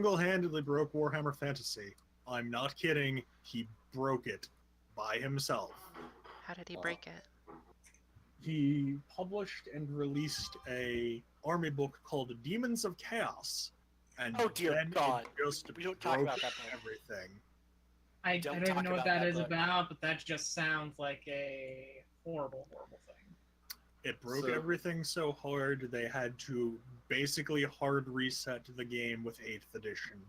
single-handedly broke Warhammer Fantasy. I'm not kidding. He broke it by himself. How did he break it? He published and released a army book called Demons of Chaos, and Oh dear then God! it just We don't talk broke about that book. everything. I Don't don't even talk know what about that that is book. about, but that just sounds like a horrible, horrible thing. It broke So- everything so hard they had to basically hard reset the game with 8th edition.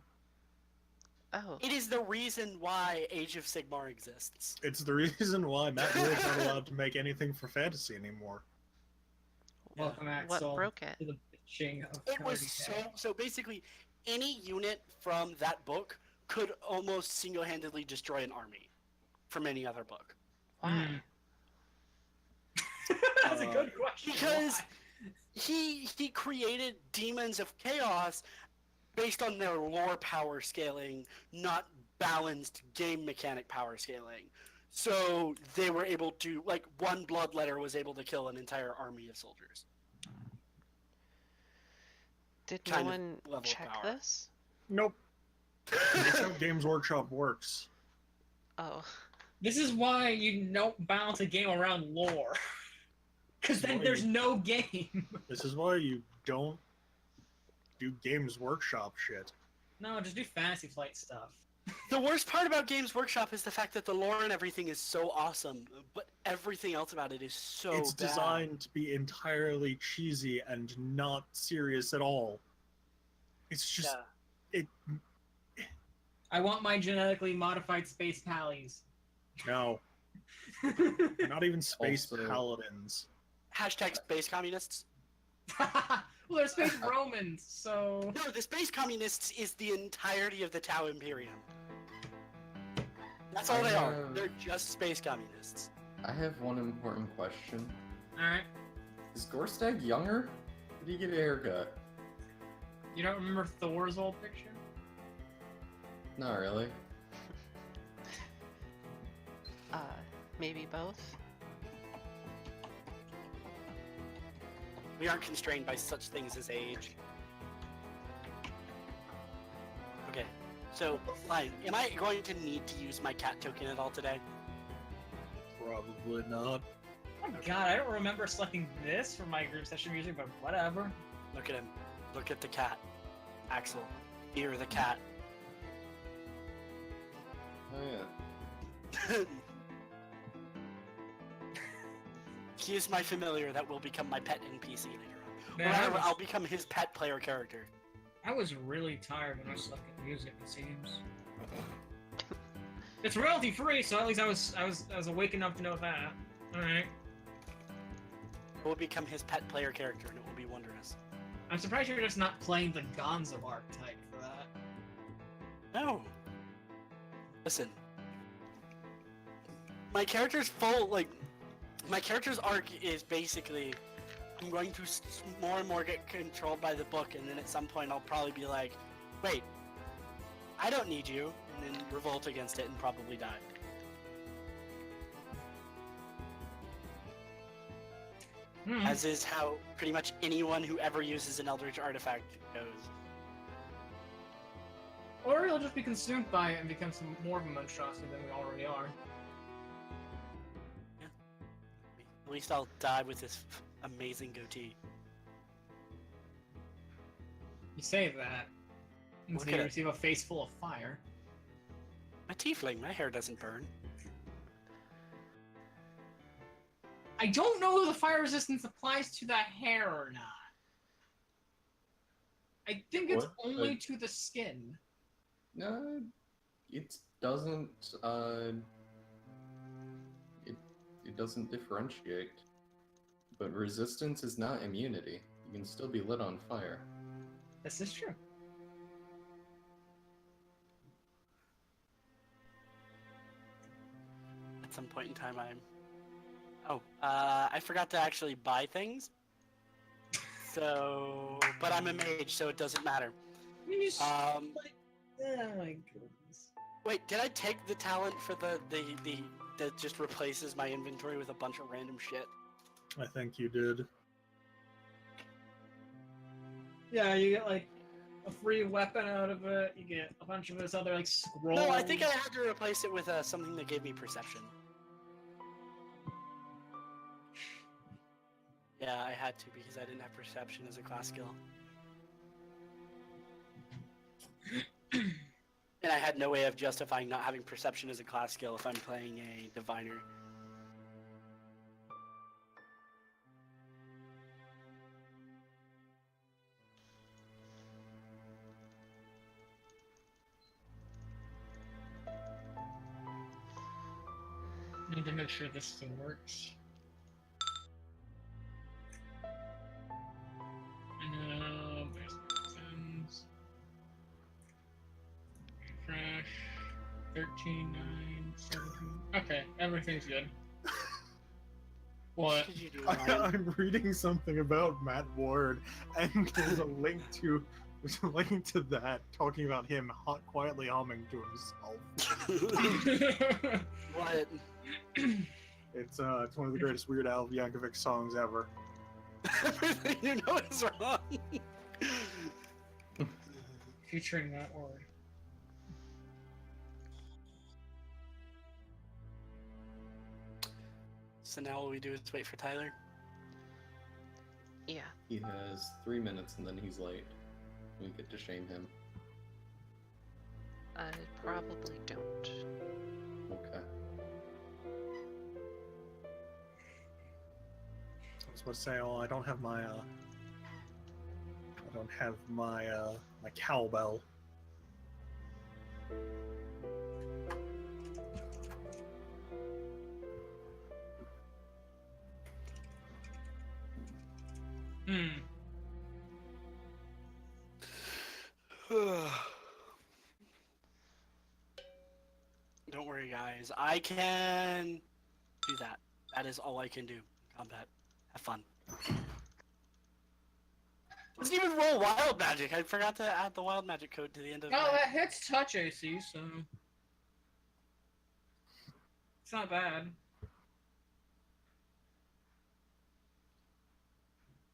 Oh, It is the reason why Age of Sigmar exists. It's the reason why Matt Moore's not allowed to make anything for fantasy anymore. Welcome, what Axel, broke it? to the bitching of It was 40K. so basically any unit from that book could almost single-handedly destroy an army from any other book. Why? That's a good question. Because Why? he created Demons of Chaos based on their lore power scaling, not balanced game mechanic power scaling. So they were able to, like, one bloodletter was able to kill an entire army of soldiers. Did no Kind of one level of check power. this? Nope. That's how Games Workshop works. Oh, This is why you don't balance a game around lore. Because then Why? there's no game. This is why you don't do Games Workshop shit. No, just do Fantasy Flight stuff. The worst part about Games Workshop is the fact that the lore and everything is so awesome, but everything else about it is so It's bad. designed to be entirely cheesy and not serious at all. It's just it. I want my genetically modified space pallies. No, they're not even space Also- paladins. Hashtag space communists. Well, they're space Romans, so... No, the space communists is the entirety of the Tau Imperium. That's all they are. They're just space communists. I have one important question. Alright. Is Gorstag younger? Or did he get a haircut? You don't remember Thor's old picture? Not really. maybe both. We aren't constrained by such things as age. Okay, so, fine. Am I going to need to use my cat token at all today? Probably not. Oh my god, I don't remember selecting this for my group session music, but whatever. Look at him. Look at the cat. Axel. Hear the cat. Oh yeah. He is my familiar that will become my pet NPC later on. Man, Or I rather, was- I'll become his pet player character. I was really tired when I selected music, it seems. It's royalty free, so at least I was awake enough to know that. Alright. I will become his pet player character, and it will be wondrous. I'm surprised you're just not playing the Gonzo archetype for that. No. Listen. My character's my character's arc is basically, I'm going to more and more get controlled by the book, and then at some point I'll probably be like, wait, I don't need you, and then revolt against it and probably die. As is how pretty much anyone who ever uses an Eldritch artifact goes. Or he'll just be consumed by it and become some more of a monstrosity than we already are. At least I'll die with this amazing goatee. You say that Look until at you it. receive a face full of fire. My tiefling, my hair doesn't burn. I don't know if the fire resistance applies to the hair or not. I think it's What? only to the skin. No, it doesn't. It doesn't differentiate. But resistance is not immunity. You can still be lit on fire. This is true. At some point in time, I forgot to actually buy things. So, but I'm a mage, so it doesn't matter. Oh my goodness. Wait, did I take the talent for the that just replaces my inventory with a bunch of random shit? I think you did. Yeah, you get like a free weapon out of it. You get a bunch of his other like scrolls. No, I think I had to replace it with something that gave me perception. Yeah, I had to because I didn't have perception as a class skill. And I had no way of justifying not having perception as a class skill if I'm playing a diviner. Need to make sure this thing works. There's buttons. Refresh. 13, 9, 17. Okay, everything's good. What? What did you do, Ryan? I'm reading something about Matt Ward, and there's a link to that talking about him quietly humming to himself. What? It's one of the greatest Weird Al Yankovic songs ever. Everything you know is wrong. Featuring that word. So now all we do is wait for Tyler. Yeah. He has 3 minutes and then he's late. We get to shame him. I probably don't. Okay. I was supposed to say, oh, I don't have my my cowbell. Don't worry, guys. I can do that. That is all I can do in combat. Have fun. Doesn't even roll wild magic. I forgot to add the wild magic code to the end of Oh, my... that hits touch AC, so it's not bad.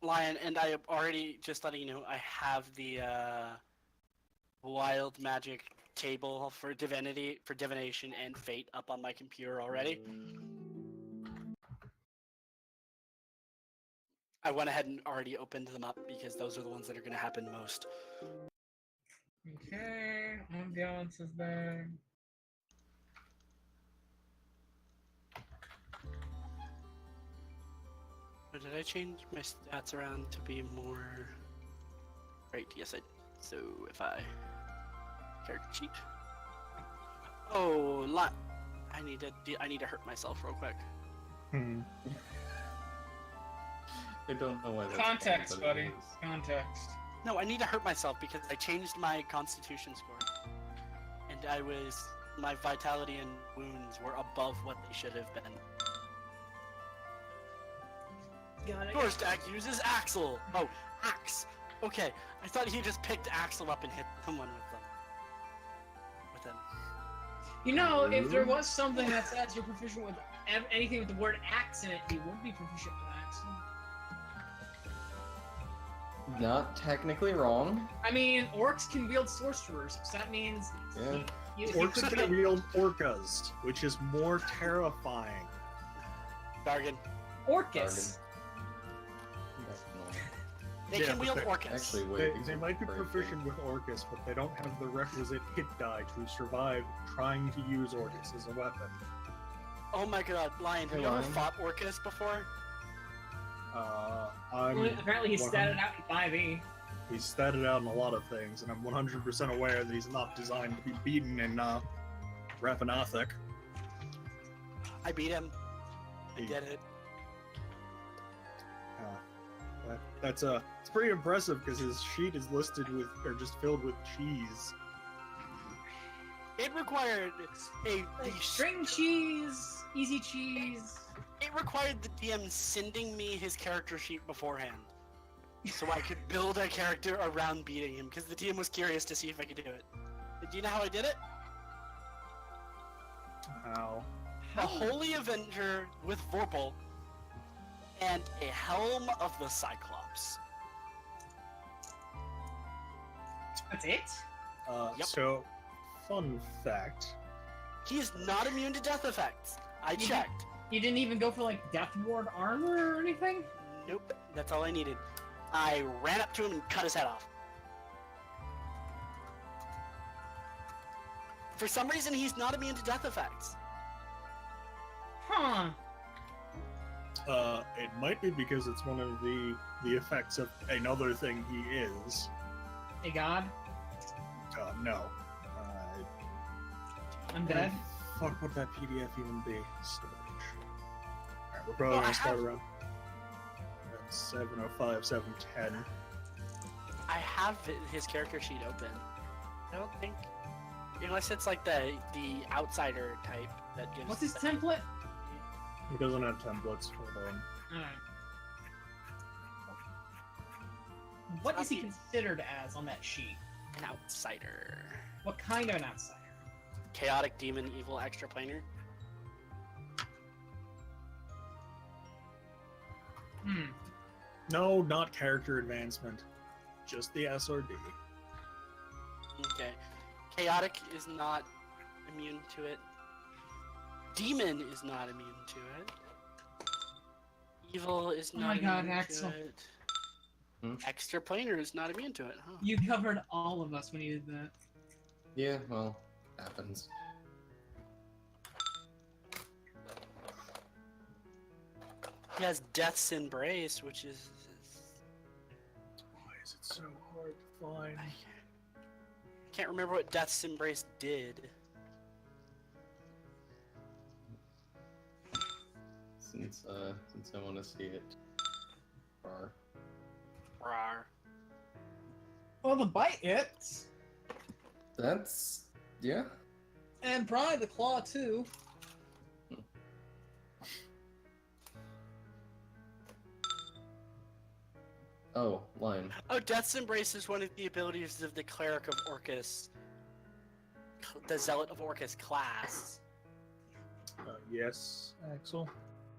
Lion, and I am already just letting you know I have the wild magic table for divination and fate up on my computer already. I went ahead and already opened them up because those are the ones that are going to happen most. Okay, ambiance is there. But did I change my stats around to be more... Right, yes I did. So if I... Character sheet. Oh, I need to hurt myself real quick. I don't know why that's Context, funny, but buddy. it is. Context. No, I need to hurt myself because I changed my constitution score. And my vitality and wounds were above what they should have been. Got it. Your stack uses Axel! Oh, Axe! Okay, I thought he just picked Axel up and hit someone with him. You know, if there was something that says you're proficient with anything with the word axe in it, you would be proficient with axe. Not technically wrong. I mean, orcs can wield sorcerers, so that means Yeah. you Orcs could can wield orcas, which is more terrifying. Bargain. Orcus. They Yeah, can but wield they- Orcus. Actually, They, wait. they might be Very proficient with Orcus, but they don't have the requisite hit die to survive trying to use Orcus as a weapon. Oh my god, Lion, have Hey, you ever Lion. fought Orcus before? Apparently, he statted out in 5e. He's statted out in a lot of things, and I'm 100% aware that he's not designed to be beaten in Raphanathic. I beat him. I He- did it. It's pretty impressive because his sheet is listed with, or just filled with cheese. It required the String cheese, easy cheese. It required the DM sending me his character sheet beforehand, so I could build a character around beating him. Because the DM was curious to see if I could do it. Do you know how I did it? How? A Holy Avenger with Vorpal and a Helm of the Cyclops. That's it? Yep. So, fun fact. He's not immune to death effects. I checked. You didn't even go for, like, Death Ward armor or anything? Nope. That's all I needed. I ran up to him and cut his head off. For some reason, he's not immune to death effects. Huh. It might be because it's one of the effects of another thing he is. Hey, God. No. I'm dead. Fuck would that PDF even be? Storage. Alright, we're probably gonna start around 7:05, 7:10. I have his character sheet open. I don't think, unless it's like the outsider type that gives. What's his template? He doesn't have templates. Hold on. Alright. What is he considered as on that sheet? An outsider. What kind of an outsider? Chaotic demon, evil, extraplanar. No, not character advancement. Just the SRD. Okay. Chaotic is not immune to it. Demon is not immune to it. Evil is Oh not my God, immune Axel. to it. Extraplanar is not immune to it, huh? You covered all of us when you did that. Yeah, well, happens. He has Death's Embrace, which is... Why is it so hard to find? I can't remember what Death's Embrace did. Since I want to see it. Rar. Rawr. Well, the bite hits. That's yeah. And probably the claw, too. Oh, line. Oh, Death's Embrace is one of the abilities of the Cleric of Orcus. The Zealot of Orcus class. Yes, Axel.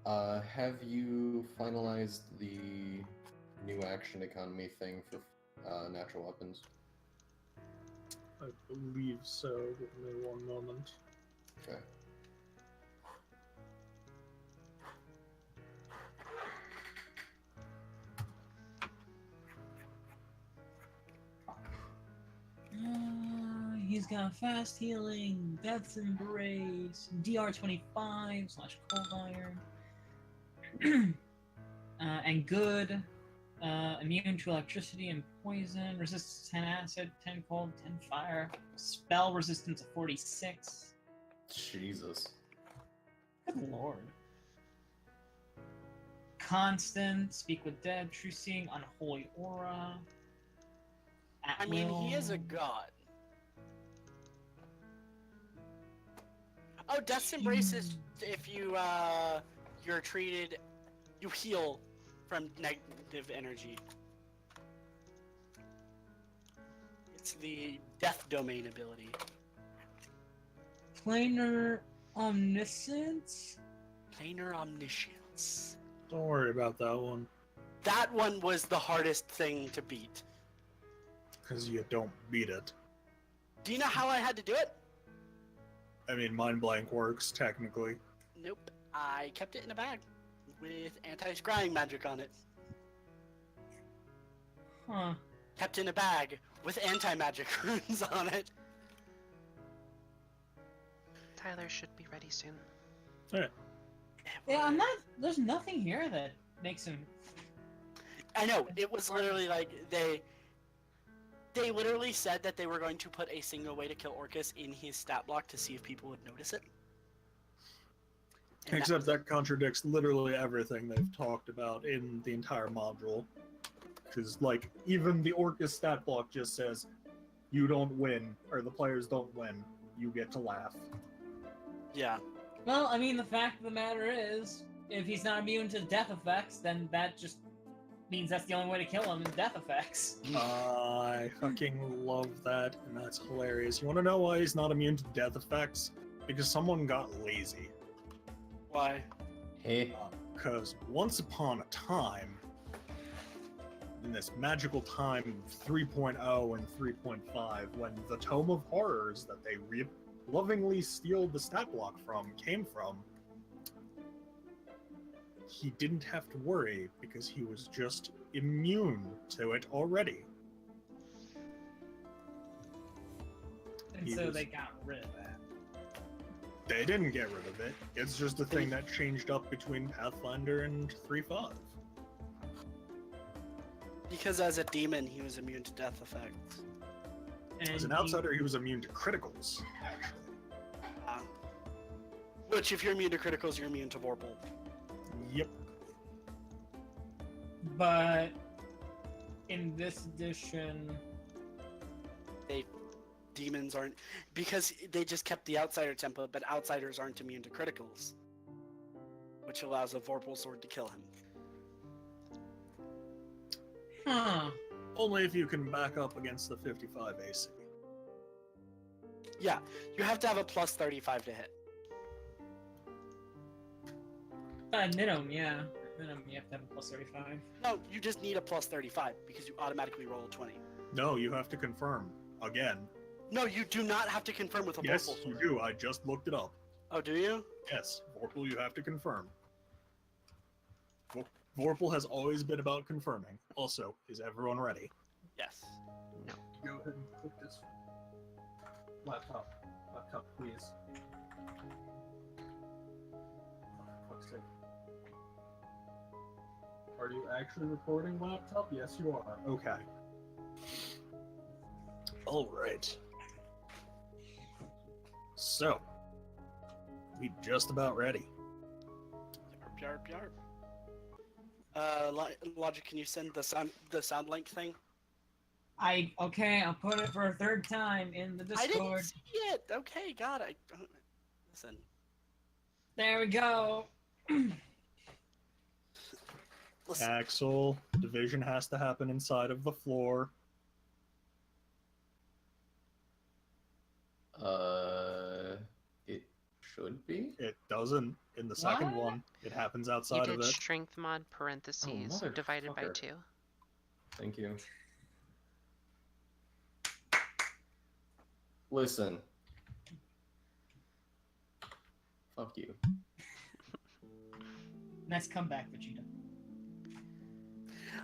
Have you finalized the new action economy thing for natural weapons? I believe so. Give me one moment. Okay. He's got fast healing, Death's Embrace, DR25 / Cold Iron, and good, immune to electricity and poison, resistance 10 acid, 10 cold, 10 fire, spell resistance of 46. Jesus. Good lord. Constant, speak with dead, true seeing, unholy aura. I mean, he is a god. Oh, Death's Embrace is if you're treated, you heal from negative energy. It's the Death Domain ability. Planar Omniscience? Planar Omniscience. Don't worry about that one, That one was the hardest thing to beat. because you don't beat it. Do you know how I had to do it? I mean, Mind Blank works, technically. Nope. I kept it in a bag with anti-scrying magic on it. Huh. Kept in a bag with anti-magic runes on it. Tyler should be ready soon. Yeah, I'm not. There's nothing here that makes him. I know. It was literally like they literally said that they were going to put a single way to kill Orcus in his stat block to see if people would notice it. And Except that contradicts literally everything they've talked about in the entire module. Because, like, even the Orcus stat block just says, you don't win, or the players don't win, you get to laugh. yeah. Well, I mean, the fact of the matter is, if he's not immune to death effects, then that just means that's the only way to kill him is death effects. I fucking love that, and that's hilarious. You want to know why he's not immune to death effects? Because someone got lazy. Why? Hey. Because once upon a time, in this magical time of 3.0 and 3.5, when the Tome of Horrors that they lovingly steal the stat block from came from, he didn't have to worry because he was just immune to it already. And He so was- they got rid of that. They didn't get rid of it. It's just a thing that changed up between Pathfinder and 3.5. Because as a demon, he was immune to death effects. As an And outsider, he was immune to criticals, actually. Which, if you're immune to criticals, you're immune to Vorpal. Yep. But in this edition, Demons aren't, because they just kept the outsider template, but outsiders aren't immune to criticals, which allows a Vorpal sword to kill him. Only if you can back up against the 55 AC. Yeah, you have to have a plus 35 to hit. minimum, yeah. Minimum, you have to have a plus 35. No, you just need a plus 35 because you automatically roll a 20. No, you have to confirm. Again. No, you do not have to confirm with a Yes, Vorpal you sword. do. I just looked it up. Oh, do you? Yes, Vorpal you have to confirm. Vorpal has always been about confirming. Also, is everyone ready? Yes. Go ahead and click this laptop. Laptop, please. Oh, for fuck's sake. Are you actually recording, laptop? Yes, you are. Okay. Alright. So, we just about ready. Yarp, yarp, yarp. Logic, can you send the sound link thing? Okay, I'll put it for a third time in the I Discord. didn't see it. Okay, God, listen. There we go. Listen. Axel, division has to happen inside of the floor. It should be? It doesn't in the second What? one. It happens You outside of did it. strength mod parentheses divided by motherfucker. 2. Thank you. Listen. Fuck you. Nice comeback, Vegeta.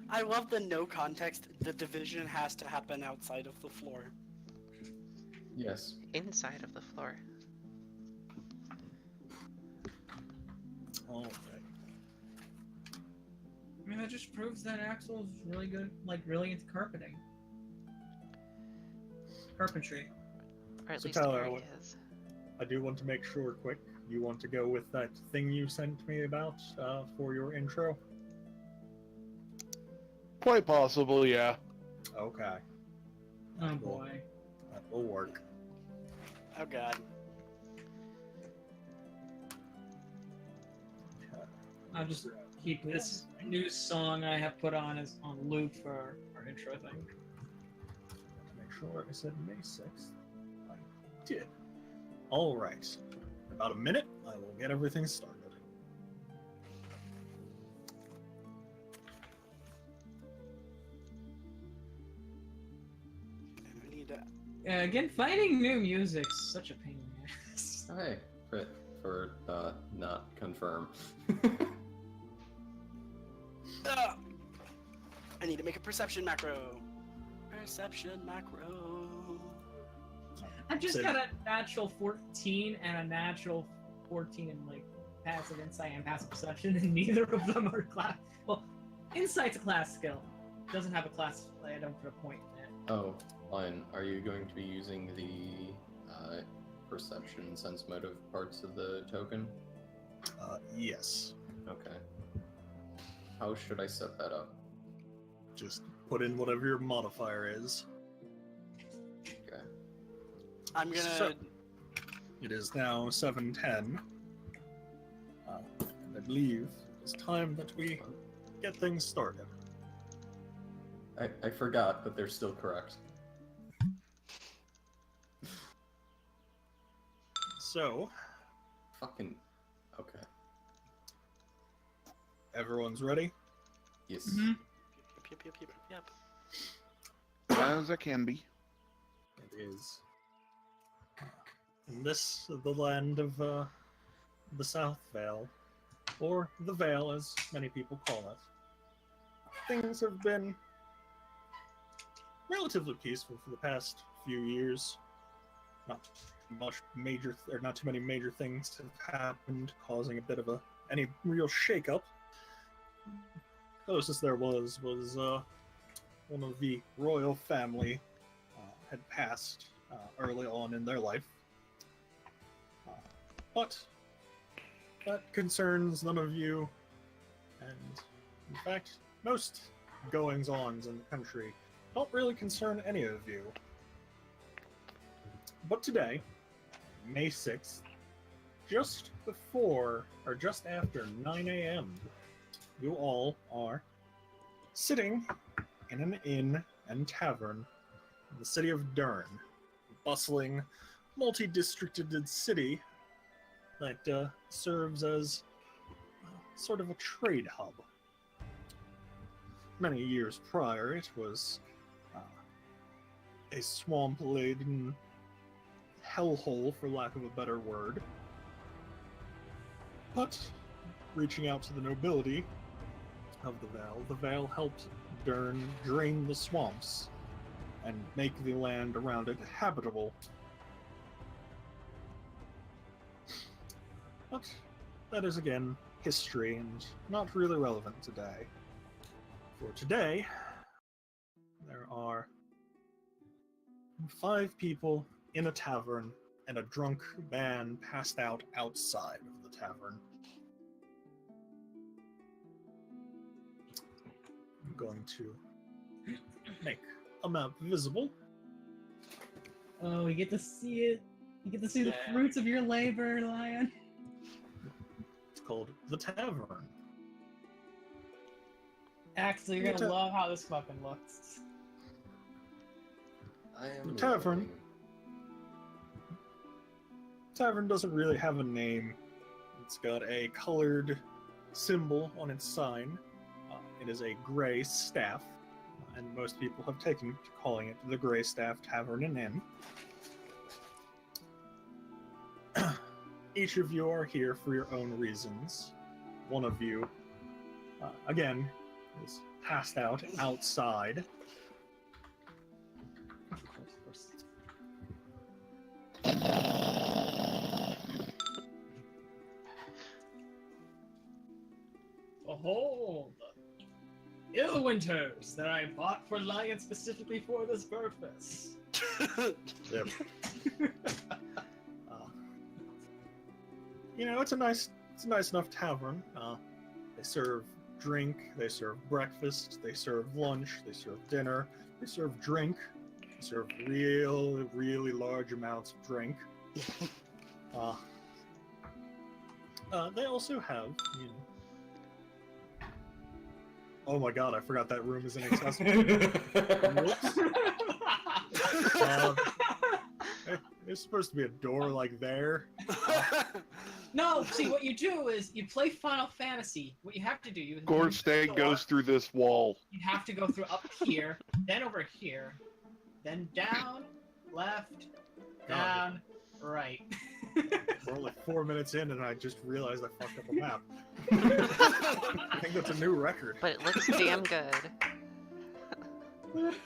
I love the no context. The division has to happen outside of the floor. Yes. Inside of the floor. Alright. I mean, that just proves that Axel's really good, like, really into carpeting. Carpentry. Or at So least Tyler, Gary what- is. I do want to make sure quick. You want to go with that thing you sent me about for your intro? Quite possible, yeah. Okay. Oh Cool. boy. That will work. Oh God. Okay. I'll just keep this new song I have put on as on loop for our intro thing. Make sure I said May 6th. I did. Alright. In about a minute, I will get everything started. I need to. Again, finding new music's such a pain in the ass. Hi. For not confirm. I need to make a perception macro. Perception macro. I've just So- got a natural 14 and a natural 14 in like passive insight and passive perception, and neither of them are class. Well, insight's a class skill. It doesn't have a class. I don't put a point in it. Oh, fine. Are you going to be using the perception sense motive parts of the token? Yes. Okay. How should I set that up? Just put in whatever your modifier is. Okay. I'm gonna. So- It is now 7:10. And I believe it's time that we get things started. I forgot, but they're still correct. So, Fucking. Okay. everyone's ready? Yes. Mhm. Yep. As it can be. It is. And this, the land of the South Vale, or the Vale as many people call it. Things have been relatively peaceful for the past few years. Not not too many major things have happened, causing a bit of any real shakeup. Closest there was one of the royal family had passed early on in their life. But that concerns none of you, and in fact, most goings-ons in the country don't really concern any of you. But today, May 6th, just before, or just after 9 a.m., you all are sitting in an inn and tavern in the city of Durn, a bustling, multi-districted city that serves as sort of a trade hub. Many years prior, it was a swamp-laden hellhole, for lack of a better word. But, reaching out to the nobility of the Vale helped Durn drain the swamps and make the land around it habitable. But that is, again, history and not really relevant today. For today, there are 5 people in a tavern and a drunk man passed out outside of the tavern. I'm going to make a map visible. Oh, we get to see it. You get to see the fruits of your labor, Lion. It's called the Tavern. Actually, you're gonna love how this fucking looks. I am The tavern. loving- Tavern doesn't really have a name. It's got a colored symbol on its sign. It is a gray staff, and most people have taken to calling it the Gray Staff Tavern and Inn. Each of you are here for your own reasons. One of you, again, is passed out outside. Of course. Behold, ill winters that I bought for Lion specifically for this purpose. Yep. It's a nice enough tavern. They serve drink, they serve breakfast, they serve lunch, they serve dinner, they serve drink, they serve really large amounts of drink. They also have, oh my god, I forgot that room is inaccessible. Whoops. There's supposed to be a door like there. No, see, what you do is you play Final Fantasy. What you have to do, you Gorstag goes through this wall. You have to go through up here, then over here, then down, left, down, right. We're only 4 minutes in, and I just realized I fucked up a map. I think that's a new record. But it looks damn good.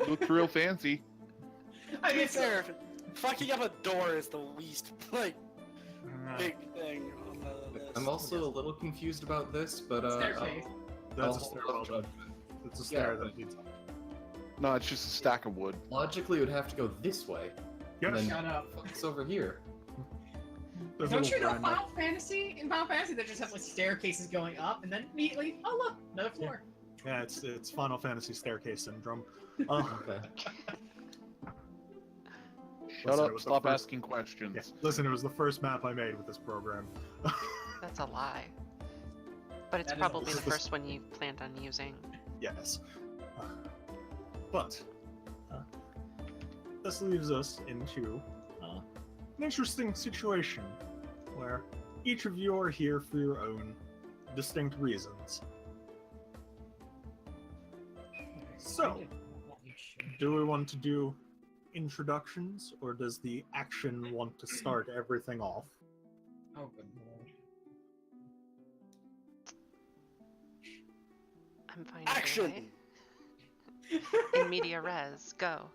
Looks real fancy. I mean, fair. Fucking up a door is the least, big thing on the list. I'm also a little confused about this, but Staircase. That's a I'll stairwell. hold judgment. It's a stair Yeah. that leads up. No, it's just a stack of wood. Logically, it would have to go this way. Yes. And Shut up. Fuck's over here. There's a Don't little you know veranda. Final Fantasy? In Final Fantasy, they just have staircases going up, and then immediately, oh look, another floor. Yeah, it's Final Fantasy staircase syndrome. Okay. Shut Listen, it up, was the stop first- asking questions. Yeah, listen, it was the first map I made with this program. That's a lie. But it's That is probably a- the first one you planned on using. Yes. But this leaves us into an interesting situation where each of you are here for your own distinct reasons. So, do we want to do introductions, or does the action want to start everything off? Oh, good lord. I'm fine. Action! In media res, go.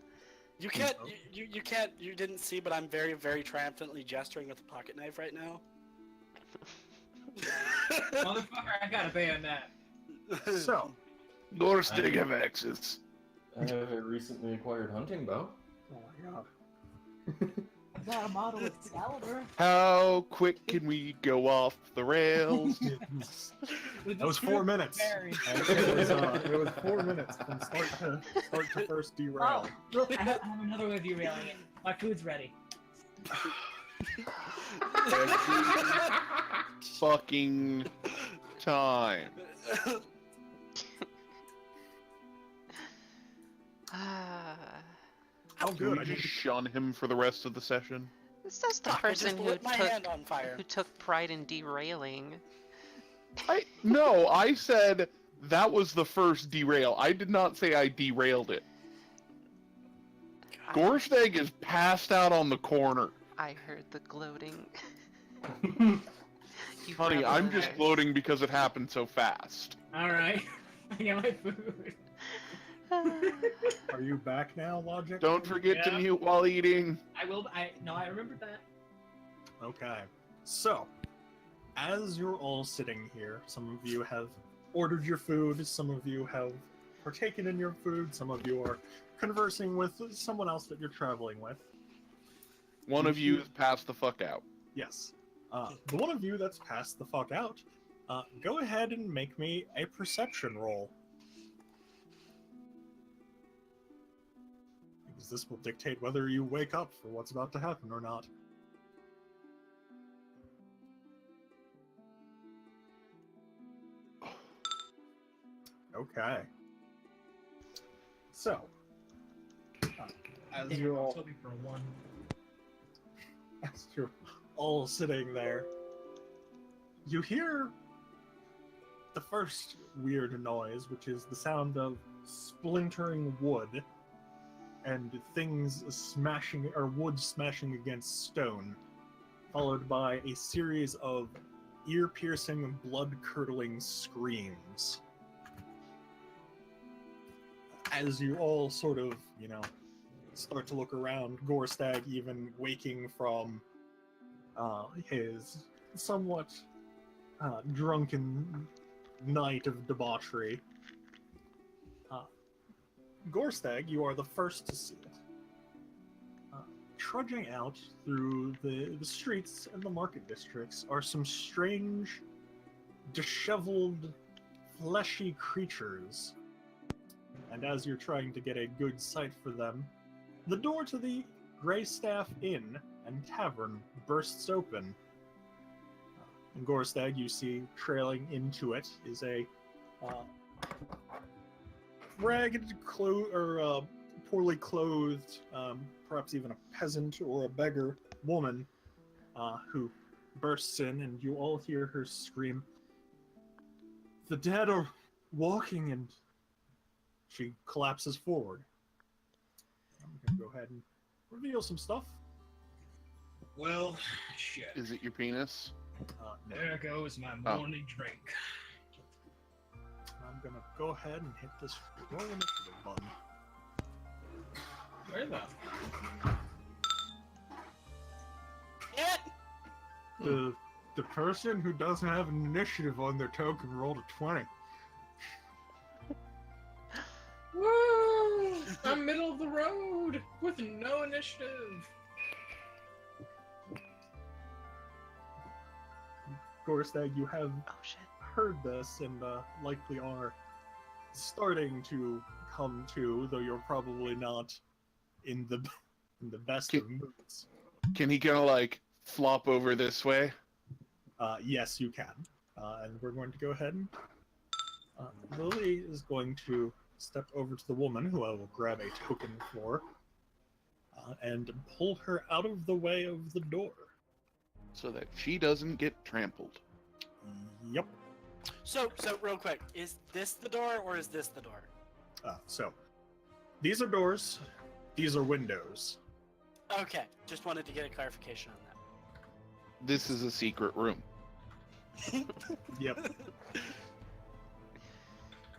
You can't. You can't. You didn't see, but I'm very, very triumphantly gesturing with a pocket knife right now. Motherfucker, I got a bayonet. So, Gorstick have axes. I have a recently acquired hunting bow. oh my god. I got a model Excalibur. How quick can we go off the rails? With That was the 4 truth minutes. buried. It was 4 minutes from start to first derail. Oh, look, I have another way of derailing it. My food's ready. Fucking time. Oh, Can good. we I just need to shun him for the rest of the session? This is the I person just who lit my hand on fire. took pride in derailing. No, I said that was the first derail. I did not say I derailed it. Gorsteg is passed out on the corner. I heard the gloating. You Honey, rebel I'm in just there. gloating because it happened so fast. Alright. I got my food. Are you back now, Logic? Don't forget to Yeah. mute while eating. I remembered that. Okay. So, as you're all sitting here, some of you have ordered your food, some of you have partaken in your food, some of you are conversing with someone else that you're traveling with. One of you is passed the fuck out. Yes. The one of you that's passed the fuck out, go ahead and make me a perception roll. Because this will dictate whether you wake up for what's about to happen or not. Okay. So, as Damn, you're I was all hoping for a 1. as you're all sitting there, you hear the first weird noise, which is the sound of splintering wood and things smashing, or wood smashing against stone, followed by a series of ear-piercing, blood-curdling screams. As you all sort of, start to look around, Gorstag even waking from his somewhat drunken night of debauchery. Gorstag, you are the first to see it. Trudging out through the streets and the market districts are some strange, disheveled, fleshy creatures. And as you're trying to get a good sight for them, the door to the Greystaff Inn and Tavern bursts open. And Gorstag, you see trailing into it is a ragged, poorly clothed, perhaps even a peasant or a beggar woman who bursts in, and you all hear her scream, "The dead are walking," and she collapses forward. I'm gonna go ahead and reveal some stuff. Well, shit. Is it your penis? No. There goes my Oh. morning drink. I'm gonna go ahead and hit this roll initiative button. Where the? The person who doesn't have an initiative on their token rolled a 20. Woo! I'm middle of the road with no initiative. Gorstag, you have Oh shit. heard this and likely are starting to come to, though you're probably not in the best of moods. Can he kind of like flop over this way? Yes, you can. And we're going to go ahead and Lily is going to step over to the woman, who I will grab a token for, and pull her out of the way of the door. So that she doesn't get trampled. Yep. So real quick, is this the door or is this the door? So These are doors. These are windows. Okay, just wanted to get a clarification on This is a secret room. that. Yep.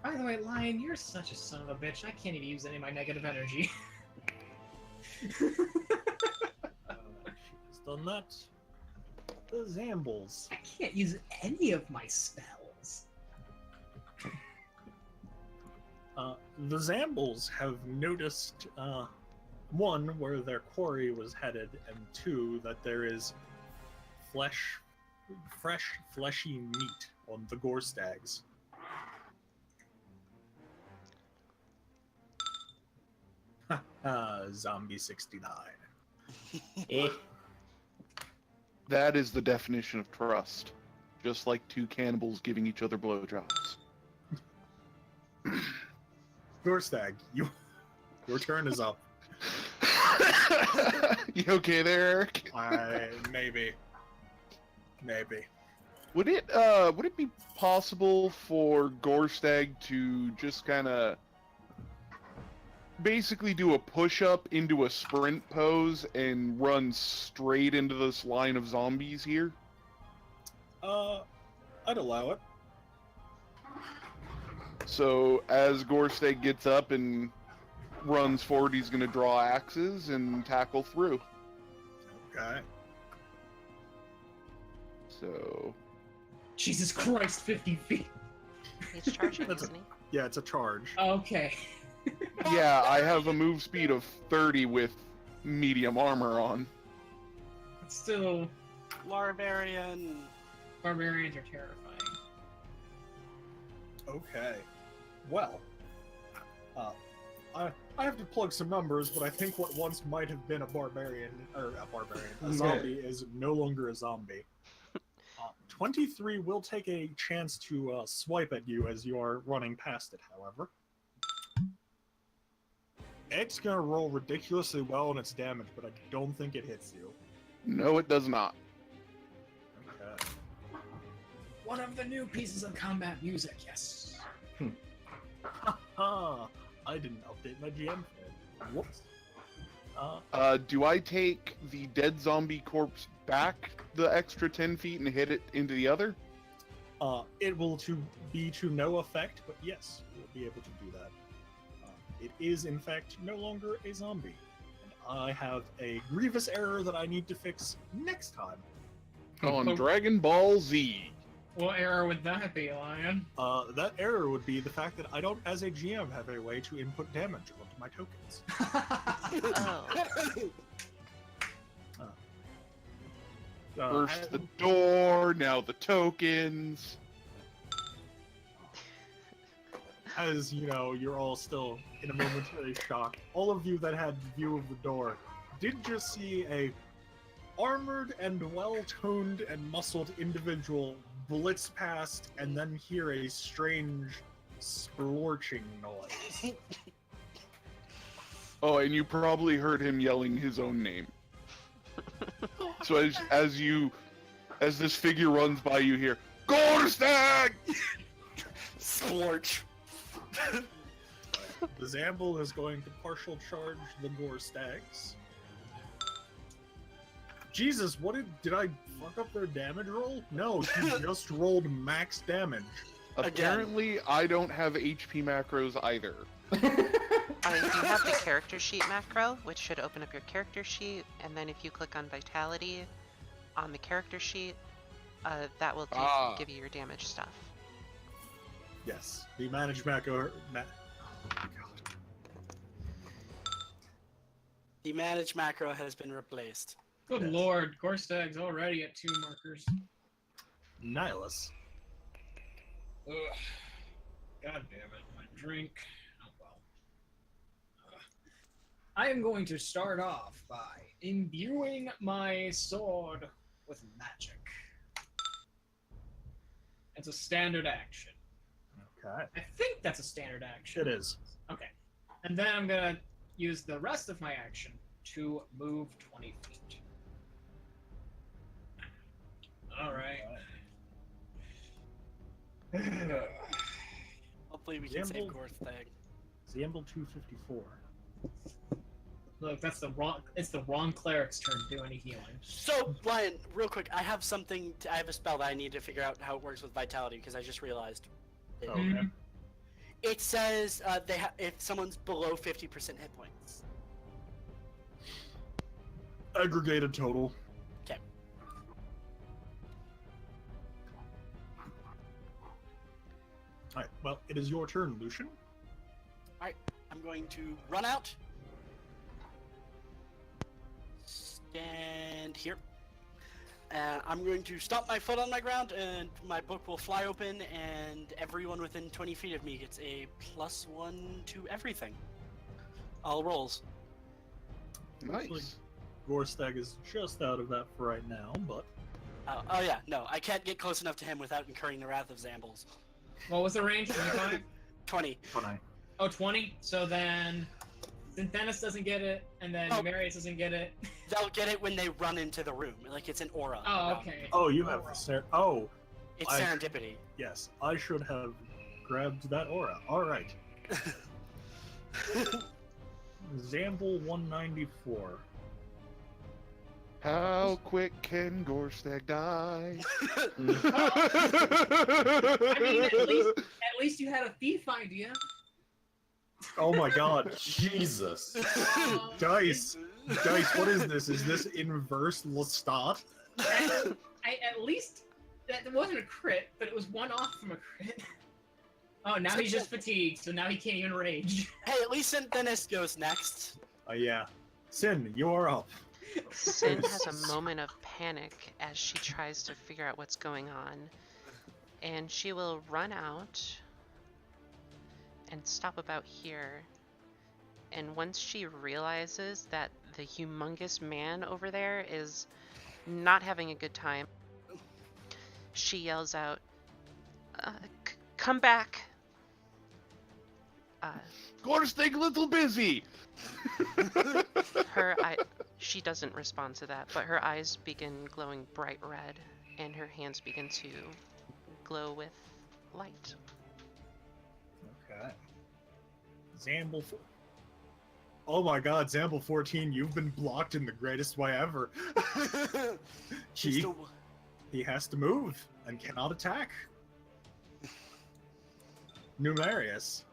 By the way, Lion, you're such a son of a bitch. I can't even use any of my negative energy. She's done that. The Zambles. I can't use any of my spells. The Zambles have noticed, one, where their quarry was headed, and two, that there is fresh, fleshy meat on the gore stags. Zombie 69. That is the definition of trust. Just like two cannibals giving each other blowjobs. Gore stag, your turn is up. You okay there, Eric? Maybe. Would it be possible for Gorstag to just kind of basically do a push-up into a sprint pose and run straight into this line of zombies here? I'd allow it. So as Gorstag gets up and runs forward, he's going to draw axes and tackle through. Okay. So Jesus Christ, 50 feet. He's charging, That's isn't he? Yeah, it's a charge. Okay. yeah, I have a move speed of 30 with medium armor on. Still, Barbarian. barbarians are terrifying. Okay. Well, I have to plug some numbers, but I think what once might have been a zombie is no longer a zombie. 23 will take a chance to swipe at you as you are running past it, however. It's gonna roll ridiculously well on its damage, but I don't think it hits you. No, it does not. Okay. One of the new pieces of combat music, yes. Haha, I didn't update my GM thread. Whoops. Do I take the dead zombie corpse back the extra 10 feet and hit it into the other? It will be to no effect, but yes, you'll be able to do that. It is, in fact, no longer a zombie. And I have a grievous error that I need to fix next time. On Dragon Ball Z. What error would that be, Lion? That error would be the fact that I don't, as a GM, have a way to input damage onto my tokens. Oh. First the door, now the tokens. As you know, you're all still in a momentary shock. All of you that had view of the door did just see a armored and well-toned and muscled individual blitz past and then hear a strange splorching noise. Oh, and you probably heard him yelling his own name. So as this figure runs by, you hear, Gorstag! Splorch. The Zamble is going to partial charge the Gore Stags. Jesus, what did I fuck up their damage roll? No, he just rolled max damage. Apparently, I don't have HP macros either. You have the character sheet macro, which should open up your character sheet, and then if you click on Vitality on the character sheet, that will give you your damage stuff. Yes, the managed macro. Oh my God. The managed macro has been replaced. Good Yes. lord, Gorstag's already at 2 markers. Nihilus. Ugh. God damn it, my drink. Oh well. I am going to start off by imbuing my sword with magic. It's a standard action. Okay. I think that's a standard action. It is. Okay. And then I'm gonna use the rest of my action to move 20 feet. Alright. Hopefully we can save Gamble. Gorthag. Zamble 254. Look, that's the wrong. It's the wrong cleric's turn to do any healing. So, Lion, real quick, I have I have a spell that I need to figure out how it works with vitality because I just realized. Okay. It says if someone's below 50% hit points. Aggregated total. Okay. Alright, well, it is your turn, Lucian. Alright, I'm going to run out. Stand here. And I'm going to stomp my foot on my ground, and my book will fly open, and everyone within 20 feet of me gets a +1 to everything. All rolls. Nice. Gorstag is just out of that for right now, but... Oh yeah, no, I can't get close enough to him without incurring the wrath of Zambles. What was the range? 25? 20. Oh, 20? So then... Synthenis doesn't get it, and then Marius doesn't get it. They'll get it when they run into the room. Like, it's an aura. Oh, okay. Oh, you have... It's serendipity. Yes, I should have grabbed that aura. Alright. Zamble 194. How quick can Gorstag die? I mean, at least you had a thief idea. Oh my god. Jesus. Dice, what is this? Is this inverse Lestat? At least that wasn't a crit, but it was one off from a crit. Oh, now he's just fatigued, so now he can't even rage. Hey, at least Synthenis goes next. Yeah. Sin, you're up. Sin has a moment of panic as she tries to figure out what's going on. And she will run out and stop about here. And once she realizes that the humongous man over there is not having a good time, she yells out, come back. Gorstag a little busy! She doesn't respond to that, but her eyes begin glowing bright red, and her hands begin to glow with light. Okay. Zamble. Oh my god, Zamble 14, you've been blocked in the greatest way ever. He has to move and cannot attack. Numerius.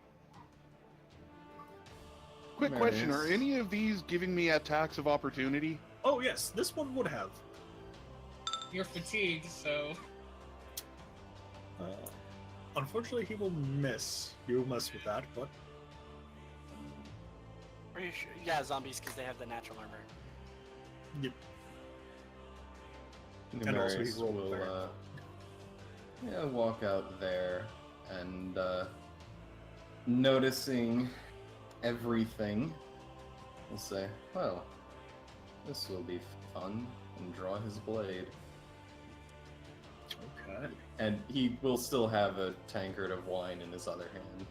Quick question, are any of these giving me attacks of opportunity? Oh yes, this one would have. You're fatigued, so... Unfortunately, he will miss. You will mess with that, but... Are you sure? Yeah, zombies, because they have the natural armor. Yep. And also he Numerius rolled will walk out there and noticing everything, will say, well, this will be fun, and draw his blade. Okay. And he will still have a tankard of wine in his other hand.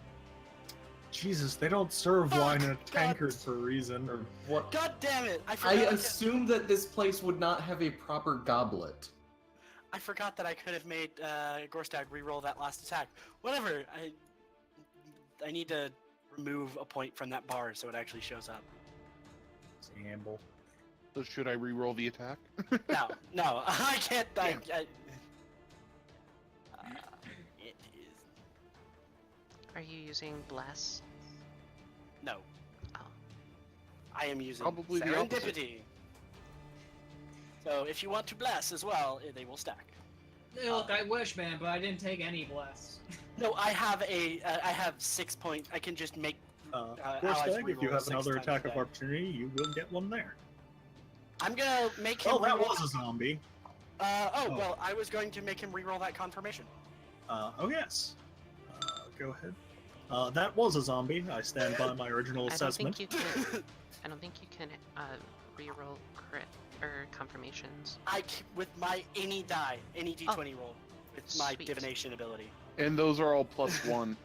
Jesus, they don't serve wine in a tankard for a reason. Or what? God damn it! I assumed that this place would not have a proper goblet. I forgot that I could have made Gorstag re-roll that last attack. Whatever. I need to remove a point from that bar so it actually shows up. Zamble. So should I re-roll the attack? No, I can't. It is. Are you using Bless? No. Oh. I am using Probably the opposite. serendipity. So if you want to bless as well, they will stack. Look, I wish, man, but I didn't take any bless. No, I have 6 points. I can just make. allies Gorstag, if you reroll have 6 another times attack a of day. opportunity, you will get one there. I'm gonna make him. Oh, that reroll- was a zombie. Well, I was going to make him re-roll that confirmation. Oh yes. Go ahead. That was a zombie. I stand by my original assessment. I don't think you can reroll crit or confirmations. With my any die, any d20 roll, with my Sweet. divination ability. And those are all +1.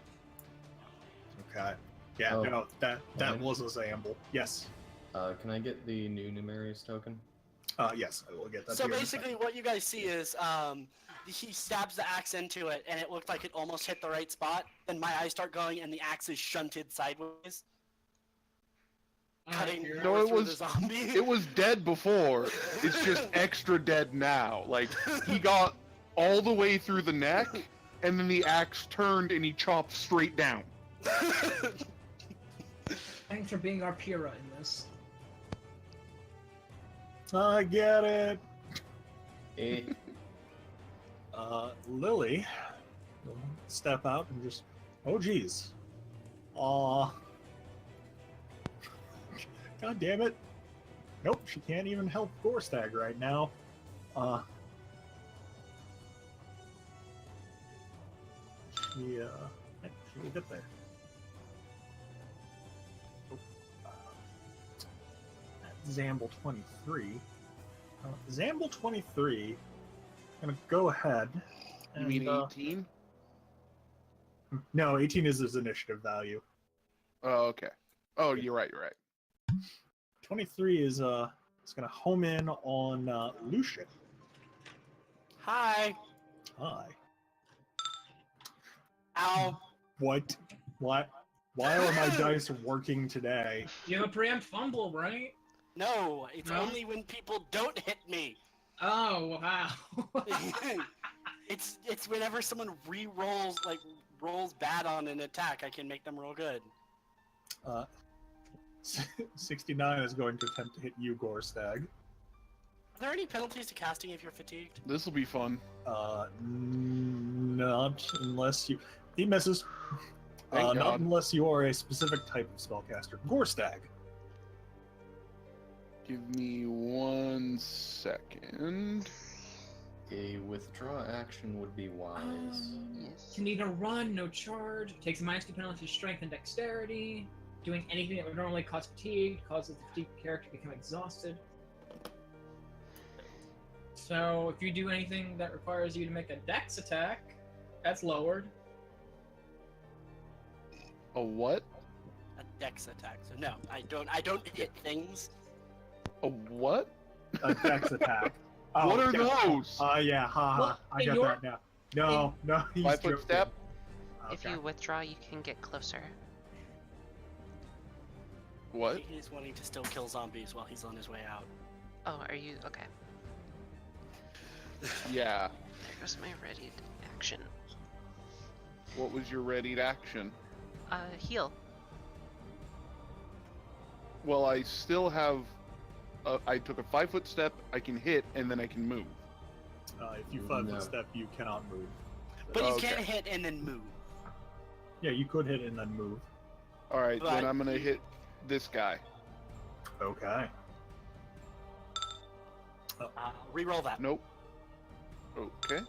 Okay. Yeah, Oh. no, that Fine. was a Zamble. Yes. Can I get the new Numerius token? Yes, I will get that. So here in a basically, what you guys see is he stabs the axe into it, and it looked like it almost hit the right spot. Then my eyes start going, and the axe is shunted sideways. cutting Alright, No, more it through was- the zombie. It was dead before. It's just extra dead now. Like, he got all the way through the neck, and then the axe turned and he chopped straight down. Thanks for being our Pyrrha in this. I get it. Eh. Lily will step out and just, oh geez. Aw. God damn it. Nope, she can't even help Gorstag right now. She will get there. Oh, Zamble 23. Zamble 23 gonna go ahead. You And, mean 18? no, 18 is his initiative value. Oh, okay. Oh, you're right, you're right. 23 is gonna home in on Lucian. Hi. Hi. Ow. What? What? Why are my dice working today? You have a preempt fumble, right? No, it's No? only when people don't hit me. Oh, wow. It's whenever someone rolls bad on an attack, I can make them roll good. 69 is going to attempt to hit you, Gorstag. Are there any penalties to casting if you're fatigued? This will be fun. Not unless you. He misses. Thank Not God. unless you are a specific type of spellcaster. Gorstag. Give me 1 second. A withdraw action would be wise. Yes. Can either run, no charge, takes a -2 penalty to strength and dexterity. Doing anything that would normally cause fatigue causes the fatigued character to become exhausted. So if you do anything that requires you to make a dex attack, that's lowered. A what? A dex attack. So no, I don't hit things. A what? A dex attack. What are yeah. those? Yeah, haha. Well, I in got your- that now. No, no, he's 5 foot joking. step? If Okay. you withdraw, you can get closer. What? He's wanting to still kill zombies while he's on his way out. Oh, are you okay? Yeah. There's my ready action. What was your readied action? Heal. Well, I still have. I took a 5 foot step. I can hit, and then I can move. If you 5 No. foot step, you cannot move. But you Okay. can't hit and then move. Yeah, you could hit and then move. All right, But then I'm gonna hit this guy. Okay. Reroll that. Nope. Okay.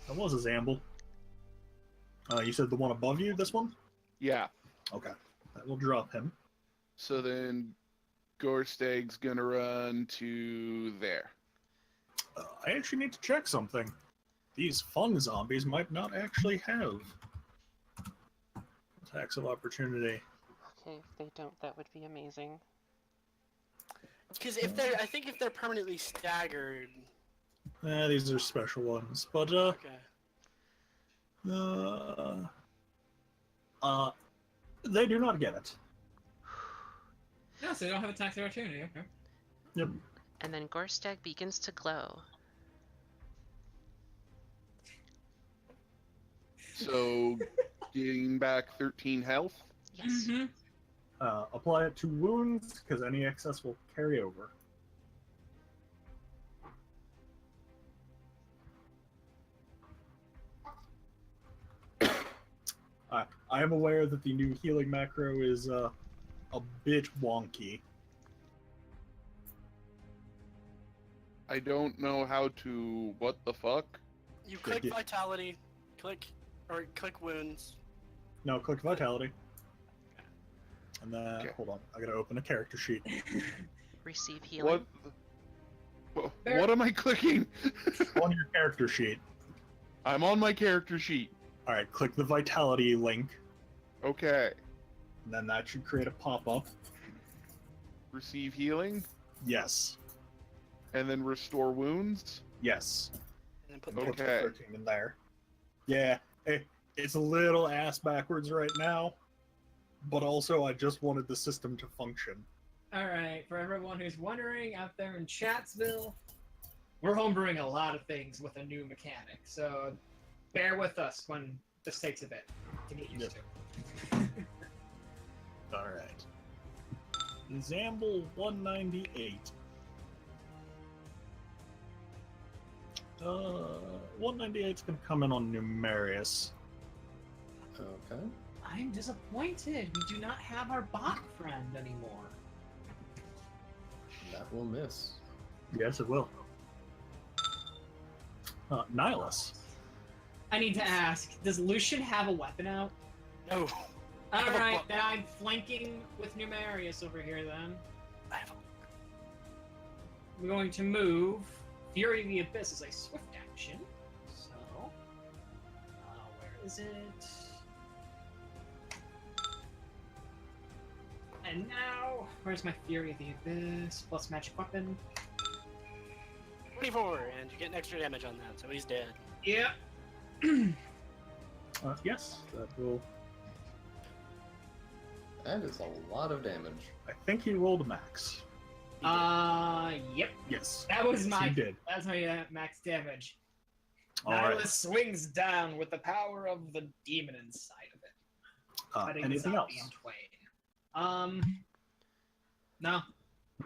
That was a Zamble. You said the one above you, this one? Yeah. Okay. That will drop him. So then, Gorstag's gonna run to there. I actually need to check something. These fun zombies might not actually have attacks of opportunity. Okay, if they don't, that would be amazing. Because I think if they're permanently staggered. These are special ones, but Okay. they do not get it. No, so they don't have attacks of opportunity, okay. Yep. And then Gorstag begins to glow. So, getting back 13 health. Yes. Mm-hmm. Apply it to wounds, because any excess will carry over. I am aware that the new healing macro is a bit wonky. I don't know how to. What the fuck? You click Yeah. vitality, click wounds. No, click vitality. And then, Okay. hold on, I gotta open a character sheet. Receive healing. What am I clicking? On your character sheet. I'm on my character sheet. Alright, click the vitality link, Okay. and then that should create a pop-up. Receive healing, Yes. and then restore wounds. Yes. And then put Put the Okay. 13 in there. Yeah, it's a little ass backwards right now. but also I just wanted the system to function. Alright, for everyone who's wondering out there in Chatsville, we're homebrewing a lot of things with a new mechanic, so bear with us when this takes a bit to get used to. Alright. Zamble 198. 198's gonna come in on Numerius. Okay. I'm disappointed. We do not have our bot friend anymore. That will miss. Yes, it will. Nihilus. I need to ask, does Lucian have a weapon out? No. Alright, then I'm flanking with Numerius over here then. I have a... I'm going to move Fury of the Abyss as a swift action. So, where is it? And now, where's my Fury of the Abyss plus magic weapon? 24, and you get an extra damage on that, so he's dead. Yep. Yes, that will. That is a lot of damage. I think he rolled a max. Yep. Yes. That was Yes, my. he did. That's my max damage. Alright. Nihilus swings down with the power of the demon inside of it. Cutting Anything the else? zombie in twain. No,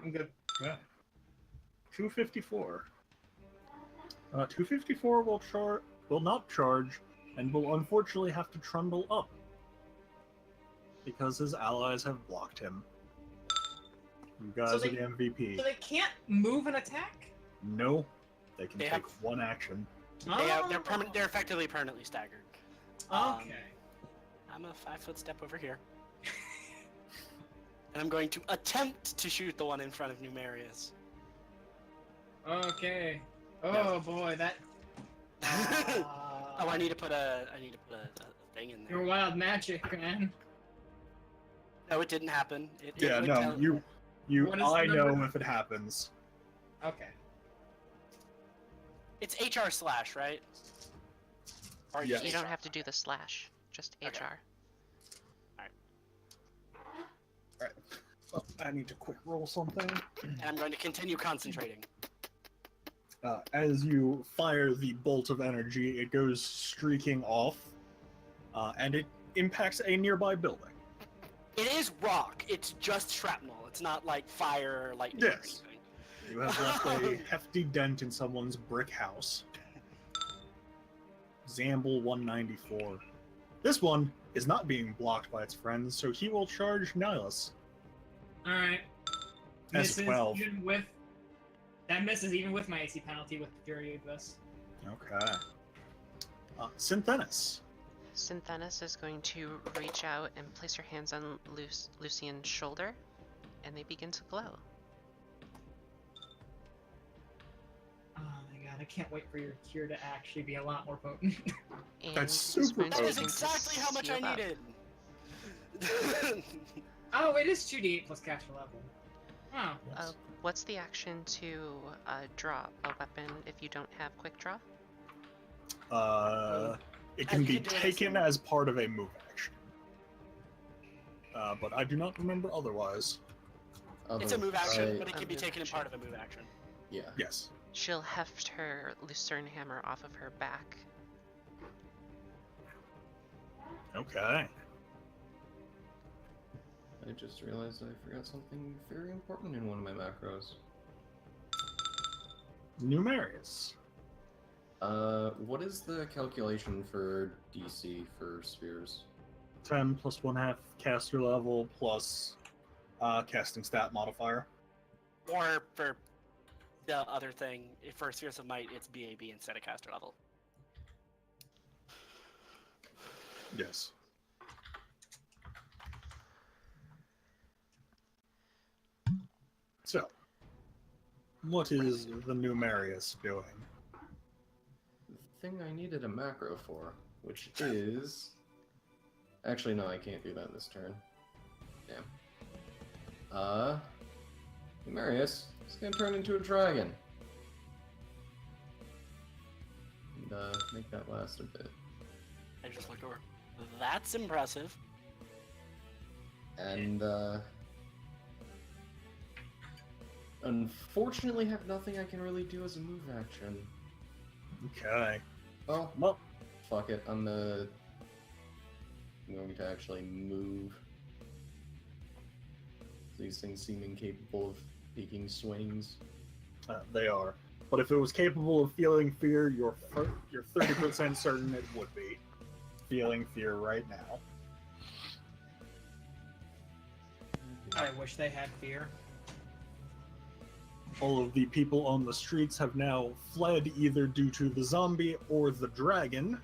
I'm good. Yeah. 254. 254 will not charge, and will unfortunately have to trundle up because his allies have blocked him. You guys So are they- the MVP. So they can't move and attack? No, they can They take have- one action. They're effectively permanently staggered. Okay. I'm a 5-foot step over here. And I'm going to attempt to shoot the one in front of Numerius. Okay. Oh No. boy, that. Oh, I need to put a thing in there. Your wild magic, man. No, it didn't happen. It Yeah, would no, tell- you. What is I the know number? if it happens. Okay. It's HR slash, right? Or Yes. You don't have to do the slash, just Okay. HR. Alright. Oh, I need to quick roll something. And I'm going to continue concentrating. As you fire the bolt of energy, it goes streaking off, and it impacts a nearby building. It is rock. It's just shrapnel. It's not like fire or lightning or Yes. anything. You have left a hefty dent in someone's brick house. Zamble 194. This one is not being blocked by its friends, so he will charge Nihilus. Alright. That's 12. That misses even with my AC penalty with Fury of this. Okay. Synthenis. Synthenis is going to reach out and place her hands on Lucian's shoulder, and they begin to glow. Oh my god, I can't wait for your cure to actually be a lot more potent. And That's it's super going to That is begin to exactly how much I seal up. needed. Oh, it is 2d8 plus caster level. Oh. What's the action to draw a weapon if you don't have quick draw? It can You be can do it taken as part of a move action. But I do not remember otherwise. It's a move action, but it A can be move taken in action. part of a move action. Yeah. Yes. She'll heft her lucerne hammer off of her back. Okay. I just realized I forgot something very important in one of my macros. Numerius. What is the calculation for DC for spheres? 10 plus 1/2 caster level plus casting stat modifier. Or for the other thing, for Spheres of Might, it's BAB instead of caster level. Yes. So, what is the Numerius doing? The thing I needed a macro for, which is... Actually, no, I can't do that this turn. Damn. Marius is gonna turn into a dragon. And, make that last a bit. I just looked over. That's impressive. And unfortunately have nothing I can really do as a move action. Okay. Well, Well, fuck it. I'm going to actually move. These things seem incapable of taking swings. they are. But if it was capable of feeling fear, you're 30% certain it would be feeling fear right now. I wish they had fear. All of the people on the streets have now fled either due to the zombie or the dragon.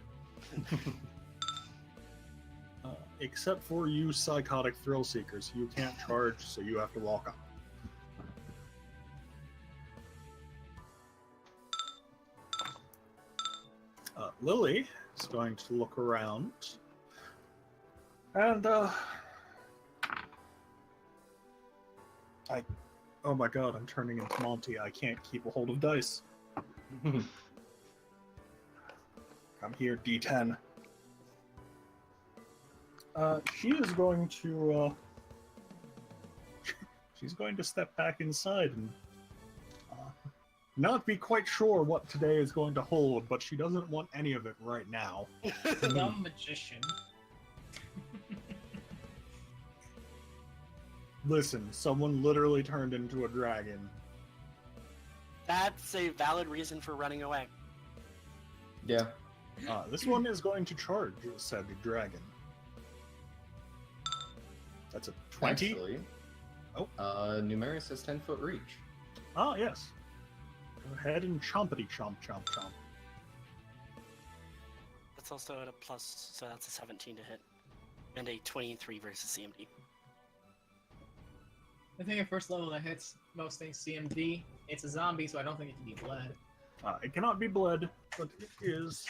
Except for you psychotic thrill seekers. You can't charge, so you have to walk up. Lily is going to look around. And, oh my god, I'm turning into Monty. I can't keep a hold of dice. I'm here, D10. She is going to, she's going to step back inside and not be quite sure what today is going to hold, but she doesn't want any of it right now. Dumb magician. Listen, someone literally turned into a dragon. That's a valid reason for running away. Yeah. This one is going to charge said dragon. That's a 20? Actually, Oh. Numeris has 10-foot reach. Ah, yes. Go ahead and chompity chomp chomp chomp. That's also at a plus, so that's a 17 to hit. And a 23 versus CMD. I think at first level that hits most things CMD. It's a zombie, so I don't think it can be bled. It cannot be bled, but it is...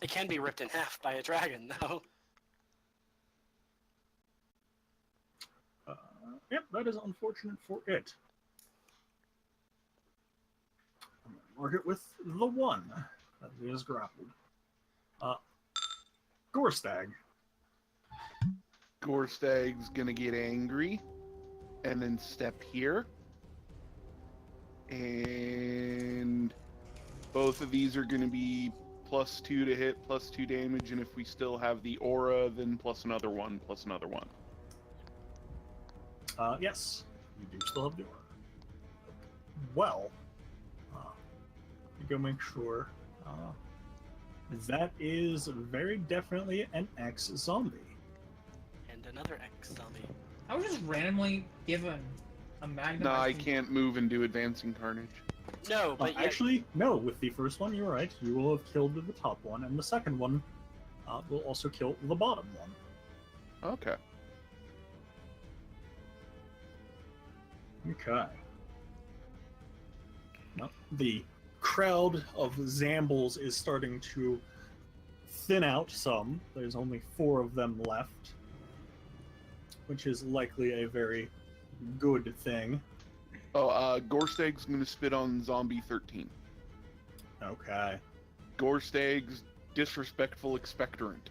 It can be ripped in half by a dragon, though. Yep, that is unfortunate for it. I'm going to mark it with the 1 that is grappled. Gorstag. Gorstag's gonna get angry and then step here. And both of these are gonna be +2 to hit, +2 damage, and if we still have the aura, then plus another 1, plus another 1. Yes, you do still have the aura. Well, you go make sure. That is very definitely an ex-zombie. And another X-zombie. I was just randomly given a magnum. No, I can't move and do advancing carnage. No, but yet- Actually, no, with the first one, you're right. You will have killed the top one, and the second one will also kill the bottom one. Okay. Okay. Well, the crowd of Zambles is starting to thin out some. There's only 4 of them left, which is likely a very good thing. Oh, Gorstag's gonna spit on zombie 13. Okay. Gorstag's disrespectful expectorant.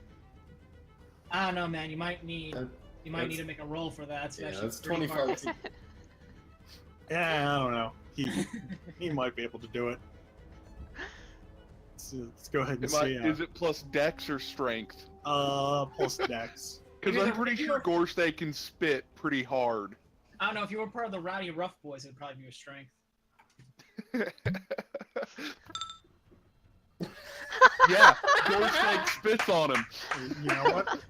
I don't know, man. You might need That's- need to make a roll for that. So Yeah, that that's shit's pretty 25. hard. Yeah, I don't know. He might be able to do it. Let's go ahead and see. Is it plus dex or strength? Plus dex. Because Either I'm pretty sure Gorstag can spit pretty hard. I don't know. If you were part of the Rowdy Rough Boys, it'd probably be your strength. Yeah, Gorstag spits on him. You know what?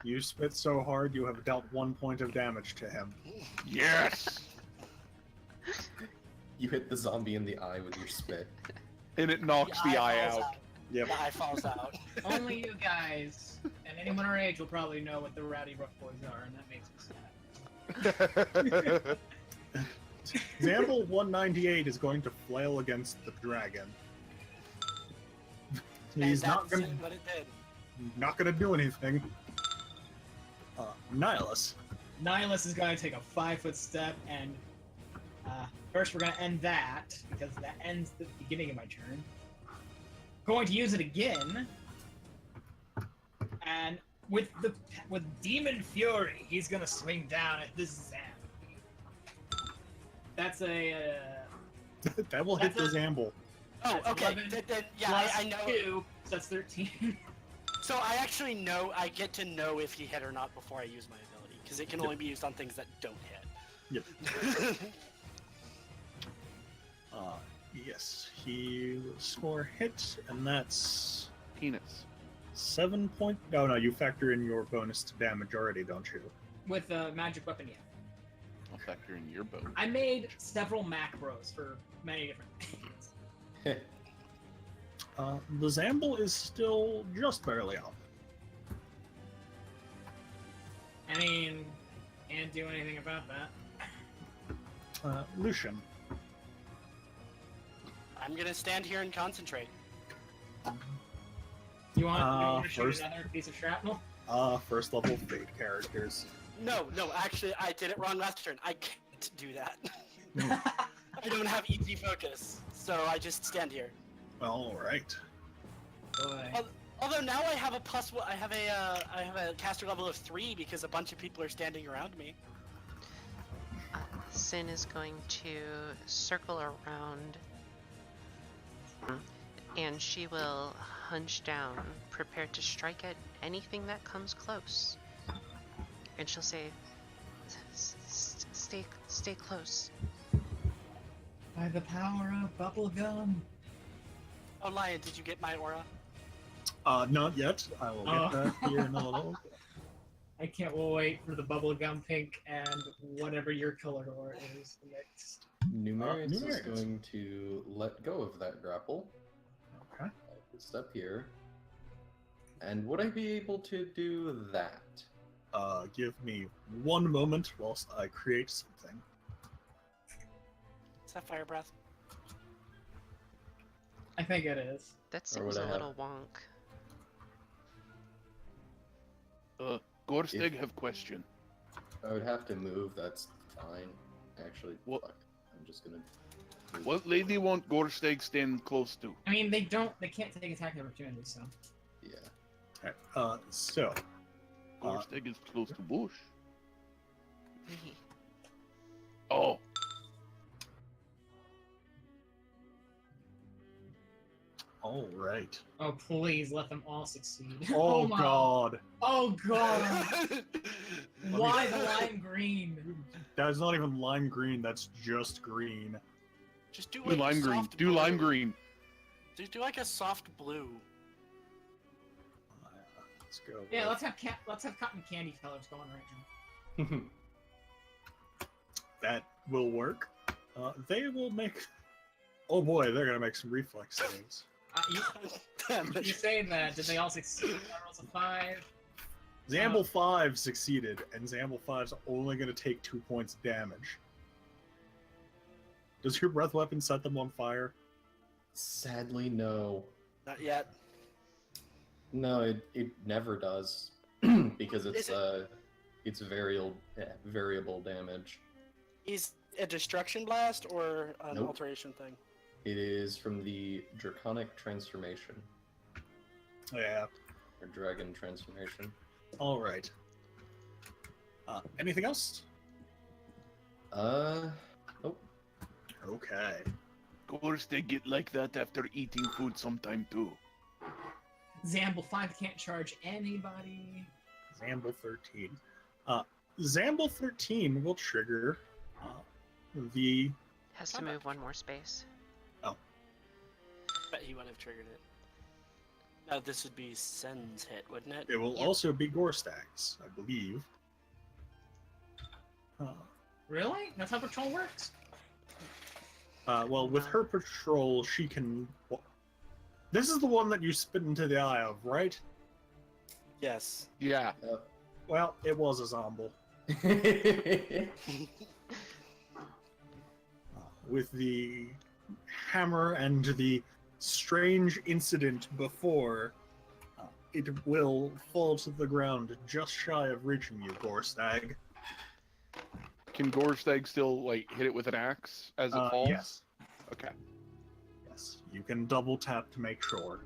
You spit so hard, you have dealt 1 point of damage to him. Yes! You hit the zombie in the eye with your spit. And it knocks the eye falls out. Yep. The eye falls out. Only you guys and anyone our age will probably know what the Rowdy Rough Boys are, and that makes me sad. Zamble 198 is going to flail against the dragon. He's And not that's gonna what it did. do anything. Nihilus. Nihilus is going to take a 5-foot step, and first we're going to end that, because that ends the beginning of my turn. Going to use it again, and with demon fury, he's gonna swing down at this Zam. That's a That will hit the That's a- Zamble. Oh, That's okay. 11 Yeah, plus I know. 2, so that's 13. So I actually know. I get to know if he hit or not before I use my ability, because it can only be used on things that don't hit. Yep. Yes, he will score hit, and that's Penis. 7 point. No, you factor in your bonus to damage already, don't you? With a magic weapon, yeah. I'll factor in your boat. I made several macros for many different things. The Zamble is still just barely up. I mean, can't do anything about that. Lucian. I'm gonna stand here and concentrate. You want to shoot first- another piece of shrapnel? First level fate characters. No, actually, I did it wrong last turn. I can't do that. I don't have easy focus, so I just stand here. Alright. Boy. Although now I have a plus. I have a caster level of 3 because a bunch of people are standing around me. Sin is going to circle around, and she will hunch down, prepared to strike at anything that comes close. And she'll say, "Stay close." By the power of bubblegum. Oh, Lion, did you get my aura? Not yet. I will get that here in a little. I can't wait for the bubblegum pink and whatever your color aura is next. Numerius is Numerius. going to let go of that grapple. Okay. Step here. And would I be able to do that? Give me one moment whilst I create something. Is that fire breath? I think it is. That Or seems would a I have- little wonk. Gorsteg have question. I would have to move, that's fine. Actually, What- fuck. I'm just gonna... move. What lady want Gorsteg stand close to? I mean, they can't take attack opportunity, so. Yeah. Okay. So, Gorsteg is close to bush. Hee. Oh, all right. Oh, please let them all succeed. Oh, my- God. Oh god! Why the lime green? That's not even lime green. That's just green. Just do do like lime green. soft Do blue. lime green. Just do like a soft blue. Let's go. Yeah, let's have cotton candy colors going right now. That will work. They will make. Oh boy, they're gonna make some reflex saves. You saying that? Did they all succeed? On rolls of 5. Zamble 5 succeeded, and Zamble 5's only gonna take 2 points of damage. Does your breath weapon set them on fire? Sadly, no. Not yet. No, it never does. Because it's Is it's variable damage. Is a destruction blast or an Nope. alteration thing? It is from the Draconic Transformation. Yeah. Or Dragon Transformation. All right. Anything else? Nope. Okay. Gorsteg get like that after eating food sometime too. Zamble 5 can't charge anybody. Zamble 13. Zamble 13 will trigger the. Has to move one more space. Bet he would have triggered it. No, this would be Sen's hit, wouldn't it? It will Yep. also be Gorstag's, I believe. Really? That's how patrol works? Well, with her patrol, she can. This is the one that you spit into the eye of, right? Yes. Yeah. Well, it was a Zomble. With the hammer and the strange incident before, it will fall to the ground just shy of reaching you, Gorstag. Can Gorsteg still like hit it with an axe as it falls? Yes. Okay. Yes. You can double tap to make sure.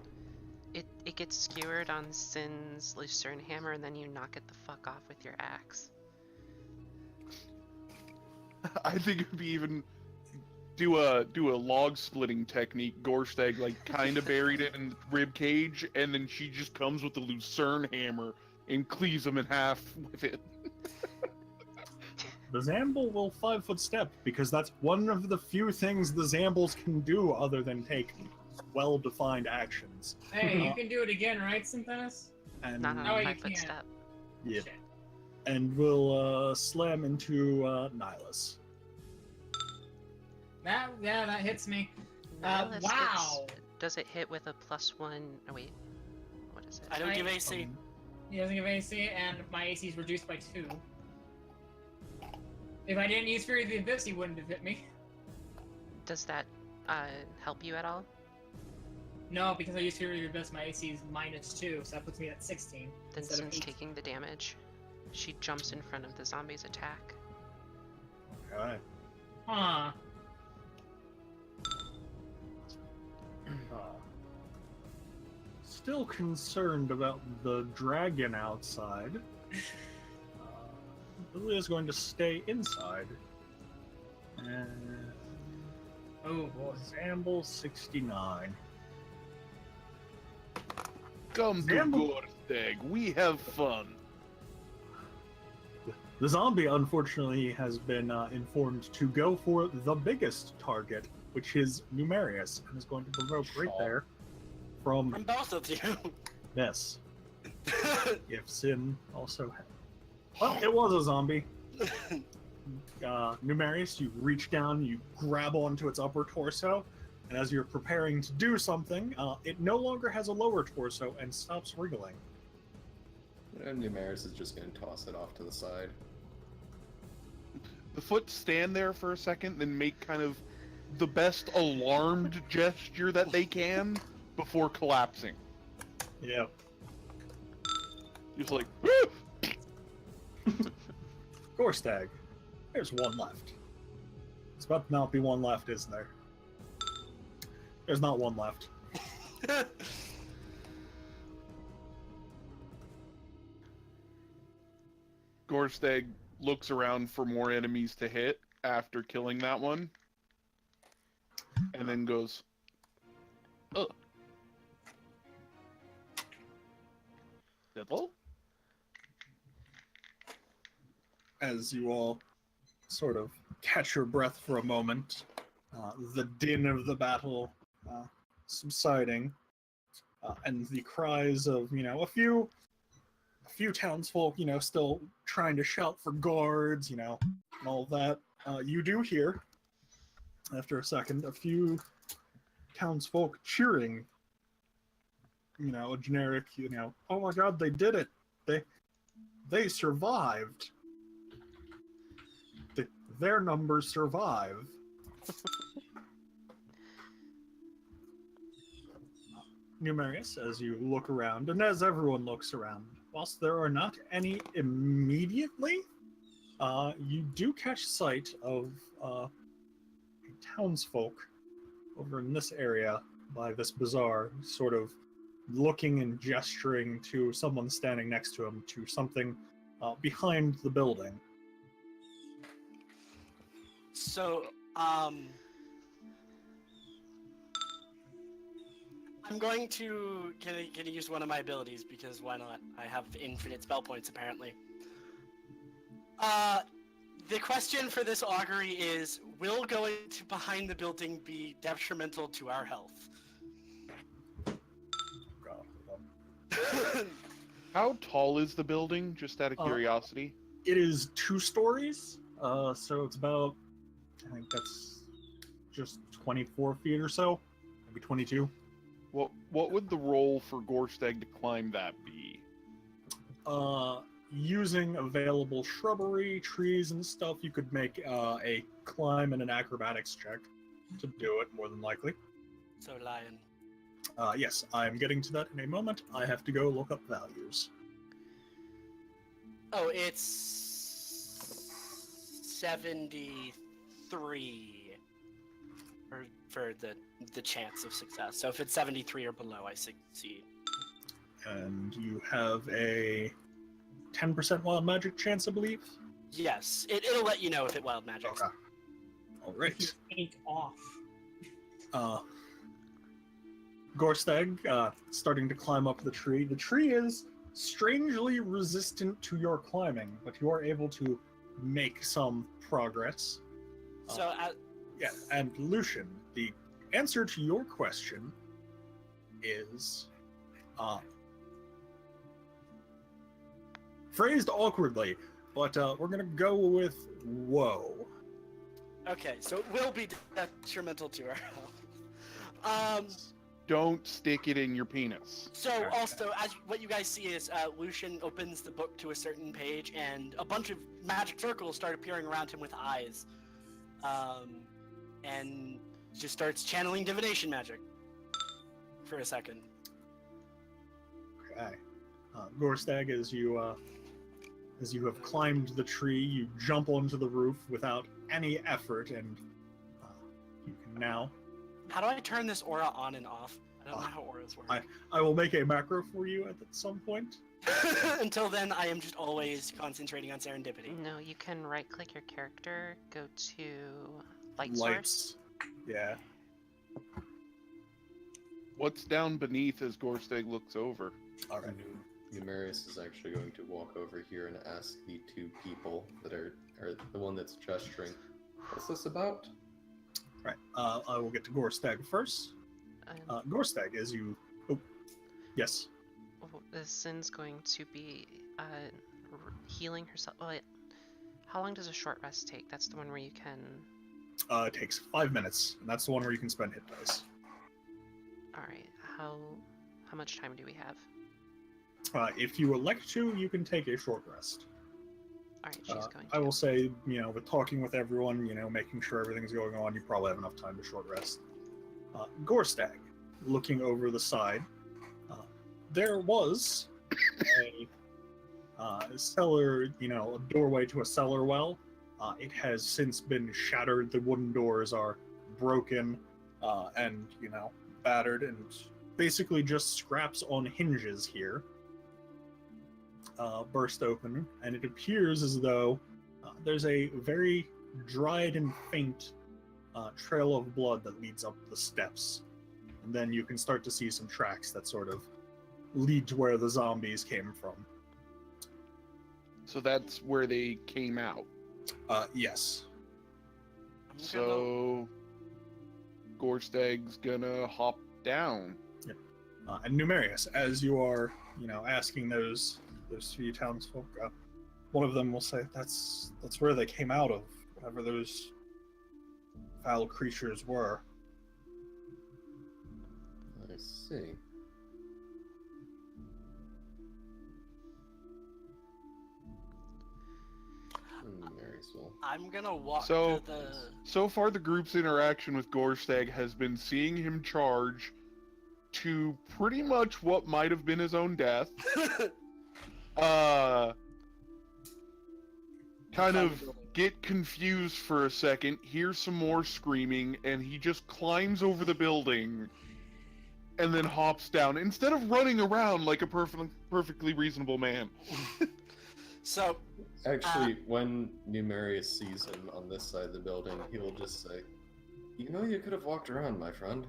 It gets skewered on Sin's Lucerne hammer, and then you knock it the fuck off with your axe. I think it'd be even do a log splitting technique. Gorstag like kind of buried it in the rib cage, and then she just comes with the Lucerne hammer and cleaves him in half with it. The Zamble will 5-foot step because that's one of the few things the Zambles can do other than take well-defined actions. Hey, you can do it again, right, Synthesis? And Not on No, a you 5-foot can't. step. yeah, Shit. and will slam into Nihilus. That hits me. Nihilus Wow. Does it hit with a +1? Oh wait, what is it? I don't give AC. He doesn't give AC, and my AC is reduced by 2. If I didn't use Fury of the Abyss, he wouldn't have hit me. Does that help you at all? No, because I used Fury of the Abyss, my AC is -2, so that puts me at 16. Then instead of Sin's 8. taking the damage. She jumps in front of the zombie's attack. Okay. Huh. Still concerned about the dragon outside. Lily is going to stay inside. And Oh boy. Zamble 69. Come to Zamble. Gorstag, we have fun. The zombie, unfortunately, has been informed to go for the biggest target, which is Numerius, and is going to provoke right there From from both of you. this. If Sin also had. Well, it was a zombie. Numerius, you reach down, you grab onto its upper torso, and as you're preparing to do something, it no longer has a lower torso and stops wriggling. And Numeris is just going to toss it off to the side. The foot stand there for a second, then make kind of the best alarmed gesture that they can before collapsing. Yeah. Just like, Gorstag, there's one left. It's about to not be one left, isn't there? There's not one left. Gorstag looks around for more enemies to hit after killing that one, and then goes, "Ugh. Devil?" As you all sort of catch your breath for a moment, the din of the battle subsiding, and the cries of, a few townsfolk, still trying to shout for guards, and all that. You do hear, after a second, a few townsfolk cheering, a generic, oh my god, they did it. They survived. Their numbers survive. Numerius, as you look around, and as everyone looks around, whilst there are not any immediately, you do catch sight of townsfolk over in this area by this bazaar, sort of looking and gesturing to someone standing next to him, to something behind the building. So, I'm going to gonna use one of my abilities because why not? I have infinite spell points apparently. The question for this augury is: will going to behind the building be detrimental to our health? How tall is the building, just out of curiosity? It is 2 stories, so it's about, I think that's just 24 feet or so, maybe 22. What would the roll for Gorstag to climb that be? Using available shrubbery, trees, and stuff, you could make a climb and an acrobatics check to do it, more than likely. So, lion. Yes, I'm getting to that in a moment. I have to go look up values. Oh, it's 73 for the chance of success. So if it's 73 or below, I succeed. And you have a 10% wild magic chance, I believe. Yes, it'll let you know if it wild magics. Okay. All right. If you take off. Gorstag, starting to climb up the tree. The tree is strangely resistant to your climbing, but you are able to make some progress. So, Yeah, and Lucian, the answer to your question is phrased awkwardly, but we're gonna go with whoa. okay, so it will be detrimental to our health. Don't stick it in your penis. So also, as what you guys see is Lucian opens the book to a certain page, and a bunch of magic circles start appearing around him with eyes, and just starts channeling divination magic for a second. Okay. Gorstag, as you have climbed the tree, you jump onto the roof without any effort, and you can now. How do I turn this aura on and off? I don't know how auras work. I will make a macro for you at some point. Until then, I am just always concentrating on serendipity. No, you can right-click your character, go to light source. Lights. Yeah. What's down beneath as Gorstag looks over? All right. Numerius is actually going to walk over here and ask the two people that are the one that's gesturing, what's this about? Right. I will get to Gorstag first. Gorstag, as you. Oh, yes. Sin's going to be healing herself. Well, how long does a short rest take? That's the one where you can. It takes 5 minutes, and that's the one where you can spend hit dice. All right. How much time do we have? If you elect to, you can take a short rest. All right, she's going to. I will say, with talking with everyone, making sure everything's going on, you probably have enough time to short rest. Gorstag, looking over the side, there was a cellar, a doorway to a cellar well. It has since been shattered. The wooden doors are broken and, battered, and basically just scraps on hinges here. Burst open, and it appears as though there's a very dried and faint trail of blood that leads up the steps. And then you can start to see some tracks that sort of lead to where the zombies came from. So that's where they came out. Yes. So Gorstag's gonna hop down. Yep. And Numerius, as you are, asking those few townsfolk, one of them will say, that's where they came out of, whatever those foul creatures were. I see. I'm gonna walk So- to the. So far, the group's interaction with Gorstag has been seeing him charge to pretty much what might have been his own death. Kind of get confused for a second, hear some more screaming, and he just climbs over the building and then hops down instead of running around like a perfectly reasonable man. So, Actually, when Numerius sees him on this side of the building, he will just say, you could have walked around, my friend.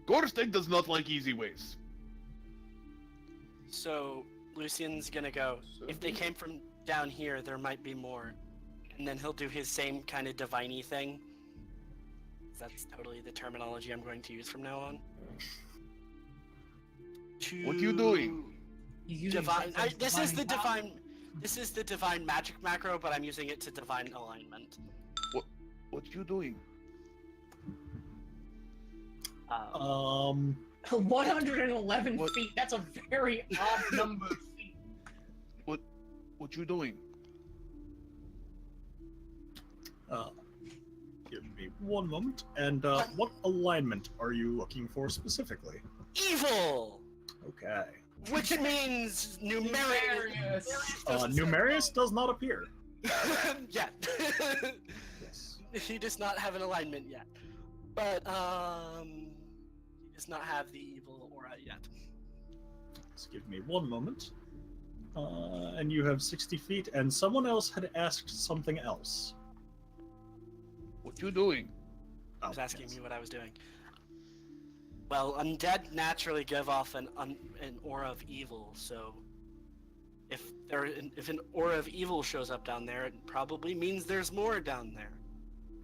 Gorstag does not like easy ways. so Lucian's gonna go. If they came from down here, there might be more. And then he'll do his same kind of divine-y thing. That's totally the terminology I'm going to use from now on. What you doing? He's using Divine. something This is the power. divine. This is the divine magic macro, but I'm using it to divine alignment. What you doing? 111 What- feet. That's a very odd number of feet. What you doing? Give me one moment. And what alignment are you looking for specifically? Evil, Okay. which means numeric. Numerius does not appear. Yet. Yes. He does not have an alignment yet. But he does not have the evil aura yet. Just give me one moment. And you have 60 feet, and someone else had asked something else. What you doing? I was asking me what I was doing. Well, undead naturally give off an aura of evil, so if an aura of evil shows up down there, it probably means there's more down there.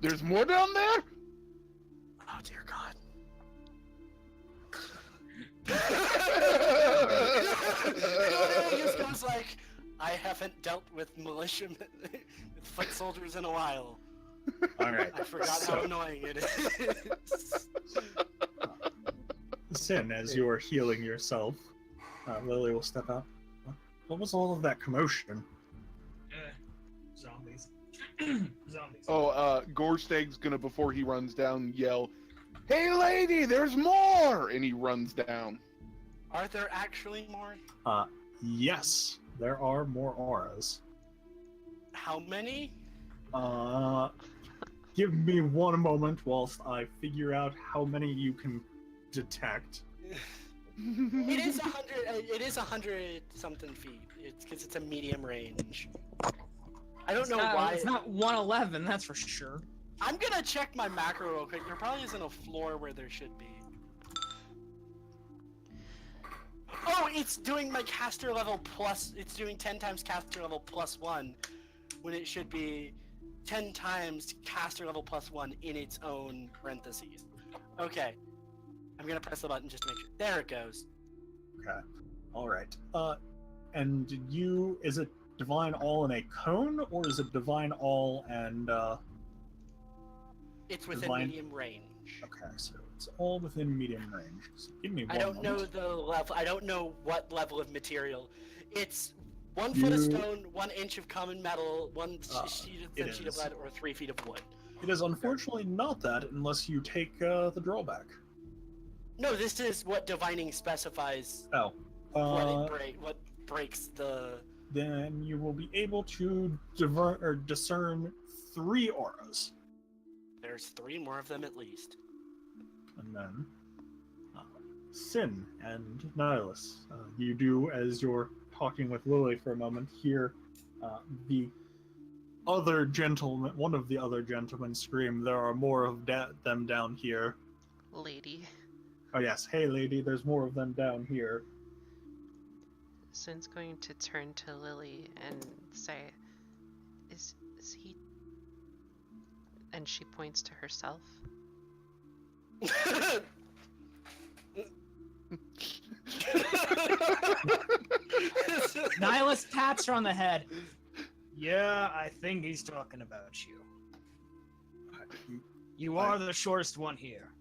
There's more down there? Oh dear God. He just goes like, I haven't dealt with militia, with foot soldiers in a while. All right. I forgot how annoying it is. Sin, as you are healing yourself, Lily will step out. What was all of that commotion? Zombies. Zombies. Oh, Gorstag's gonna, before he runs down, yell, "Hey lady, there's more!" And he runs down. Are there actually more? Yes, there are more auras. How many? Give me one moment whilst I figure out how many you can detect. It is 100. It is 100 something feet. It's because it's a medium range. I don't know why. It's not 111, that's for sure. I'm gonna check my macro real quick. There probably isn't a floor where there should be. Oh, it's doing my caster level plus. It's doing 10 times caster level plus 1, when it should be 10 times caster level plus 1 in its own parentheses. Okay, I'm gonna press the button just to make sure. There it goes. Okay. All right. And is it divine all in a cone, or is it divine all and It's within Divine- medium range. Okay, so it's all within medium range. So give me one I don't know moment. the level. I don't know what level of material. It's 1 foot of You- stone, 1 inch of common metal, 1 sheet of it thin sheet of is. lead, or 3 feet of wood. It is unfortunately not that unless you take the drawback. No, this is what divining specifies. Oh. What breaks the. Then you will be able to discern 3 auras. There's 3 more of them at least. And then Sin and Nihilus. You do, as you're talking with Lily for a moment, hear the other gentleman, one of the other gentlemen scream, "There are more of them down here." Lady. Oh yes, hey lady, there's more of them down here. Sin's going to turn to Lily and say, is he... And she points to herself. Nihilus pats her on the head. Yeah, I think he's talking about you. You are the shortest one here.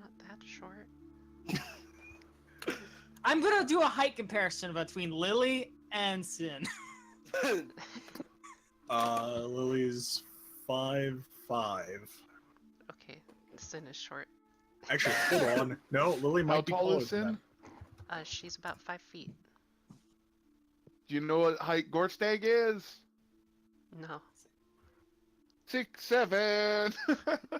Not that short. I'm gonna do a height comparison between Lily and Sin. Lily's 5'5". Okay, Sin is short. Actually, hold on. No, Lily How might be tall taller is than Sin? that. She's about 5 feet. Do you know what height Gorstag is? No. 6'7".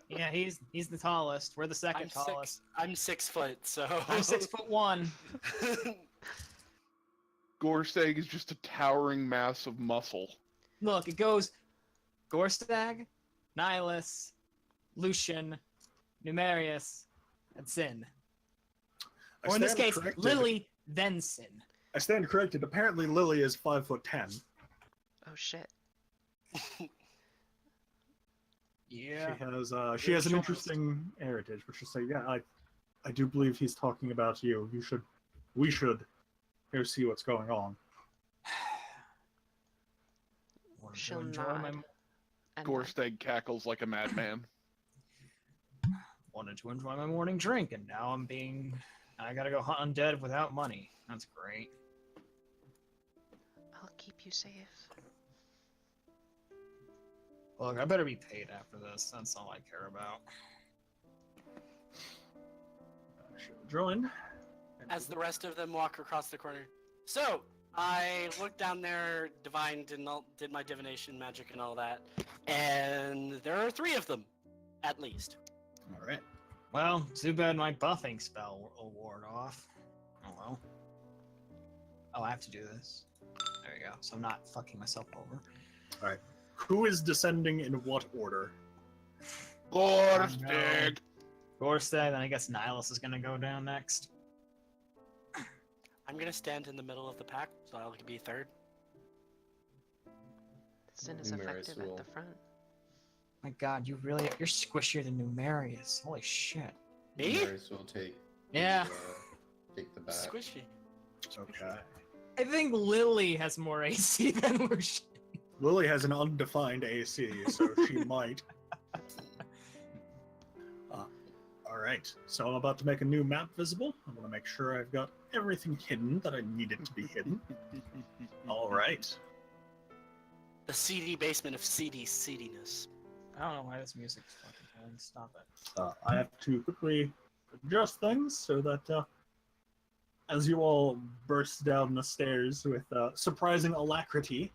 Yeah, he's the tallest. We're the 2nd tallest. I'm 6 foot, so. I'm 6'1". Gorstag is just a towering mass of muscle. Look, it goes Gorstag, Nihilus, Lucian, Numerius, and Sin. I Or in this stand case, corrected. Lily, then Sin. I stand corrected. Apparently, Lily is 5'10". Oh shit. Yeah. She has an interesting heritage, which is say, yeah, I do believe he's talking about you. We should go see what's going on. She'll nod. And Gorstag cackles like a madman. Wanted to enjoy my morning drink, and now I gotta go hunt undead without money. That's great. I'll keep you safe. Look, I better be paid after this. That's all I care about. She'll join. As the rest of them walk across the corner. So, I looked down there, divined, and did my divination magic and all that, and there are 3 of them, at least. All right. Well, too bad my buffing spell will ward off. Oh well. Oh, I have to do this. There you go. So I'm not fucking myself over. Alright. Who is descending in what order? Gorstag. Gorstad, then I guess Nihilus is gonna go down next. I'm gonna stand in the middle of the pack, so I'll be third. Sin is Numerous effective at will- the front. My god, you're squishier than Numerius. Holy shit. Me? Numerous will take. Yeah. Take the back. Squishy. Okay. I think Lily has more AC than Lucian. Lily has an undefined AC, so she might. Alright, so I'm about to make a new map visible. I'm going to make sure I've got everything hidden that I need it to be hidden. Alright. The seedy basement of seediness. I don't know why this music's fucking playing. Stop it. I have to quickly adjust things so that as you all burst down the stairs with surprising alacrity,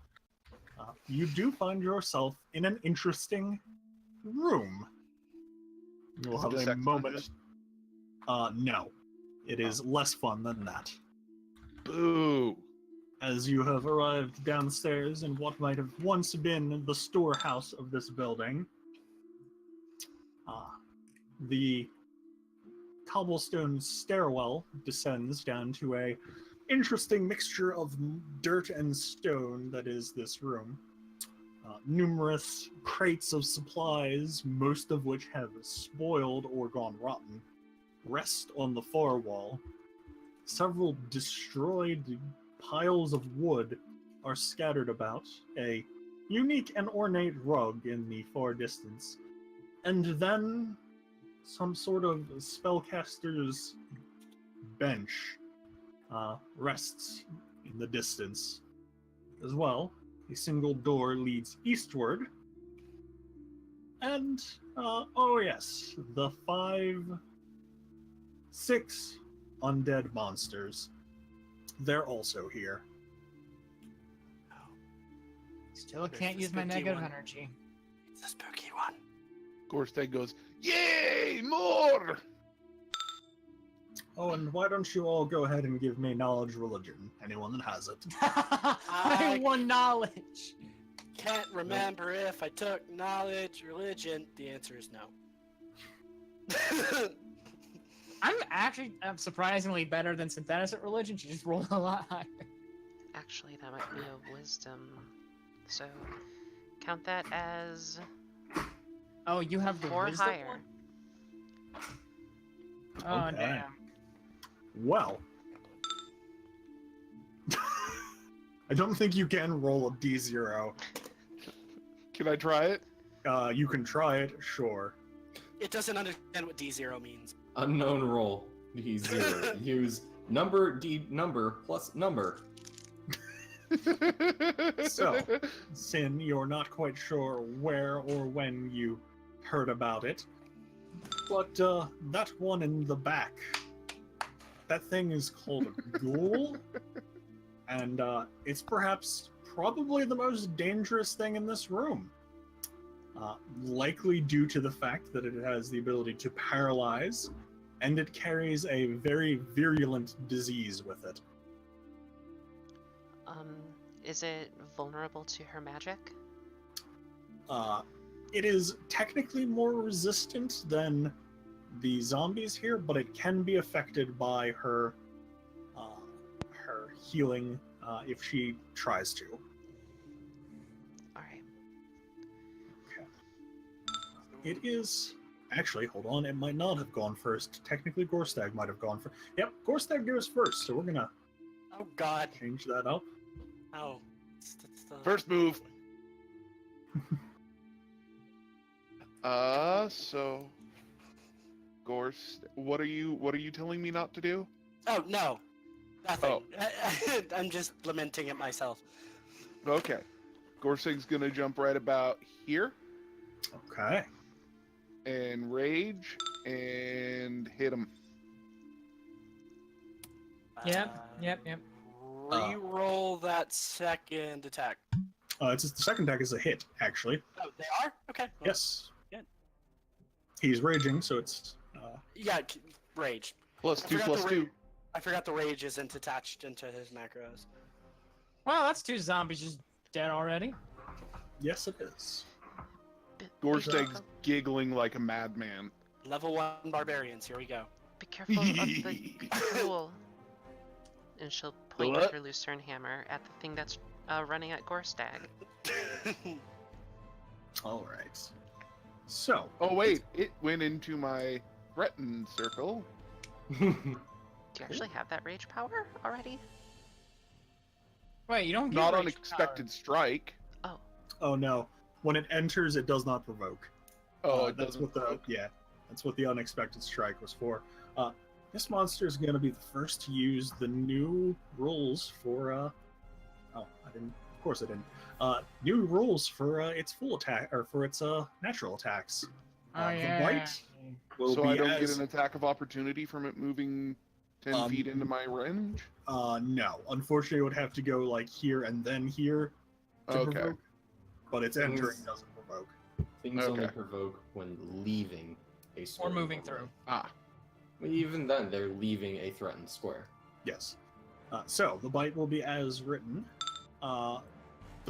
you do find yourself in an interesting room. You'll have a moment. No. It is less fun than that. Boo. As you have arrived downstairs in what might have once been the storehouse of this building, the cobblestone stairwell descends down to a interesting mixture of dirt and stone that is this room. Numerous crates of supplies, most of which have spoiled or gone rotten, rest on the far wall. Several destroyed piles of wood are scattered about, a unique and ornate rug in the far distance, and then some sort of spellcaster's bench rests in the distance. As well, a single door leads eastward, and, oh yes, the 6 undead monsters. They're also here. Still There's can't the use my spooky negative one. energy. It's the spooky one. Gorstag goes, yay, more! Oh, and why don't you all go ahead and give me knowledge religion? Anyone that has it. I won knowledge. Can't remember if I took knowledge, religion. The answer is no. I'm surprisingly better than Synthetis at religion. She just rolled a lot higher. Actually, that might be a wisdom. So, count that as Oh, you have the 4 wisdom higher. one? Oh, Okay. damn. Well. I don't think you can roll a D0. Can I try it? You can try it, sure. It doesn't understand what D0 means. Unknown roll. D0. Use number D number plus number. So, Sin, you're not quite sure where or when you heard about it, but that one in the back, that thing is called a ghoul, and it's probably the most dangerous thing in this room. Likely due to the fact that it has the ability to paralyze, and it carries a very virulent disease with it. Is it vulnerable to her magic? It is technically more resistant than the zombies here, but it can be affected by her healing if she tries to. Alright. Okay. It is actually, hold on, it might not have gone first. Technically, Gorstag might have gone first. Yep, Gorstag goes first, so we're gonna Oh God. change that up. Oh. First move. So Gorst, what are you telling me not to do? Oh no. Nothing. Oh. I'm just lamenting it myself. Okay. Gorstag's gonna jump right about here Okay. and rage and hit him. Yep. Reroll that second attack. It's the second attack is a hit, actually. Oh, they are? Okay. Well, Yes. good. He's raging, so it's Yeah, rage. Plus I 2 forgot plus the 2. I forgot the rage isn't attached into his macros. Well, that's 2 zombies just dead already. Yes, it is. Gorsteg's giggling like a madman. Level 1 barbarians, here we go. Be careful of the ghoul. And she'll point What? her lucerne hammer at the thing that's running at Gorstag. All right. So. Oh wait, it went into my threatened circle. Do you actually have that rage power already? Wait, you don't get Not rage unexpected strike. Oh no. When it enters, it does not provoke. Oh, it that's doesn't. what the provoke. yeah. That's what the unexpected strike was for. This monster is going to be the first to use the new rules for. Oh, I didn't. Of course, I didn't. New rules for its full attack or for its natural attacks. power. Oh, The yeah. bite will So be I don't as, get an attack of opportunity from it moving 10 feet into my range? No, unfortunately, it would have to go like here and then here to Okay. provoke. But its Things- entering doesn't provoke. Things only Okay. provoke when leaving a square. Or moving normally. through. Ah. Well, even then, they're leaving a threatened square. Yes. So the bite will be as written. The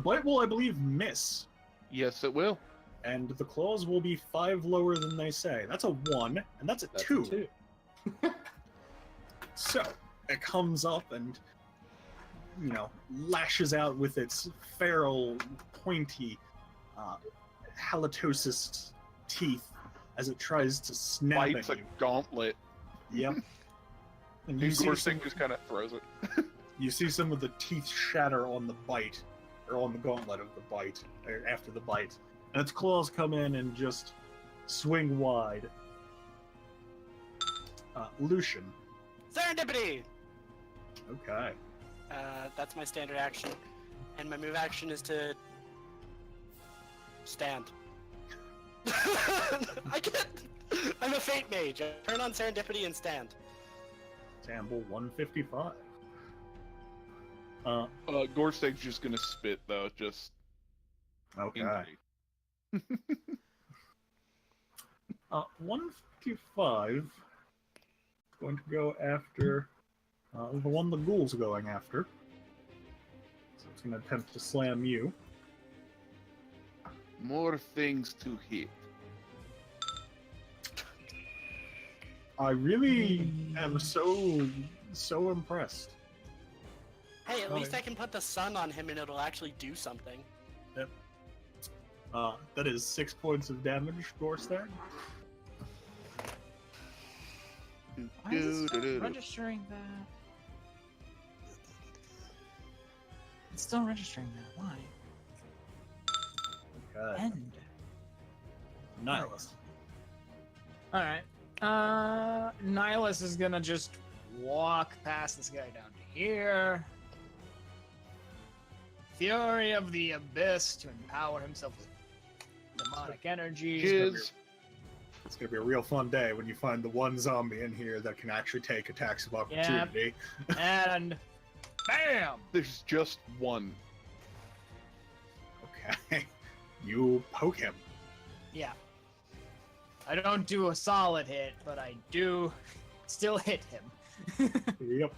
bite will, I believe, miss, Yes, it will. and the claws will be 5 lower than they say. That's a 1, and that's a That's 2. a 2. So it comes up and, lashes out with its feral, pointy, halitosis teeth as it tries to snap Bites at a you. gauntlet. Yep. And And see Gorstek just kind of throws it. you see some of the teeth shatter on the bite, or on the gauntlet of the bite, or after the bite. And its claws come in and just swing wide. Lucian. Serendipity! Okay. That's my standard action. And my move action is to stand. I'm a fate mage. I turn on serendipity and stand. Sample 155. Gorstek's just gonna spit though, just in Okay. case. 155 is going to go after the one the ghoul's going after. So it's going to attempt to slam you. More things to hit. I really am so impressed. Hey, at least Okay. I can put the sun on him and it'll actually do something. That is 6 points of damage, Gorstag. Why is it still registering that? It's still registering that. Why? Okay. End. Nihilus. Alright. Nihilus is gonna just walk past this guy down to here. Fury of the Abyss to empower himself with demonic energy. Jizz. It's going to be a real fun day when you find the one zombie in here that can actually take attacks of opportunity. And bam! There's just one. Okay. You poke him. Yeah. I don't do a solid hit, but I do still hit him. Yep.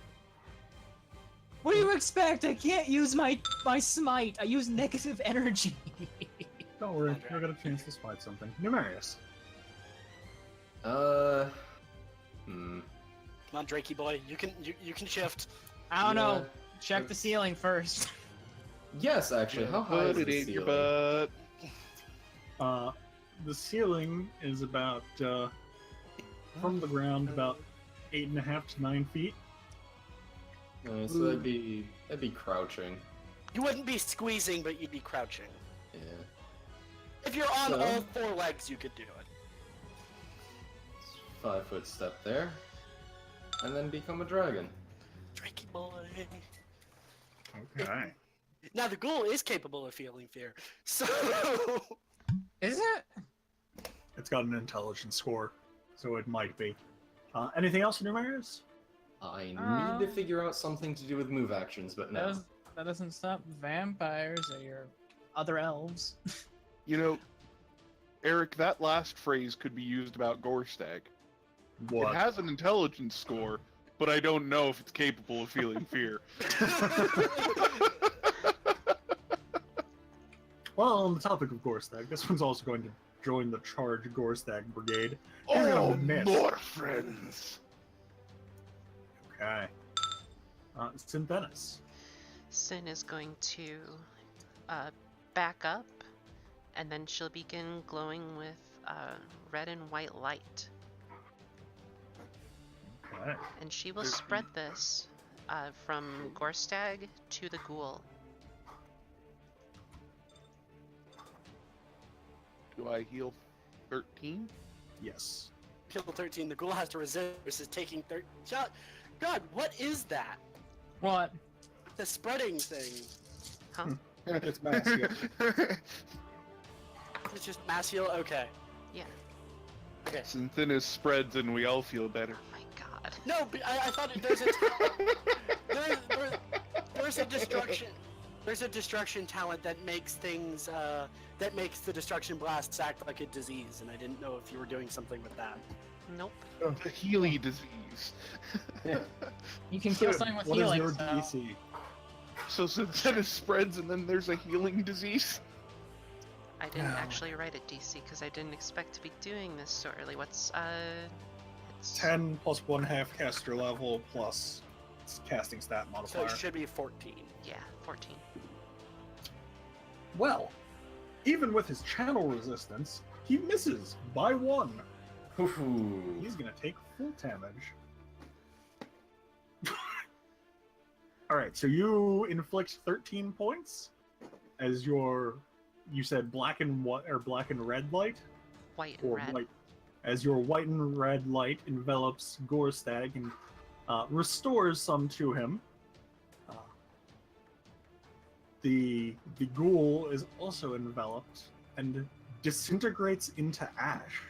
What do you expect? I can't use my smite. I use negative energy. Don't worry, you'll get a chance to spite something. Numerius. Hmm. Come on, Drakey boy, you can shift. I don't know. Yeah. Check the ceiling first. Yes, actually. How high is Put it the in your ceiling? butt. The ceiling is about from the ground about 8.5 to 9 feet. So that'd be crouching. You wouldn't be squeezing, but you'd be crouching. Yeah. If you're on So- all 4 legs, you could do it. 5-foot step there, and then become a dragon. Drakey boy. Okay. Now the ghoul is capable of feeling fear, so Is it? It's got an intelligence score, so it might be. Anything else in Numerius? I need to figure out something to do with move actions, but no. That doesn't stop vampires or your other elves. You know, Eric, that last phrase could be used about Gorstag. What? It has an intelligence score, but I don't know if it's capable of feeling fear. Well, on the topic of Gorstag, this one's also going to join the Charge Gorstag Brigade. Oh, miss. more friends! Okay. Synthenis. Sin is going to back up, and then she'll begin glowing with red and white light. Okay. And she will spread this from Gorstag to the ghoul. Do I heal 13? Yes. Kill 13. The ghoul has to resist versus taking 13. God, what is that? What? The spreading thing. Huh? It's Maxia. It's just mass heal? Okay. Yeah. Okay. Synthenis spreads and we all feel better. Oh my god. No, but I thought there's a destruction. There's a destruction talent that makes things that makes the destruction blasts act like a disease, and I didn't know if you were doing something with that. Nope. The Healy disease. You can kill something with What is healing. your so- DC? So Synthenis spreads and then there's a healing disease? I didn't No. actually write a DC because I didn't expect to be doing this so early. What's it's 10 plus 1/2 caster level plus casting stat So modifier. it should be 14. Yeah, 14. Well, even with his channel resistance, he misses by 1. Ooh. He's gonna take full damage. Alright, so you inflict 13 points as you said black and red light? White and Or red. white. As your white and red light envelops Gorstag and restores some to him. The ghoul is also enveloped and disintegrates into ash.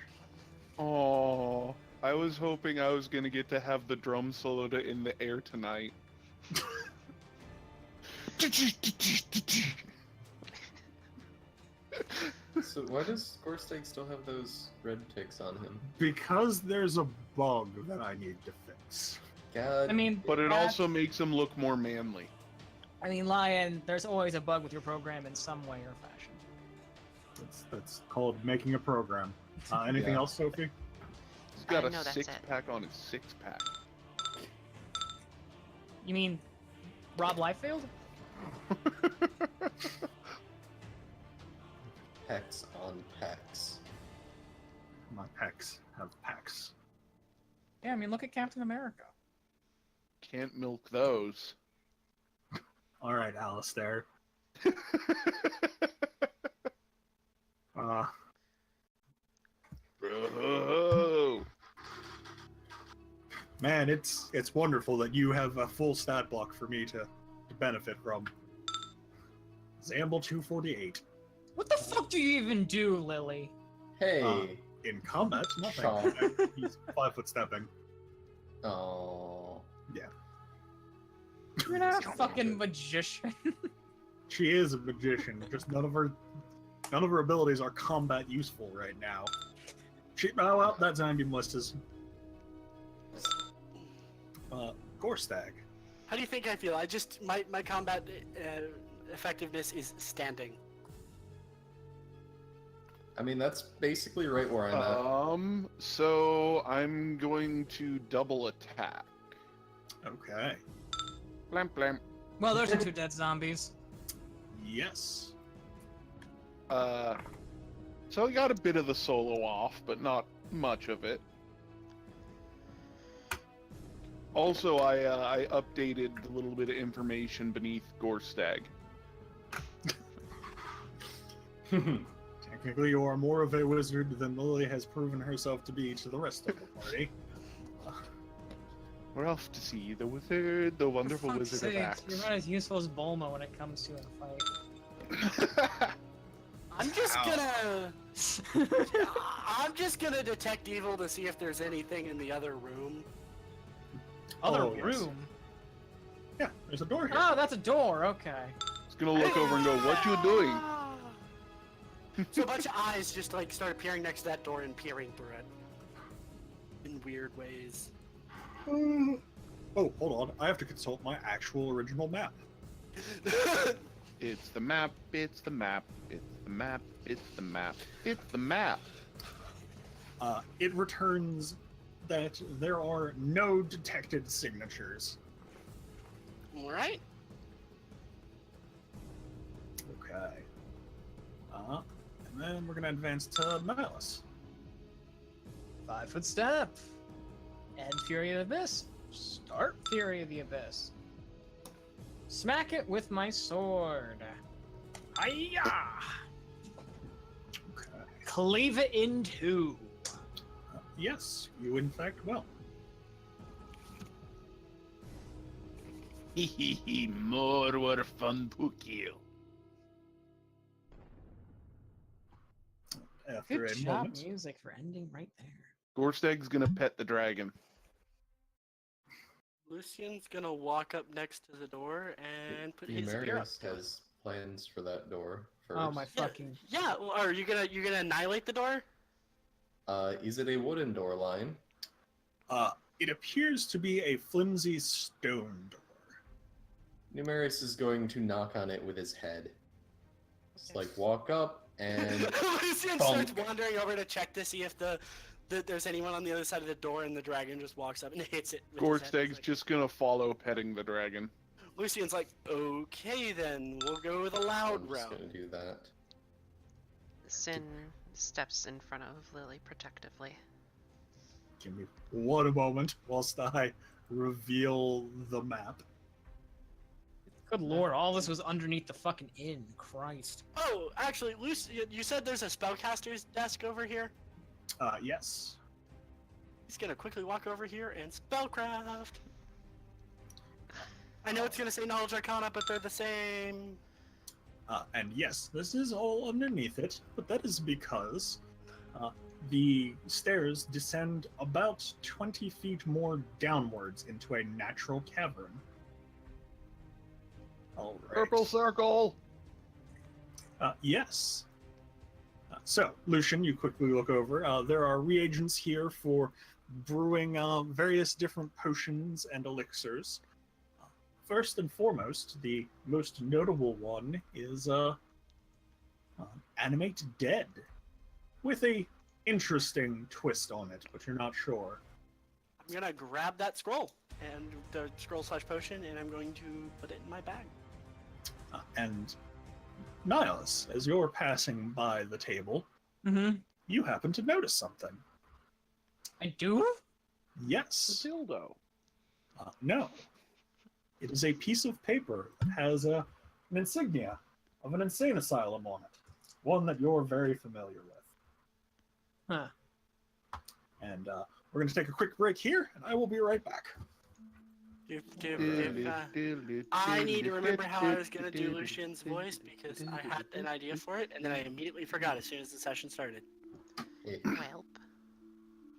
Oh, I was hoping I was gonna get to have the drum solo in the air tonight. So why does Gorstag still have those red ticks on him? Because there's a bug that I need to fix. God. I mean, But it that- also makes him look more manly. I mean, Lion, there's always a bug with your program in some way or fashion. That's called making a program. Anything Yeah. else, Sophie? He's got a no, that's it. six-pack on his six-pack. You mean Rob Liefeld? Pecs on pecs. My pecs have pecs. Yeah, I mean, look at Captain America. Can't milk those. Alright, Alistair. Bro. Man, it's wonderful that you have a full stat block for me to benefit from. Zamble 248. What the fuck do you even do, Lily? Hey. In combat, nothing. Shaw. He's 5 foot stepping. Oh. You're not a fucking magician. She is a magician, just none of her abilities are combat useful right now. Well, that zombie list is Gorstag. How do you think I feel? I just my combat effectiveness is standing. I mean, that's basically right where I'm at. So I'm going to double attack. Okay. Blam blam. Well, those are 2 dead zombies. Yes. So I got a bit of the solo off, but not much of it. Also, I updated a little bit of information beneath Gorstag. Technically, you are more of a wizard than Lily has proven herself to be to the rest of the party. We're off to see the wizard, the wonderful For fuck's wizard of sakes, Axe. You're not as useful as Bulma when it comes to a fight. I'm just gonna detect evil to see if there's anything in the other room. Other Oh, yes. room? Yeah, there's a door here. Oh, that's a door, okay. He's gonna look over and go, "What you doing?" So a bunch of eyes just like start appearing next to that door and peering through it. in weird ways. Oh, hold on. I have to consult my actual original map. It's the map, it's the map, it's the map, it's the map, it's the map. It returns that there are no detected signatures. All right. Okay. And then we're gonna advance to Nihilus. 5-foot step. End Fury of the Abyss. Start Fury of the Abyss. Smack it with my sword. Hiya! Okay. Cleave it in two. Yes, you in fact will. More were fun to kill. After Good a job, moment. music, for ending right there. Gorsteg's gonna pet the dragon. Lucian's gonna walk up next to the door and put his spear up Numerius to it. has plans for that door first. Oh my Yeah, fucking. yeah. Well, are you gonna annihilate the door? Is it a wooden door line? It appears to be a flimsy stone door. Numerius is going to knock on it with his head. Just like walk up and Lucian starts wandering over to check to see if there's anyone on the other side of the door, and the dragon just walks up and hits it. With his head. Gorsteg's just gonna follow petting the dragon. Lucian's like, okay, then we'll go with a loud I'm just route. gonna do that. Sin steps in front of Lily protectively. Give me one moment whilst I reveal the map. Good lord, all this was underneath the fucking inn. Christ. Oh, actually, Lucian, you said there's a spellcaster's desk over here. Yes. He's gonna quickly walk over here and spellcraft. I know it's gonna say Knowledge Arcana, but they're the same. And yes, this is all underneath it, but that is because the stairs descend about 20 feet more downwards into a natural cavern. All right. Purple circle! Yes. So, Lucian, you quickly look over. There are reagents here for brewing various different potions and elixirs. First and foremost, the most notable one is Animate Dead, with a interesting twist on it, but you're not sure. I'm gonna grab that scroll and the scroll/potion, and I'm going to put it in my bag. And Nihilus, as you're passing by the table, Mm-hmm. you happen to notice something. I do? Yes. The dildo. No. It is a piece of paper that has an insignia of an insane asylum on it. One that you're very familiar with. Huh. And we're going to take a quick break here, and I will be right back. I need to remember how I was gonna do Lucian's voice because I had an idea for it, and then I immediately forgot as soon as the session started. Welp.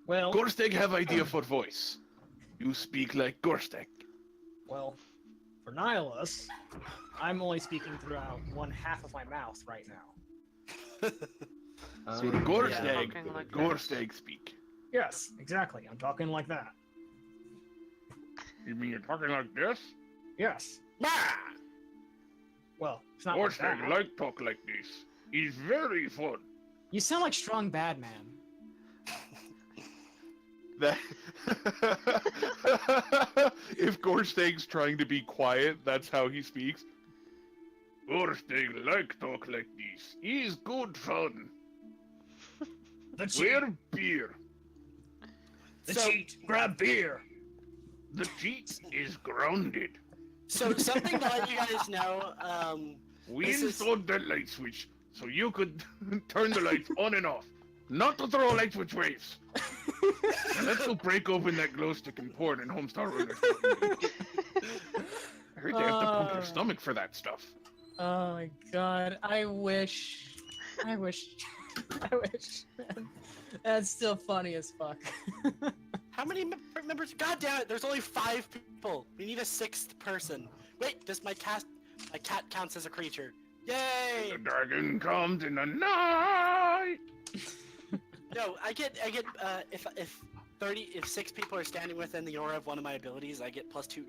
Well, Gorsteg have idea for voice. You speak like Gorsteg. well, for Nihilus, I'm only speaking throughout one half of my mouth right now. So the Gorsteg, Talking like Gorsteg speak. Yes, exactly. I'm talking like that. You mean you're talking like this? Yes. Bah! Well, it's not like Gorsteg that. like talk like this. He's very fun. You sound like Strong Bad Man. That if Gorsteg's trying to be quiet, that's how he speaks. Gorsteg like talk like this. He's good fun. The cheat. Where beer? The So- cheat. Grab beer. The cheat is grounded. So something to let you guys know, We This is- installed that light switch so you could turn the lights on and off. Not to throw light switch waves. And let's go break open that glow stick and pour it in Homestar Runner. I heard they have to pump your stomach for that stuff. Oh my god. I wish. I wish. Man. That's still funny as fuck. how many members? God damn it! There's only 5 people. We need a 6th person. Wait, does my cat counts as a creature? Yay! The dragon comes in the night. No, I get if if 6 people are standing within the aura of one of my abilities, I get +2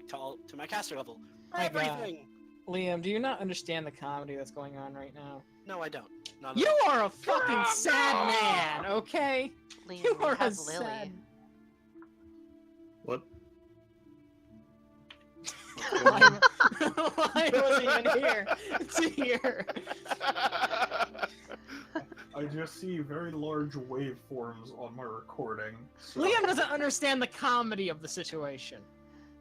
to my caster level. My God. Everything. Liam, do you not understand the comedy that's going on right now? No, I don't. Not at You all. are a fucking sad man, okay? Liam, You we are a have Lily. sad. What? Liam wasn't even here to hear. I just see very large waveforms on my recording. So... Liam doesn't understand the comedy of the situation.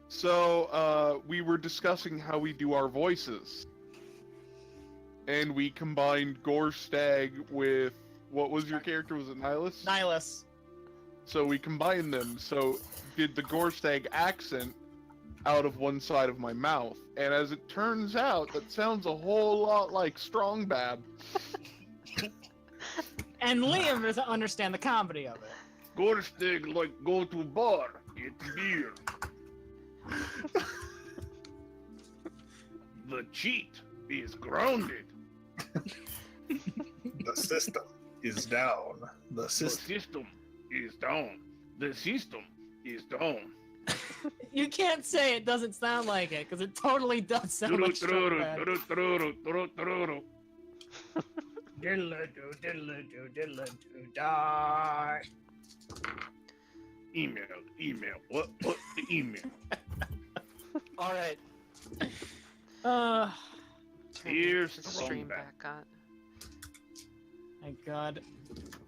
So, we were discussing how we do our voices. And we combined Gorstag with... What was your character? Was it Nihilus? Nihilus. So we combined them. So did the Gorstag accent out of one side of my mouth. And as it turns out, that sounds a whole lot like Strong Bad. And Liam doesn't understand the comedy of it. Gorstag like go to bar, get beer. The cheat is grounded. The system is down. The system. system is down. The system is down. You can't say it doesn't sound like it, because it totally does sound like Strong Bad. Diddle-a-doo, diddle-a-doo, diddle-a-doo, die. Email. What the email? All right. Uh, Turn Here's the the stream back. back on. my God.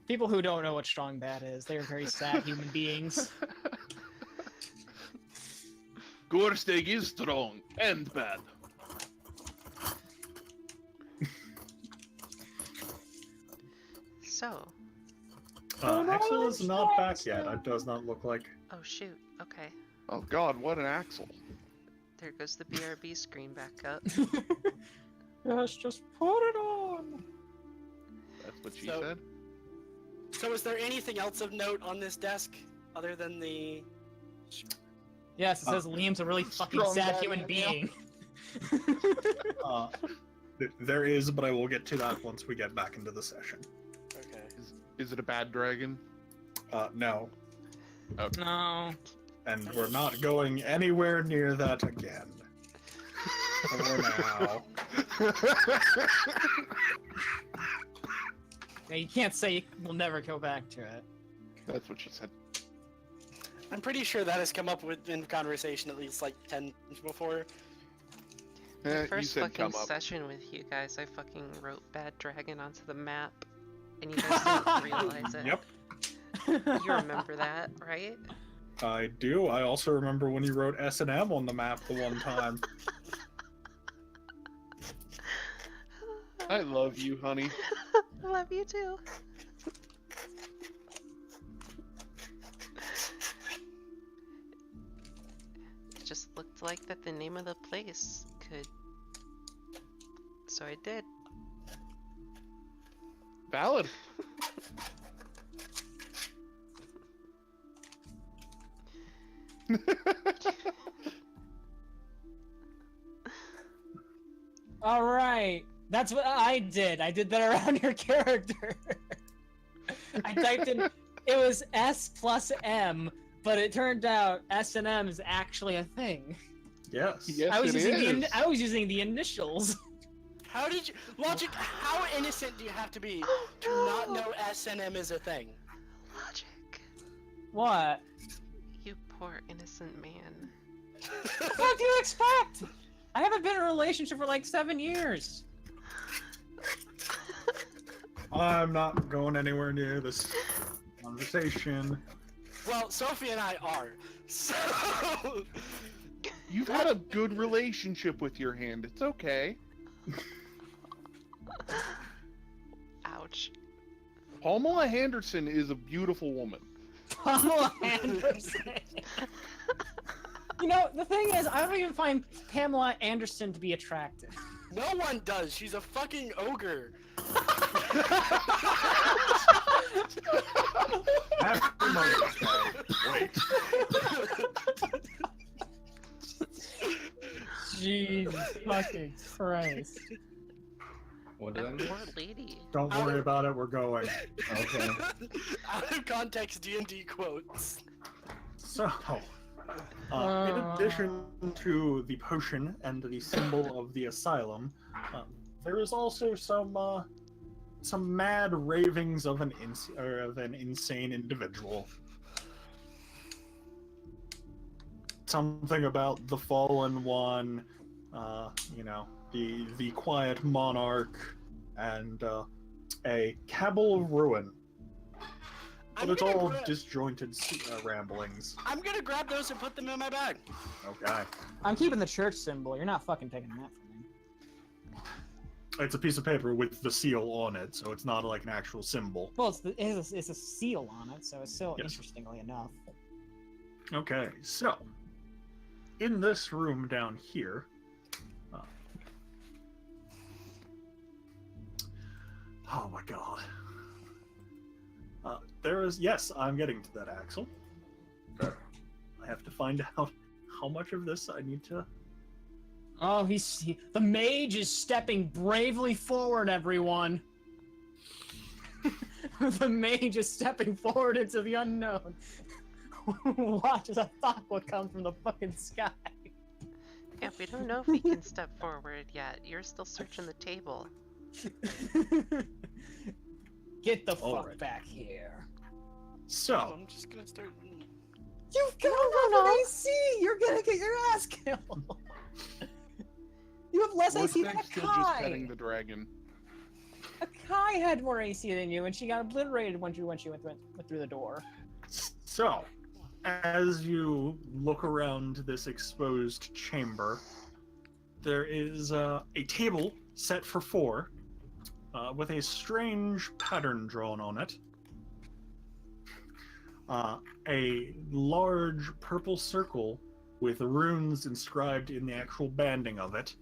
People who don't know what Strong Bad is, they're very sad human beings. Gorstag is strong and bad. So, Axel is not back yet. It does not look like. oh shoot, okay. Oh god, what an axle. There goes the BRB screen back up. Yes, just put it on. That's what she So- said? So is there anything else of note on this desk other than the... Yes, it says Liam's a really fucking Strong sad Bad human email. being. There is, but I will get to that once we get back into the session. Okay. Is it a bad dragon? No, No. and we're not going anywhere near that again. For now. Yeah, you can't say we'll never go back to it. That's what she said. I'm pretty sure that has come up with in conversation at least like 10 times before. The You first said fucking come up. session with you guys, I fucking wrote Bad Dragon onto the map, and you guys didn't realize it. Yep, You remember that, right? I do. I also remember when you wrote S&M on the map the one time. I love you, honey. I love you too. It just looked like that the name of the place could... So I did. Valid. All right, that's what I did. I did that around your character. I typed in, it was S plus M, but it turned out S and M is actually a thing. Yes. Yes, I was it using is. I was using the initials. How did you... Logic, how innocent do you have to be to not know S&M is a thing? Logic. What? You poor innocent man. What do you expect? I haven't been in a relationship for like 7 years. I'm not going anywhere near this conversation. Well, Sophie and I are. So... You've had a good relationship with your hand. It's okay. Ouch. Pamela Henderson is a beautiful woman. Pamela Anderson. You know, the thing is, I don't even find Pamela Anderson to be attractive. No one does. She's a fucking ogre. Happy Mother's Day. Wait. Jesus fucking Christ. What did I That miss? poor lady. Don't worry about it. We're going. Okay. Out of context D&D quotes. So, in addition to the potion and the symbol of the asylum, there is also some mad ravings of an insane individual. Something about the fallen one, the quiet monarch, and a cabal of ruin. But it's all disjointed ramblings. I'm gonna grab those and put them in my bag. Okay. I'm keeping the church symbol. You're not fucking taking that from me. It's a piece of paper with the seal on it, so it's not like an actual symbol. Well, it's a seal on it, so it's still Yes. interestingly enough. Okay, so in this room down here, oh my god, there is, yes, I'm getting to that, Axel. I have to find out how much of this I need to. Oh, the mage is stepping bravely forward, everyone. The mage is stepping forward into the unknown. Watch as a thought will come from the fucking sky. Yeah, we don't know if he can step forward yet. You're still searching the table. Get the All fuck right. back here. So, I'm just gonna start. You've got an AC! You're gonna get your ass killed! You have less AC than Vortex a still just petting Kai! the dragon. A Kai had more AC than you, and she got obliterated when she went through the door. so, as you look around this exposed chamber, there is a table set for 4, with a strange pattern drawn on it. A large purple circle with runes inscribed in the actual banding of it,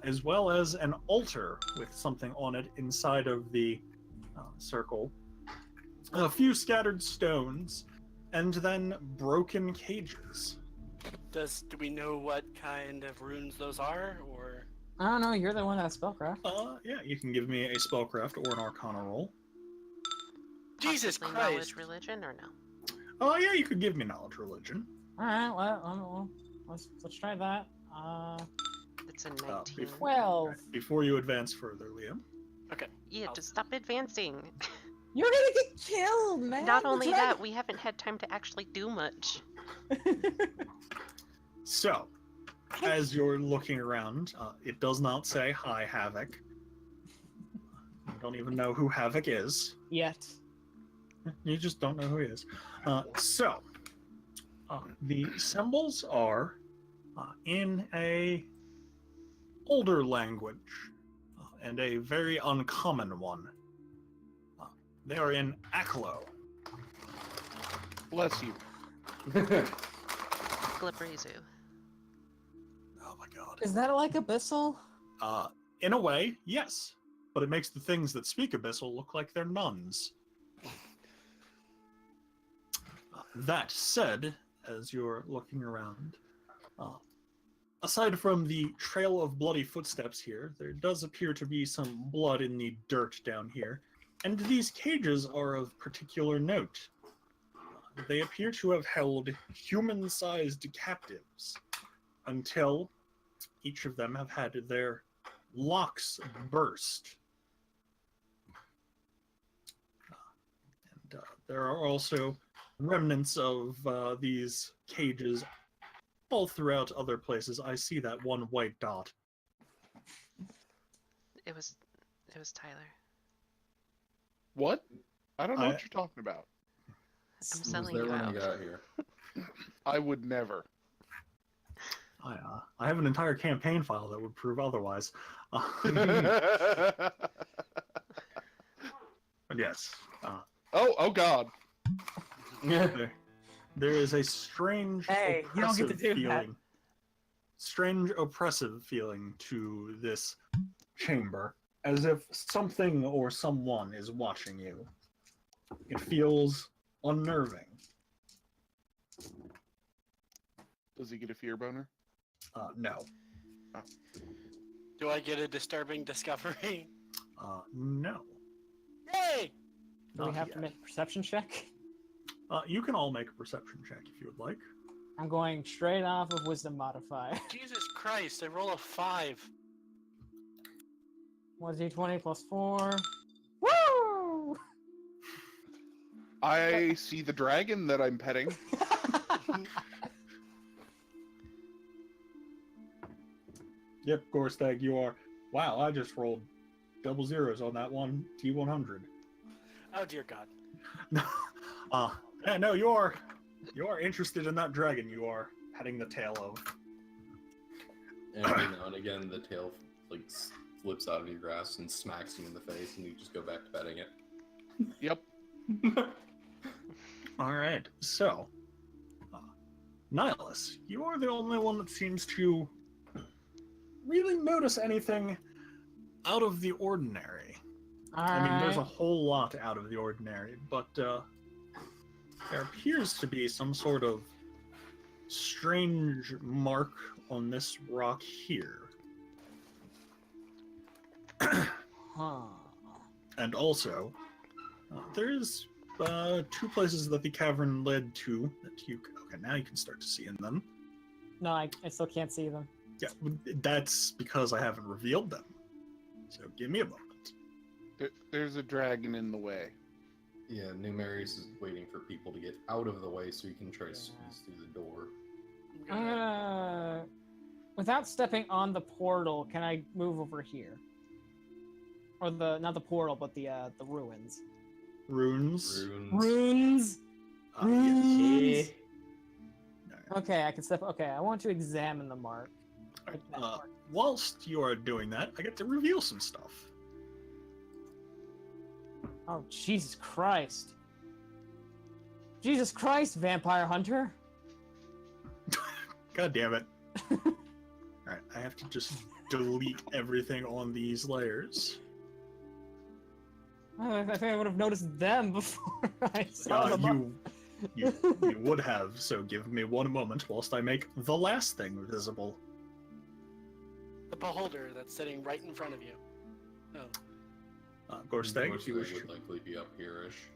as well as an altar with something on it inside of the circle. A few scattered stones, and then broken cages. Do we know what kind of runes those are, or? I don't know, you're the one that spellcraft. Yeah, you can give me a spellcraft or an arcana roll. Jesus Possibly Christ! knowledge religion or no? Oh, yeah, you could give me knowledge religion. Alright, well, let's try that. It's a 19. 12. Before you advance further, Liam. Yeah, just stop advancing. You're gonna get killed, man! Not The only dragon- that, we haven't had time to actually do much. So, as you're looking around, it does not say hi, Havoc. You don't even know who Havoc is. Yet. You just don't know who he is. The symbols are in a older language, and a very uncommon one. They are in Aklo. Bless you. Glibrezu. Oh my god. Is that like Abyssal? In a way, yes. But it makes the things that speak Abyssal look like they're nuns. That said, as you're looking around, aside from the trail of bloody footsteps here, there does appear to be some blood in the dirt down here, and these cages are of particular note. They appear to have held human-sized captives until each of them have had their locks burst. And there are also remnants of these cages all throughout other places. I see that one white dot. It was Tyler. What? I don't know what you're talking about. I'm Who was selling there you when out. we got here? I would never. I have an entire campaign file that would prove otherwise. But yes, Oh God. there is a strange, Hey, you don't get to oppressive do that. feeling. Strange, oppressive feeling to this chamber, as if something or someone is watching you. It feels unnerving. Does he get a fear boner? No. Do I get a disturbing discovery? No. Yay! Do we Not have yet. to make a perception check? You can all make a perception check if you would like. I'm going straight off of wisdom modifier. Jesus Christ, I roll a 5. 1d20 plus 4. Woo! I see the dragon that I'm petting. Yep, Gorstag, you are. Wow, I just rolled double zeros on that one T100. Oh dear God. Yeah, no, you are interested in that dragon. You are petting the tail of. And every now and again, the tail like flips out of your grasp and smacks you in the face, and you just go back to petting it. Yep. All right, so Nihilus, you are the only one that seems to really notice anything out of the ordinary. I mean, there's a whole lot out of the ordinary, but there appears to be some sort of strange mark on this rock here. Huh. And also, there's 2 places that the cavern led to that you... Okay, now you can start to see in them. No, I still can't see them. Yeah, that's because I haven't revealed them. So give me a moment. There's a dragon in the way. Yeah, Numerius is waiting for people to get out of the way so he can try to squeeze through the door. Without stepping on the portal, can I move over here? Or not the portal, but the ruins. Runes. Runes. Yes. Okay, I can step. Okay, I want to examine the mark. Whilst you are doing that, I get to reveal some stuff. Oh, Jesus Christ! Jesus Christ, vampire hunter! God damn it! All right, I have to just delete everything on these layers. I think I would have noticed them before I saw them. You would have, so give me one moment whilst I make the last thing visible. The beholder that's sitting right in front of you. Oh. Gorstag, if you wish. Would likely be up here-ish.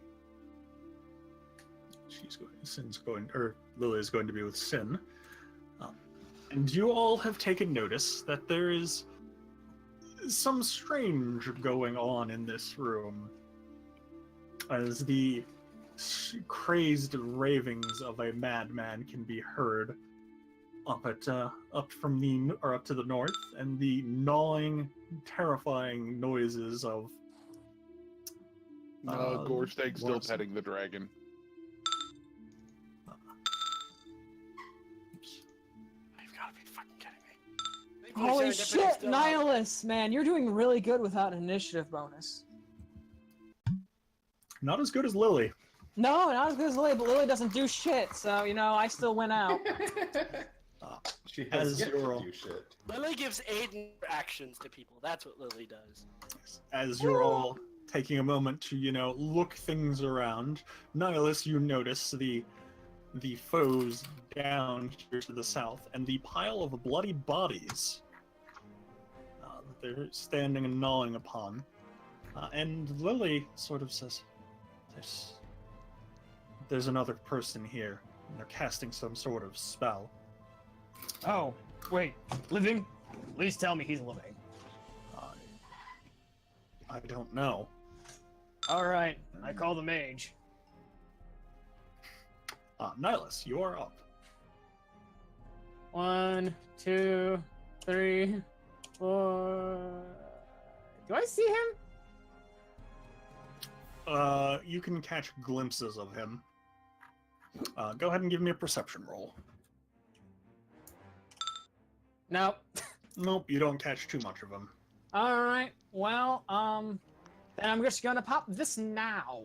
Lily is going to be with Sin. And you all have taken notice that there is some strange going on in this room, as the crazed ravings of a madman can be heard up to the north, and the gnawing, terrifying noises of Gorstag's still Larson. petting the dragon. You've got to be fucking kidding me. Holy shit, Nihilus, man, you're doing really good without an initiative bonus. not as good as Lily. No, not as good as Lily, but Lily doesn't do shit, so, I still went out. She has As yet to you're all- do shit. Lily gives aid actions to people. That's what Lily does. As you're all taking a moment to, look things around, Nihilus, you notice the foes down here to the south, and the pile of bloody bodies that they're standing and gnawing upon. And Lily sort of says, there's another person here, and they're casting some sort of spell. Oh, wait, living? Please tell me he's living. I don't know. Alright, I call the mage. Nihilus, you are up. 1, 2, 3, 4. Do I see him? You can catch glimpses of him. Go ahead and give me a perception roll. Nope. Nope, you don't catch too much of him. Alright, well, then I'm just gonna pop this now.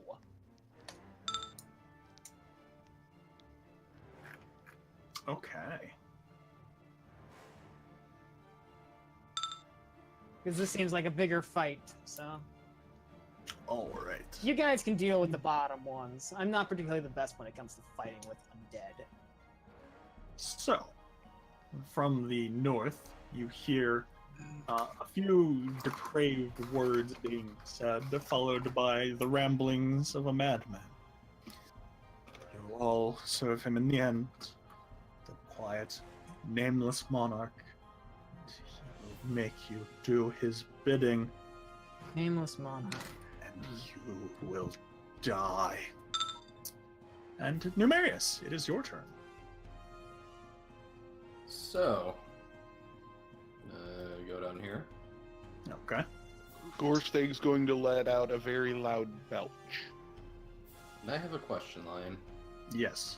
Okay. Because this seems like a bigger fight, so. Alright. You guys can deal with the bottom ones. I'm not particularly the best when it comes to fighting with undead. So, from the north, you hear a few depraved words being said, followed by the ramblings of a madman. You will all serve him in the end. The quiet, nameless monarch. He will make you do his bidding, Nameless monarch. and you will die. And Numerius, it is your turn. So, go down here. Okay. Gorstag's going to let out a very loud belch. And I have a question, Lion. Yes.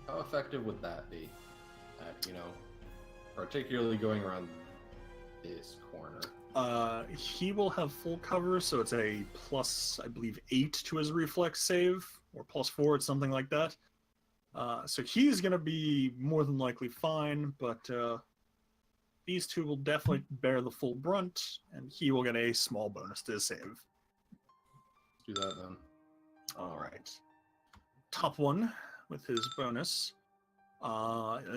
How effective would that be? Particularly going around this corner. He will have full cover, so it's a plus, I believe, 8 to his reflex save, or plus 4, it's something like that. So he's going to be more than likely fine, but these two will definitely bear the full brunt, and he will get a small bonus to his save. Let's do that then. All right. Top one with his bonus.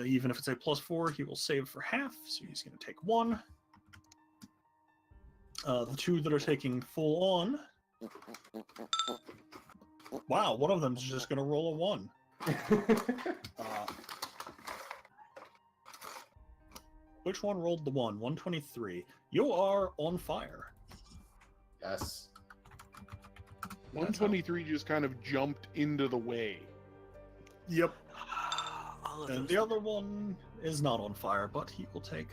Even if it's a plus 4, he will save for half, so he's going to take 1. The two that are taking full on. Wow, one of them's just going to roll a 1. Which one rolled the 1? 123. You are on fire. Yes. 123 just kind of jumped into the way. Yep. All of And those the other one is not on fire, but he will take.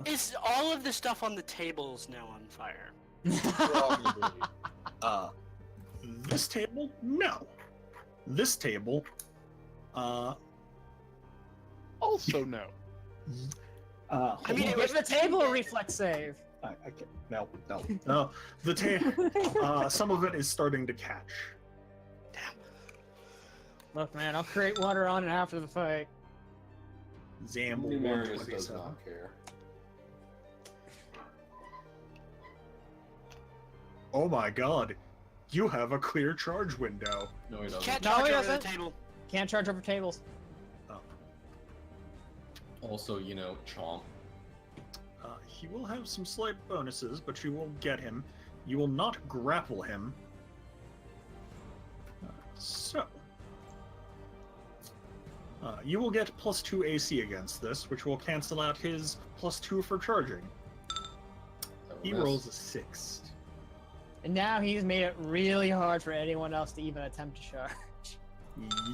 Is all of the stuff on the tables now on fire? Probably. This table, no. This table, Also no. I mean, it Give was the table a reflex save. I can't. No. The some of it is starting to catch. Look, man, I'll create water on it after the fight. Zamble Numerius does 127. not care. Oh my god. You have a clear charge window. No, he You doesn't. can't No, charge he over the doesn't. table. Can't charge over tables. Also, chomp. He will have some slight bonuses, but you will get him. You will not grapple him. You will get plus 2 AC against this, which will cancel out his plus 2 for charging. That will He miss. rolls a 6. And now he's made it really hard for anyone else to even attempt to charge.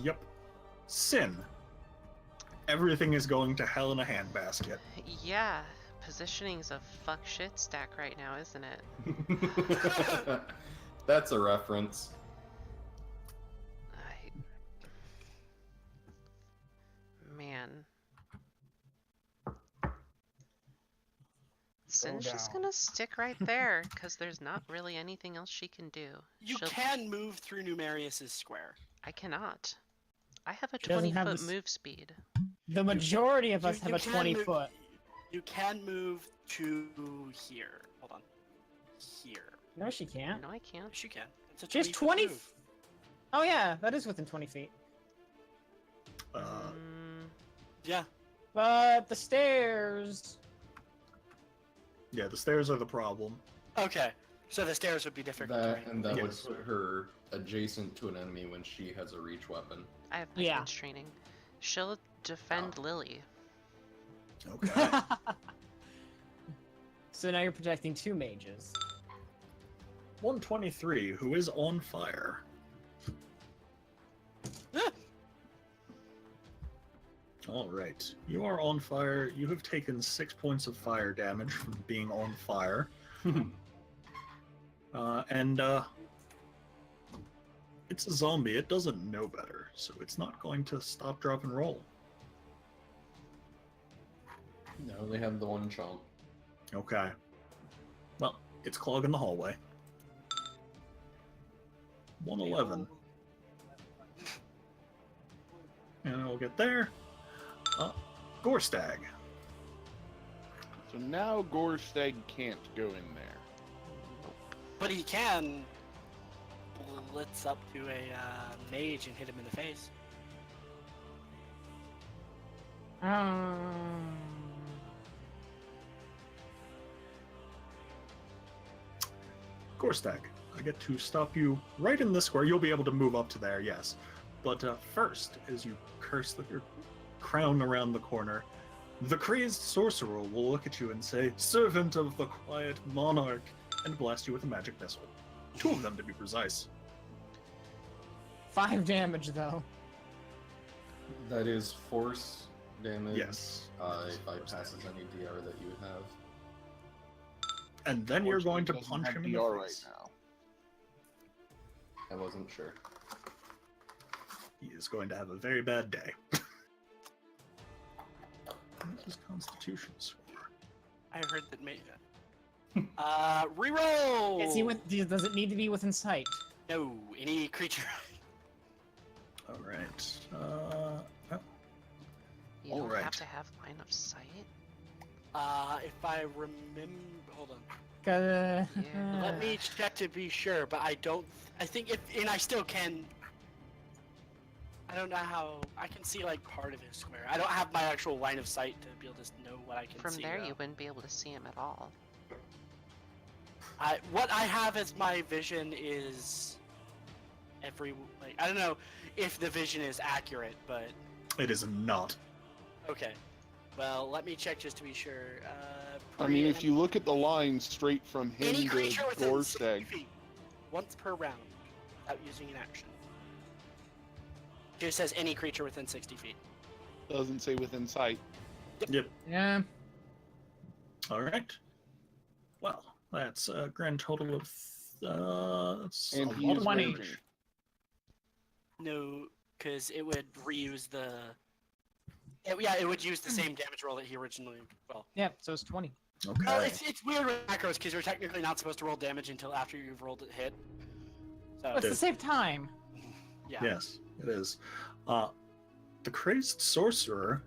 Yep. Sin. Everything is going to hell in a handbasket. Yeah, positioning's a fuck shit stack right now, isn't it? That's a reference. Man. Sin's just down. gonna stick right there, because there's not really anything else she can do. You She'll- can move through Numerius's square. I cannot. I have a She doesn't have 20-foot this- move speed. The majority of us You have a can 20 move- foot. You can move to here. Hold on. Here. No, she can't. No, I can't. Yes, you can. It's a She has 20 foot 20 move. Oh yeah, that is within 20 feet. Yeah. But the stairs. Yeah, the stairs are the problem. Okay. So the stairs would be difficult. That would Yes. put her adjacent to an enemy when she has a reach weapon. I have Yeah. defense training. She'll defend Lily. Okay. So now you're protecting 2 mages. 123, who is on fire. Alright. You are on fire. You have taken 6 points of fire damage from being on fire. It's a zombie. It doesn't know better, so it's not going to stop, drop, and roll. No, they have the one chomp. Okay. Well, it's clogging the hallway. 111. And we'll get there. Gorstag. So now Gorstag can't go in there. But he can blitz up to a mage and hit him in the face. Gorstag, I get to stop you right in this square. You'll be able to move up to there, yes. But first, as you curse your crown around the corner, the crazed sorcerer will look at you and say, "Servant of the quiet monarch," and blast you with a magic missile. 2 of them, to be precise. 5 damage, though. That is force damage. Yes. If I passes any DR that you have. And then you're going to Unfortunately, punch doesn't him in have the DR face. right now. I wasn't sure. He is going to have a very bad day. What is Constitution score? I heard that made reroll. Is he with? Does it need to be within sight? No, any creature. All right. You don't Alright. have to have line of sight. If I remember, hold on. Yeah. Let me check to be sure, but I don't. I think if, and I still can. I don't know how. I can see like part of his square. I don't have my actual line of sight to be able to know what I can From see. there, though. you wouldn't be able to see him at all. What I have as my vision is every like I don't know if the vision is accurate, but It is not. okay. Well, let me check just to be sure. I mean, if you look at the line straight from him any to creature within 60 Gorstag, feet, once per round, without using an action. It just says any creature within 60 feet. doesn't say within sight. Yep. Yeah. All right. Well, that's a grand total of. That's And a he lot is of Twenty. damage. raging. No, because it would reuse the. Yeah, it would use the same damage roll that he originally. Well, Yeah. So it's 20. Okay. oh, it's weird with macros because you're technically not supposed to roll damage until after you've rolled it hit. So But it's the same time. yeah. Yes, it is. The crazed sorcerer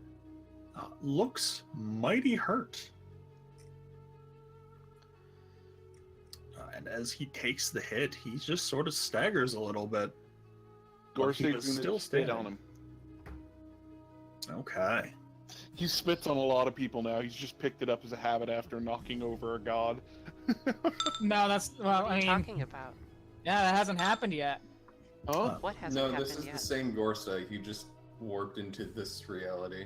looks mighty hurt. And as he takes the hit, he just sort of staggers a little bit. But he Gorstag's is gonna still spit standing. on him. Okay. He spits on a lot of people now. He's just picked it up as a habit after knocking over a god. No, that's well. What are I you mean, talking about? yeah, that hasn't happened yet. Oh, What hasn't No, happened this is yet? the same Gorstag. He just warped into this reality.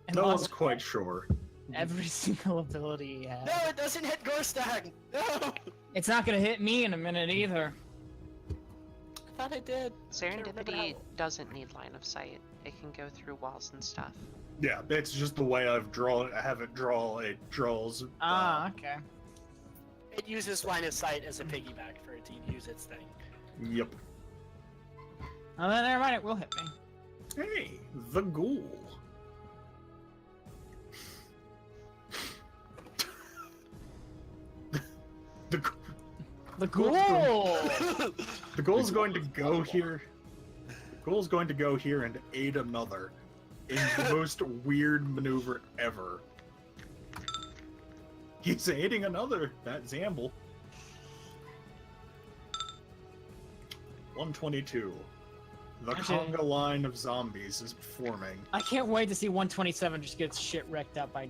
And No one's lost quite sure. every single ability he has. No, it doesn't hit Gorstag. No, It's not gonna hit me in a minute either. I thought it did. Can't remember Serendipity how- doesn't need line of sight. It can go through walls and stuff. Yeah, it's just the way I have it draw. It draws. Okay. It uses line of sight as a piggyback for it to use its thing. Yep. Oh, then never mind. It will hit me. Hey, the ghoul. the The ghoul. the ghoul's going to go here. The ghoul's going to go here and aid another in the most weird maneuver ever. He's aiding another. That Zamble. 122. The Actually- conga line of zombies is forming. I can't wait to see 127 just get shit wrecked up by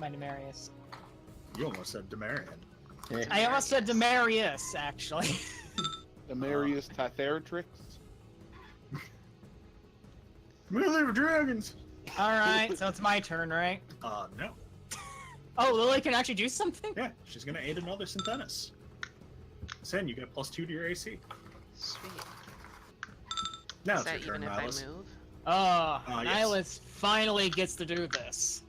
Demarius. You almost said Demarian. I almost said Demarius, actually. Demarius Tatheratrix. Melee of Dragons! Alright, so it's my turn, right? No. Oh, Lily can actually do something? Yeah, she's gonna aid another Synthenis. Sen, you get +2 to your AC. Sweet. Now Is it's your that turn, even if I Nihilus. move? Oh, yes. Nihilus finally gets to do this.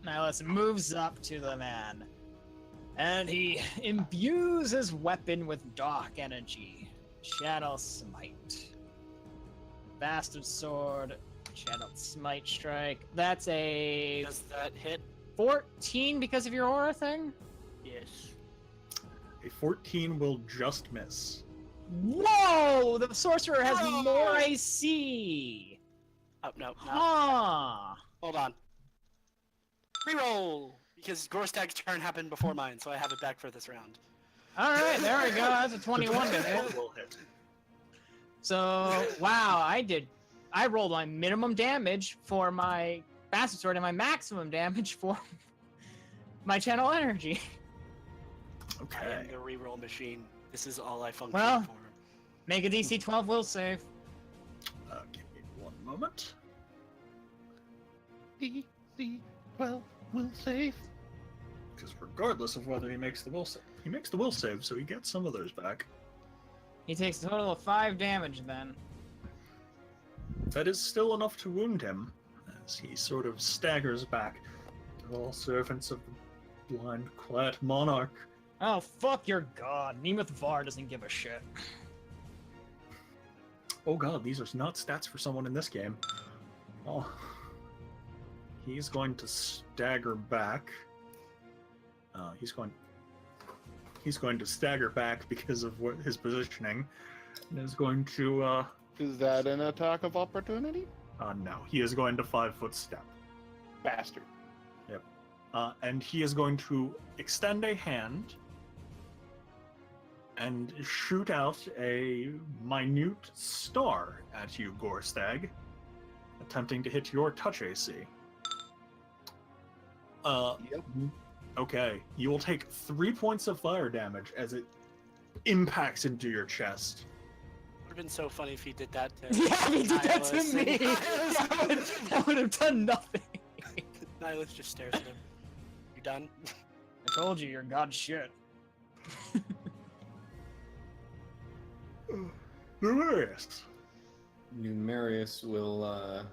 Nihilus moves up to the man. And he imbues his weapon with dark energy. Shadow Smite. Bastard Sword. Shadow Smite Strike. That's a Does that hit? 14 because of your aura thing? Yes. A 14 will just miss. Whoa! The sorcerer has Whoa! more AC! Oh, no. Huh. Hold on. Reroll! Because Gorstag's turn happened before mine, so I have it back for this round. Alright, there we go. That's a 21 to hit. Will hit. So, wow, I rolled my minimum damage for my Bastard Sword and my maximum damage for my channel energy. I Okay. am the reroll machine. This is all I function Well- for. Make a DC 12 will save. Give me one moment. DC 12 will save. Because regardless of whether he makes the will save, he makes the will save, so he gets some of those back. He takes a total of 5 damage then. That is still enough to wound him, as he sort of staggers back. All servants of the blind, quiet monarch. Oh, fuck your god. Nemeth Var doesn't give a shit. Oh god, these are not stats for someone in this game. Oh. He's going to stagger back. He's going to stagger back because of what his positioning, and is going to. Is that an attack of opportunity? No, he is going to 5-foot step. Bastard. Yep. And he is going to extend a hand and shoot out a minute star at you, Gorstag, attempting to hit your touch AC. Yep. Okay, you will take 3 points of fire damage as it impacts into your chest. Would have been so funny if he did that to Yeah, he did that to Nihilus, me! and That would have done nothing. Nihilus just stares at him. You done? I told you, you're god shit. Numerius. Numerius will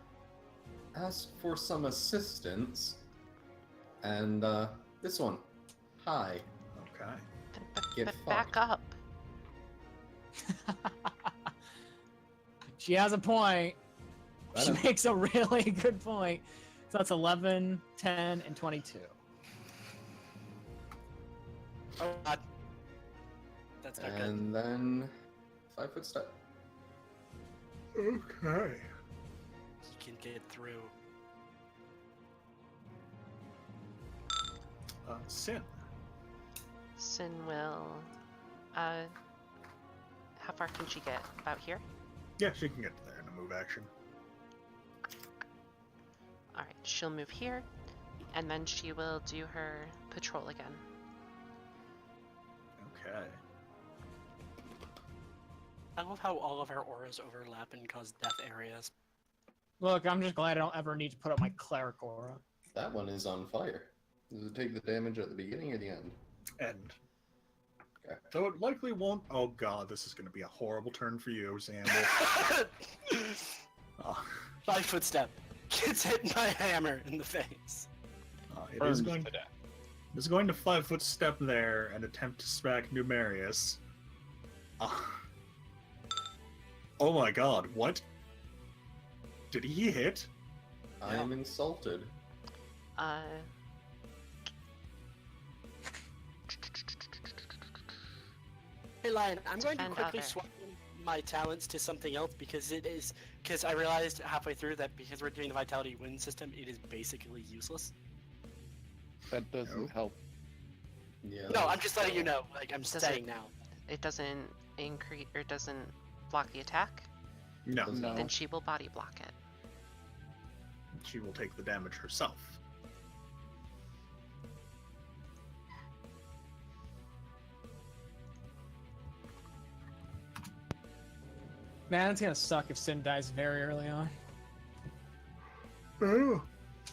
ask for some assistance, and this one, hi. Okay. Get But back fucked. up. She has a point. I She don't- makes a really good point. So that's 11, 10, and 22. Oh god. That's not good. And then 5-foot step. Okay. You can get through. Sin. Sin will. How far can she get? About here? Yeah, she can get there in a move action. Alright, she'll move here, and then she will do her patrol again. Okay. I love how all of our auras overlap and cause death areas. Look, I'm just glad I don't ever need to put up my cleric aura. That one is on fire. Does it take the damage at the beginning or the end? End. Okay. So it likely won't. Oh god, this is going to be a horrible turn for you, Samble. 5-foot step. Gets hit by a hammer in the face. It Burns is going to death. It's going to 5-foot step there and attempt to smack Numerius. Oh my god, what? Did he hit? I am insulted. Hey Lion, I'm going to Defend quickly other. swap my talents to something else because I realized halfway through that because we're doing the vitality win system, it is basically useless. That doesn't No. help. Yeah. No, I'm just letting you know. Like I'm Does saying it- now. It doesn't increase or doesn't block the attack. No. No. Then she will body block it. She will take the damage herself. Man, it's gonna suck if Sin dies very early on. Oh,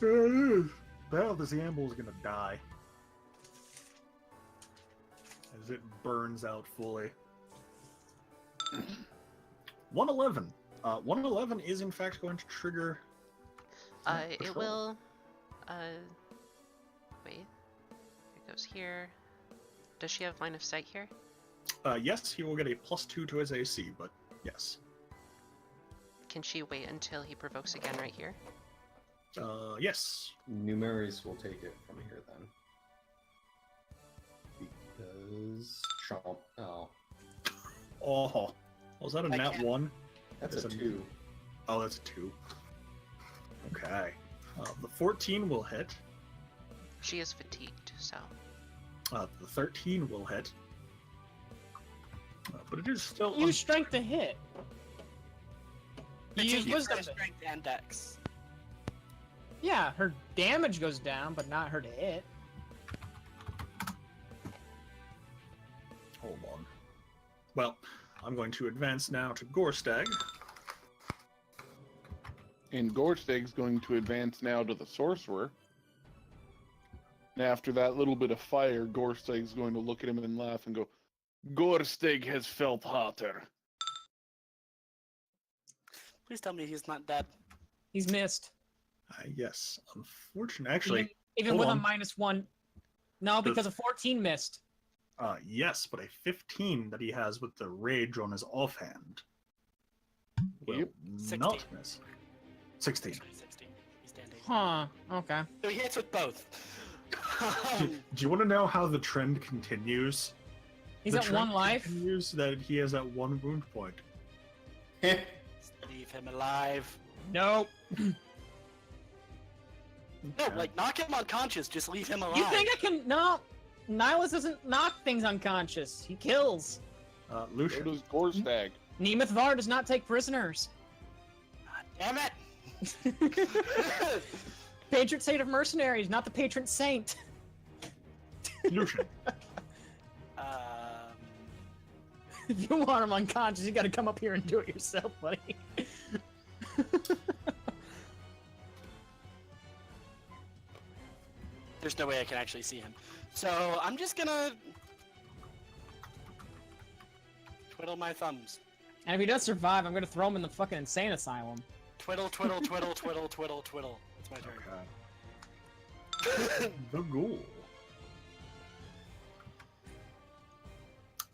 there it is. Well, the Zamble is gonna die. As it burns out fully. 111. 111 is in fact going to trigger. It patrol. will. Wait. It goes here. Does she have line of sight here? Yes, he will get a +2 to his AC, but yes. Can she wait until he provokes again right here? Yes. Numerius will take it from here then. Because chomp. Oh, Oh, was that a I nat can't- 1? that's It's a a- 2. Oh, that's a 2. Okay. The 14 will hit. She is fatigued, so. The 13 will hit. But it is still. Use strength to hit. You It's use just wisdom. wisdom strength and dex. Yeah, her damage goes down, but not her to hit. Hold on. Well, I'm going to advance now to Gorstag. And Gorsteg's going to advance now to the sorcerer. And after that little bit of fire, Gorsteg's going to look at him and laugh and go, Gorsteg has felt hotter. Please tell me he's not dead. He's missed. Yes, unfortunately, actually, Even hold with on. a -1. No, because a 14 missed. Yes, but a 15 that he has with the rage on his offhand will Yep. not 16. miss. 16. 16. He's standing. Huh. Okay. So he hits with both. Do you want to know how the trend continues? He's The at trend 1 life. continues that he has at 1 wound point. Leave him alive. Nope. No, like knock him unconscious. Just leave him alive. You think I can? No. Nihilus doesn't knock things unconscious. He kills. So Lucian. does Gorstag. Nemeth Var does not take prisoners. Damn it! Patron saint of mercenaries, not the patron saint. Lucian. If you want him unconscious, you gotta come up here and do it yourself, buddy. There's no way I can actually see him. So I'm just gonna twiddle my thumbs. And if he does survive, I'm gonna throw him in the fucking insane asylum. Twiddle, twiddle, twiddle, twiddle, twiddle, twiddle. It's my turn. Okay. The ghoul.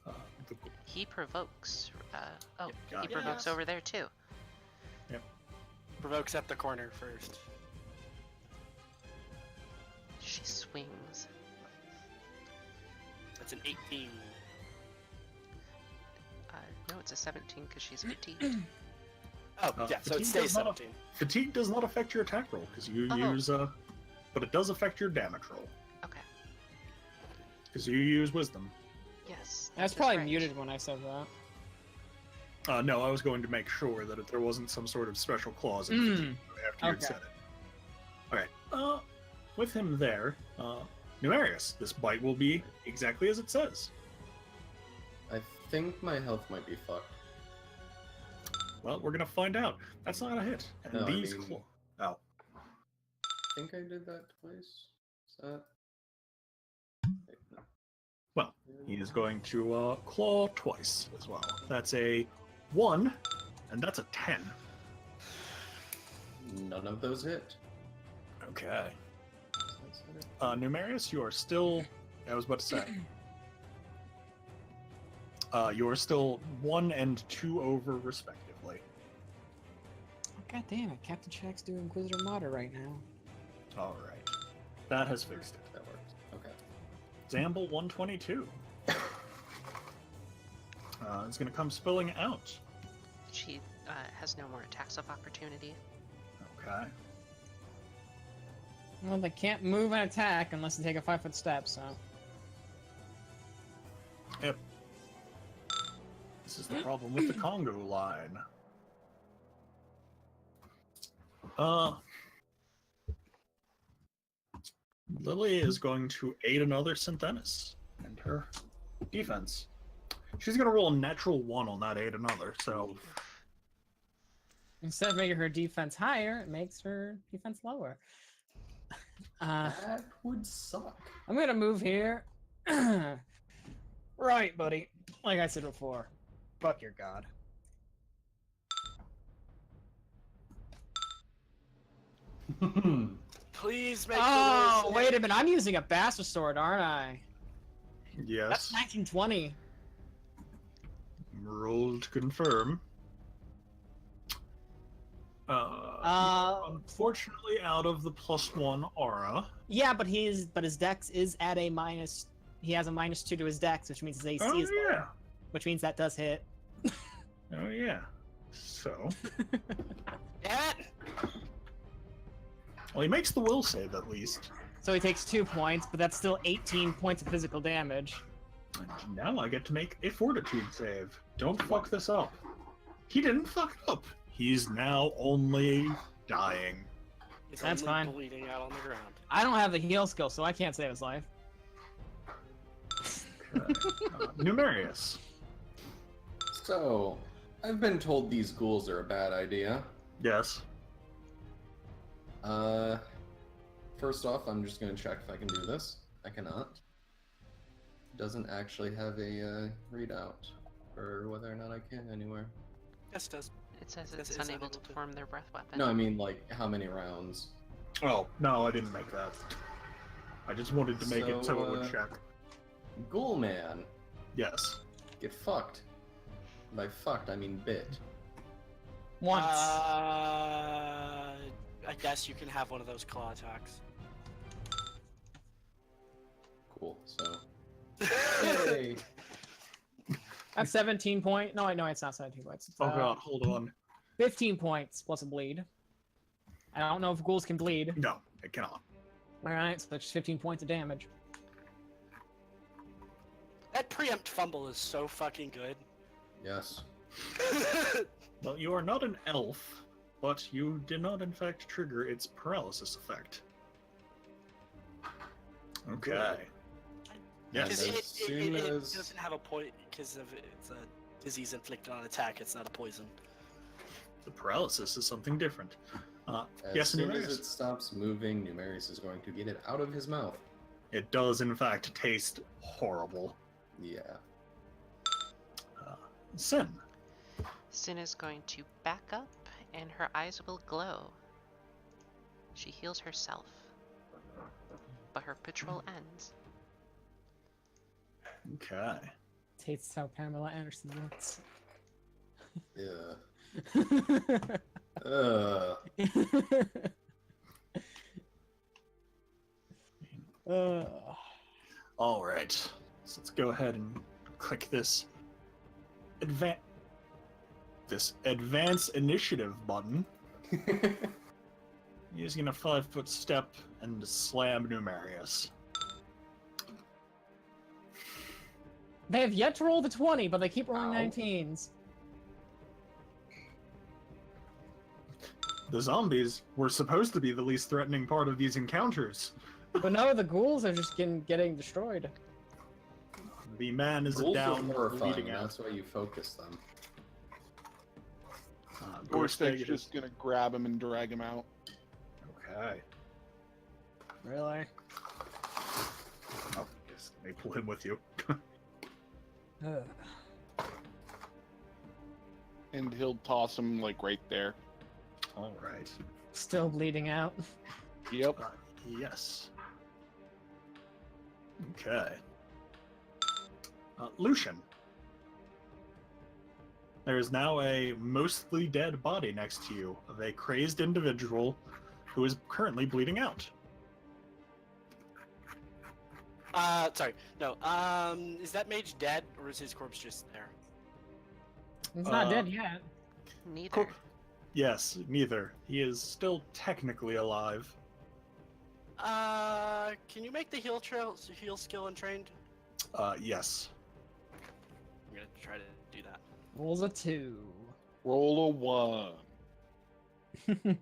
The ghoul. He provokes. got He it. provokes Yes. over there too. Provokes at the corner first. She swings. That's an 18. No, it's a 17 because she's fatigued. Oh, yeah, so it fatigue stays does not 17. Fatigue does not affect your attack roll because you Oh. use but it does affect your damage roll Okay. because you use wisdom. Yes. That's that is probably right. muted when I said that. No, I was going to make sure that if there wasn't some sort of special clause in fatigue after you had okay. said it. Alright, with him there, Numerius, this bite will be exactly as it says. I think my health might be fucked. Well, we're gonna find out. That's not a hit. And No, I these mean- Oh. I think I did that twice. Is that? Wait, no. Well, he is going to claw twice as well. That's a 1, and that's a 10. None of those hit. Okay. Is that it? Numerius, you are still. I was about to say. You are still 1 and 2 over, respectively. God damn it, Captain Shack's doing Inquisitor Martyr right now. All right, that has fixed it. That works. Okay. Zamble 122. It's going to come spilling out. She has no more attacks of opportunity. Okay. Well, they can't move and attack unless they take a 5-foot step, so. Yep. This is the problem with the Congo line. Lily is going to aid another Synthenis and her defense. She's going to roll a natural 1 on that aid another, so Instead of making her defense higher, it makes her defense lower. That would suck. I'm gonna move here. Right, buddy. Like I said before, fuck your god. Please make Oh, the wait a minute. I'm using a bastard sword, aren't I? yes. That's 1920. Roll to confirm. Unfortunately, out of the +1 aura. Yeah, but his dex is at a minus. He has a -2 to his dex, which means his AC Oh is lower, yeah. which means that does hit. Oh yeah. So, Damn it! well, he makes the will save at least. So he takes 2 points, but that's still 18 points of physical damage. And now I get to make a fortitude save. Don't fuck this up. He didn't fuck it up. He's now only dying. He's That's only fine. bleeding out on the ground. I don't have the heal skill, so I can't save his life. Numerius. So, I've been told these ghouls are a bad idea. Yes. First off, I'm just gonna check if I can do this. I cannot. Doesn't actually have a readout for whether or not I can anywhere. Yes, it does. It says It's it's unable to unable to. form their breath weapon. No, I mean like how many rounds. Oh, no, I didn't make that. I just wanted to make it so it would check. Ghoul man, Yes. get fucked. By fucked, I mean bit. Once. I guess you can have one of those claw attacks. Cool. So. Yay. That's 17 points. No, it's not 17 points. It's, Oh god, hold on. 15 points plus a bleed. I don't know if ghouls can bleed. No, it cannot. Alright, so that's just 15 points of damage. That preempt fumble is so fucking good. Yes. Well, you are not an elf, but you did not in fact trigger its paralysis effect. Okay. Yeah, Because Yes. as soon it as- doesn't have a point because of it's a disease inflicted on attack. It's not a poison. The paralysis is something different. As Yes, soon as Numerius. it stops moving, Numerius is going to get it out of his mouth. It does in fact taste horrible. Yeah. Sin. Sin is going to back up, and her eyes will glow. She heals herself, but her patrol ends. Okay. Tastes how Pamela Anderson looks. Yeah. All right. So let's go ahead and click this advance initiative button. Using a 5-foot step and slam Numerius. They have yet to roll the 20, but they keep rolling Ow. 19s. The zombies were supposed to be the least threatening part of these encounters. But no, the ghouls are just getting destroyed. The man is Ghouls are down, horrifying, bleeding and out. that's why you focus them. Gorsteg's just gonna grab him and drag him out. Okay. Really? Oh, yes. Let me pull him with you. And he'll toss him, like, right there. All right. Still bleeding out. Yep. Yes. Okay. Lucian. There is now a mostly dead body next to you of a crazed individual who is currently bleeding out. Sorry. No. Is that mage dead or is his corpse just there? He's not dead yet. Neither. Yes, neither. He is still technically alive. Can you make the heal skill untrained? Yes. I'm gonna try to do that. Rolls a 2. Roll a 1.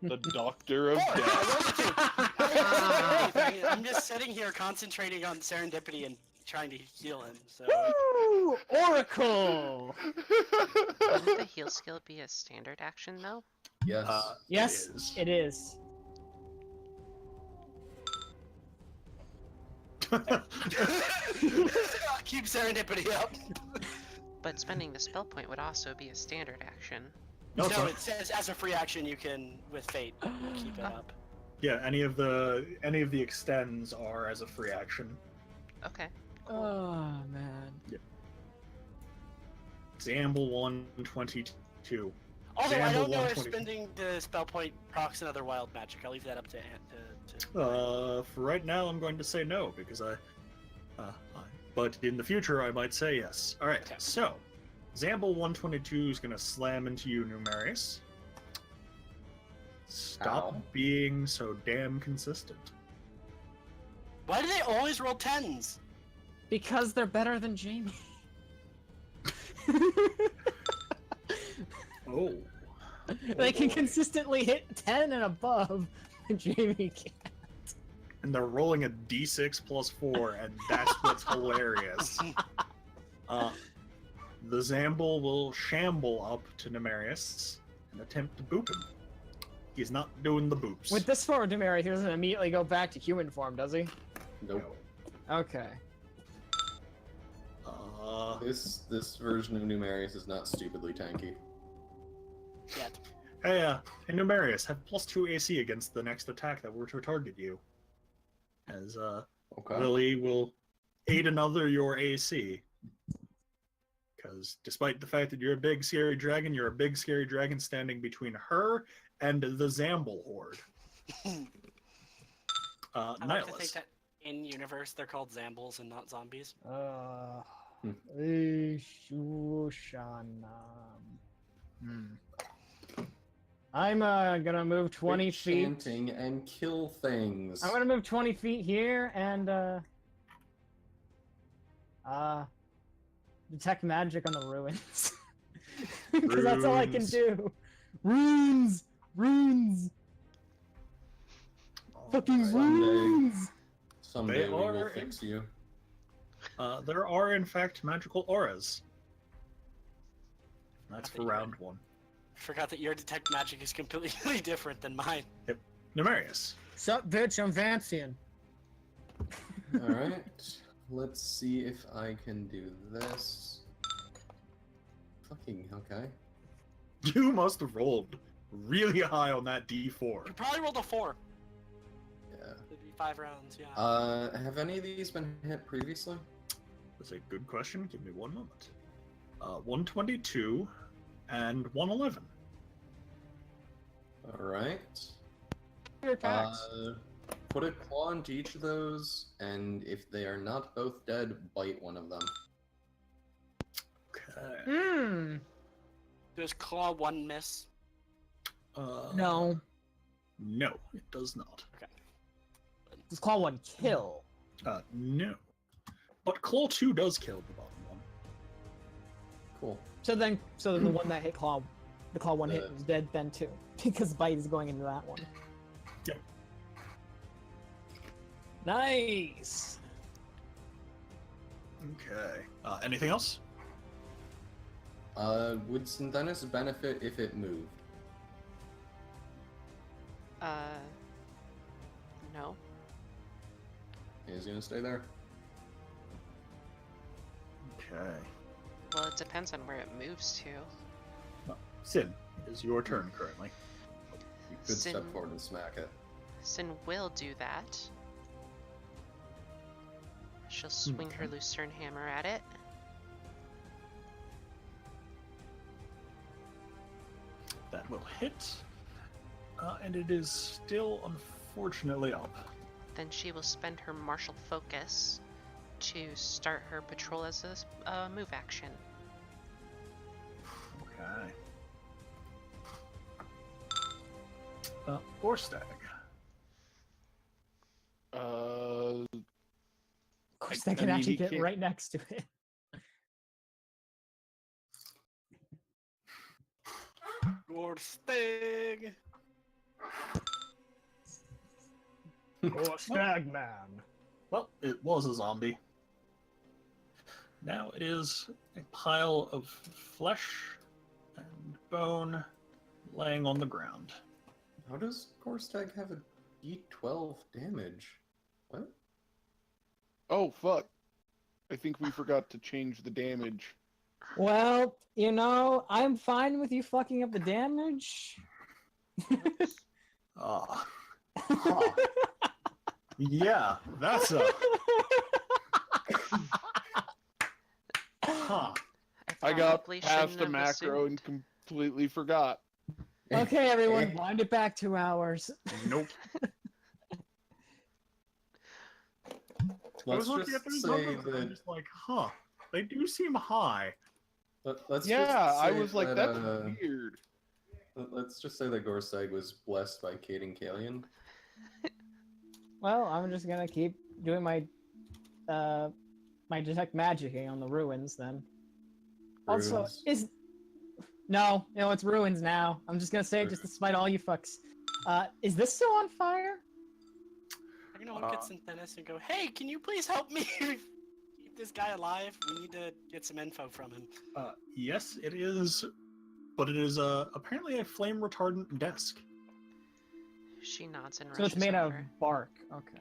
The Doctor of Four! Death. I rolled a 2. I'm just sitting here concentrating on serendipity and trying to heal him. So Woo! Oracle! Wouldn't the heal skill be a standard action, though? Yes. Yes, It is. it is. keep serendipity up. But spending the spell point would also be a standard action. No, No, sorry. it says as a free action you can with fate keep it up. Yeah, any of the extends are as a free action. Okay. Oh, man. Zamble 122. Although I Zamble don't know if 120. spending the spell point procs another wild magic. I'll leave that up to For right now, I'm going to say no because but in the future, I might say yes. All right. Okay. So, Zamble 122 is going to slam into you, Numerius. Stop Ow. being so damn consistent. Why do they always roll 10s? Because they're better than Jamie. Oh. They can boy. consistently hit 10 and above. Jamie can't. And they're rolling a d6 plus 4, and that's what's hilarious. The Zamble will shamble up to Numerius and attempt to boop him. He's not doing the boops. With this form of Numeri, he doesn't immediately go back to human form, does he? Nope. Okay. This version of Numerius is not stupidly tanky. Yet. Hey, Numerius, have +2 AC against the next attack that were to target you. As Okay. Lily will aid another your AC. Because despite the fact that you're a big scary dragon, you're a big scary dragon standing between her and the Zamble horde. I like to think Nihilus. that in universe they're called Zambles and not zombies. I'm gonna move 20 Quit feet. chanting and kill things. I'm gonna move 20 feet here and detect magic on the ruins. Because that's all I can Runes. do. Runes! Runes! Fucking Someday. runes! Someday They we will are fix you. There are, in fact, magical auras. That's for round 1. I forgot that your detect magic is completely different than mine. Numerius. Sup, bitch, I'm Vancian. Alright. Let's see if I can do this. Fucking okay. You must have rolled really high on that D4. You probably rolled a 4. Yeah. It'd be 5 rounds, yeah. Have any of these been hit previously? That's a good question. Give me one moment. 122 and 111. Alright. Your attacks. Put a claw into each of those, and if they are not both dead, bite one of them. Okay. Does claw 1 miss? No. No, it does not. Just call one kill. No. But Claw 2 does kill the bottom one. Cool. So then the one that hit claw, the claw one hit The- was dead then too, because bite is going into that one. Yep. Nice. Okay. Anything else? Would Synthenis benefit if it moved? No. He's gonna stay there. Okay. Well, it depends on where it moves to. Sin, it is your turn currently. You could Sin- step forward and smack it. Sin will do that. She'll swing her Okay. Lucerne hammer at it. That will hit. And it is still unfortunately up. Then she will spend her martial focus to start her patrol as a move action. Okay. Gorstag. Of course, I they can mean, actually he get can't- right next to it. Gorstag! Stag man. Well, it was a zombie. Now it is a pile of flesh and bone laying on the ground. How does Gorstag have a D12 damage? What? Oh, fuck. I think we forgot to change the damage. Well, you know, I'm fine with you fucking up the damage. Ah. Huh. Yeah, that's a. Huh. I got probably past shouldn't the have macro and assumed. completely forgot. Okay, everyone, wind it back 2 hours. Nope. I Let's was looking at just those say numbers and I'm that. just like, huh. They do seem high. Let's Yeah, just I say was like, that, that's weird. Let's just say that Gorstag was blessed by Cade and Kalian. Well, I'm just gonna keep doing my my detect magicking on the ruins then. Also, Runes. is no, it's ruins now. I'm just gonna say it just to spite all you fucks. Is this still on fire? I'm gonna look at Synthenis and go, hey, can you please help me keep this guy alive? We need to get some info from him. Yes, it is. But it is apparently a flame retardant desk. She nods and So it's rushes made out over. of bark. Okay.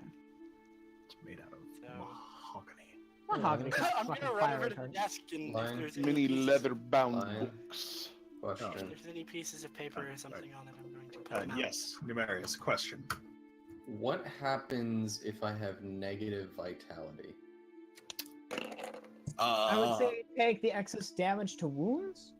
It's made out of So- mahogany. Mahogany. I'm gonna run over to the desk and if Fine. there's any Many pieces, leather-bound Fine. books. if Question. there's any pieces of paper or something on it, I'm going to put them out. Yes, Numerius, question. What happens if I have negative vitality? I would say take the excess damage to wounds.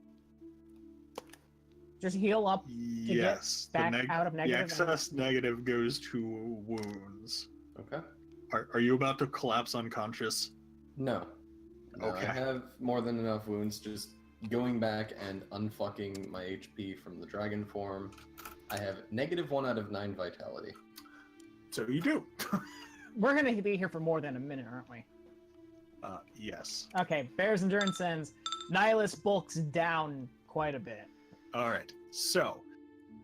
Just heal up. Yes, back out of the negative excess negative goes to wounds. Okay. Are you about to collapse unconscious? No. No, Okay. I have more than enough wounds. Just going back and unfucking my HP from the dragon form. I have -1 out of 9 vitality. So you do. We're gonna be here for more than a minute, aren't we? Yes. Okay. Bear's endurance ends. Nihilus bulks down quite a bit. All right. So,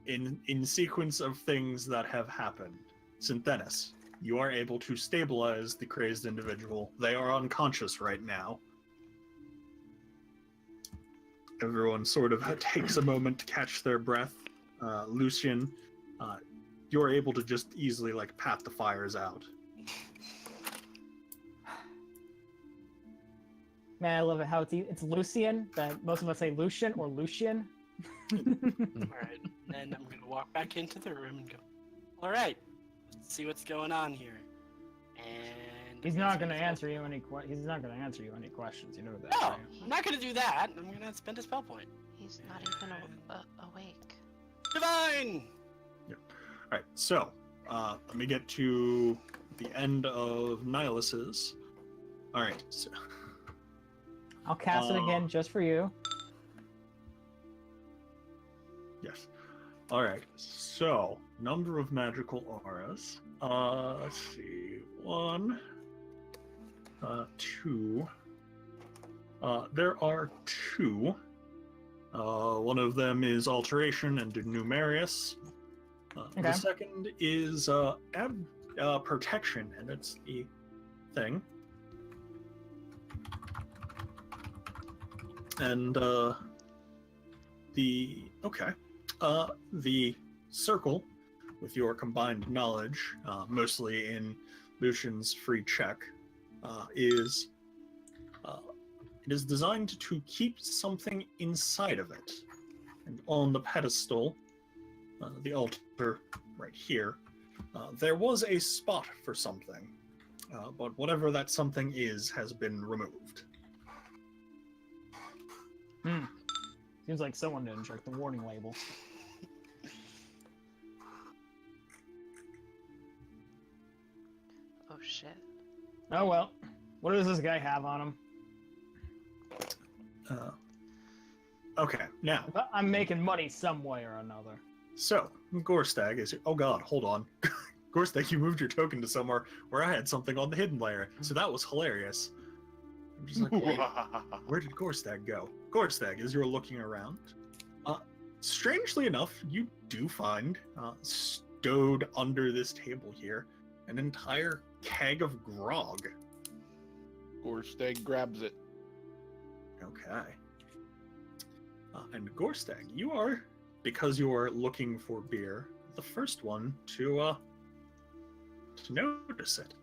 in sequence of things that have happened, Synthenis, you are able to stabilize the crazed individual. They are unconscious right now. Everyone sort of takes a moment to catch their breath. Lucian, you're able to just easily like pat the fires out. Man, I love it how it's Lucian, but most of us say Lucian or Lucian. Alright, then I'm gonna walk back into the room and go, alright, let's see what's going on here. And He's not gonna answer you any he's not gonna answer you any questions. You know that. No, right? I'm not gonna do that. I'm gonna spend a spell point. He's not even awake. Divine! Alright, so let me get to the end of Nihilus's. Alright, so I'll cast it again just for you. yes. Alright, so number of magical auras. Let's see. 1, 2. There are 2. One of them is alteration and Numerius. Okay. The second is protection, and it's the thing. And the circle, with your combined knowledge, mostly in Lucian's free check, is it is designed to keep something inside of it. And on the pedestal, the altar right here, there was a spot for something, but whatever that something is has been removed. Seems like someone didn't check the warning label. Oh shit. Oh well. What does this guy have on him? Okay, now, Well, I'm making money some way or another. so Gorstag is. Oh god, hold on. Gorstag, you moved your token to somewhere where I had something on the hidden layer, so that was hilarious. I'm just like, wait, where did Gorstag go? Gorstag, as you're looking around, strangely enough, you do find stowed under this table here an entire keg of grog. Gorstag grabs it. Okay. And Gorstag, you are, because you are looking for beer, the first one to notice it.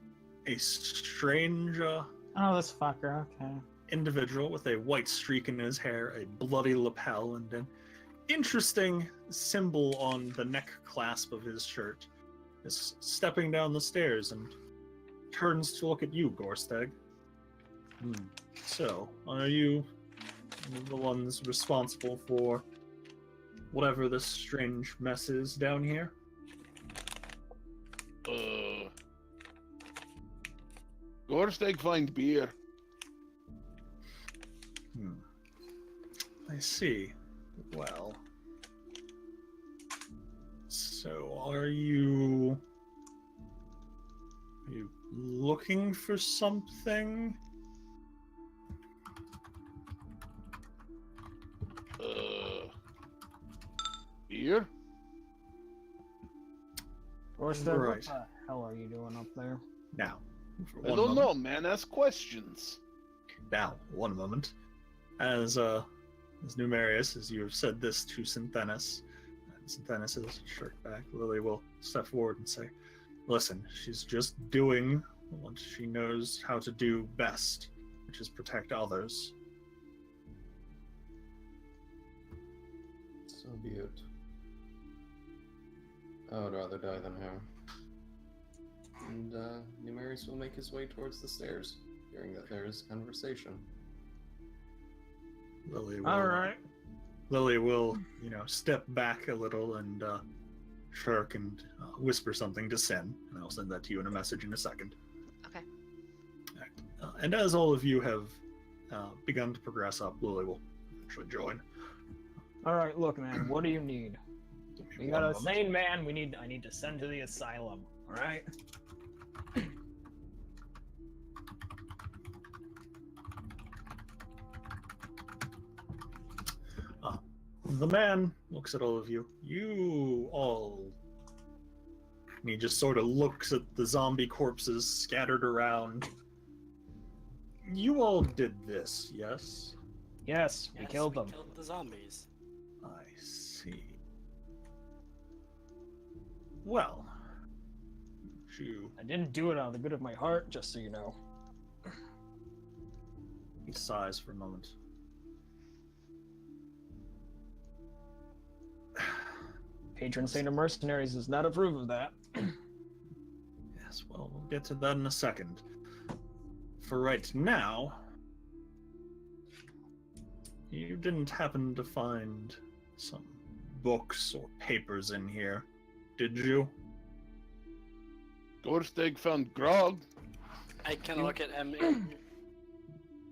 A strange Oh, this fucker. Okay. individual with a white streak in his hair, a bloody lapel, and an interesting symbol on the neck clasp of his shirt is stepping down the stairs and turns to look at you, Gorstag. So, are you the ones responsible for whatever this strange mess is down here? Gorstag find beer. I see. Well, so are you looking for something? Beer? Gorstag, Right. what the hell are you doing up there? Now, for I one don't know, moment. man. Ask questions. Now, one moment. As Numerius, as you have said this to Synthenis, As Dennis is shirked back, Lily will step forward and say, listen, she's just doing what she knows how to do best, which is protect others. So be it. I would rather die than her. And Numeris will make his way towards the stairs, hearing that there is conversation. Lily will, Alright. Lily will, step back a little and shirk and whisper something to Sen, and I'll send that to you in a message in a second. Okay. And as all of you have begun to progress up, Lily will eventually join. Alright, look, man, what do you need? Give me We one got a moment. sane man I need to send to the asylum, alright? The man looks at all of you. You all... And he just sort of looks at the zombie corpses scattered around. You all did this, yes? Yes, we Yes, killed them. We killed the zombies. I see. Well... You... I didn't do it out of the good of my heart, just so you know. He sighs for a moment. Patron saint of mercenaries does not approve of that. Yes, well, we'll get to that in a second. For right now, you didn't happen to find some books or papers in here, did you? Gorsteg found grog. I kind of look at him.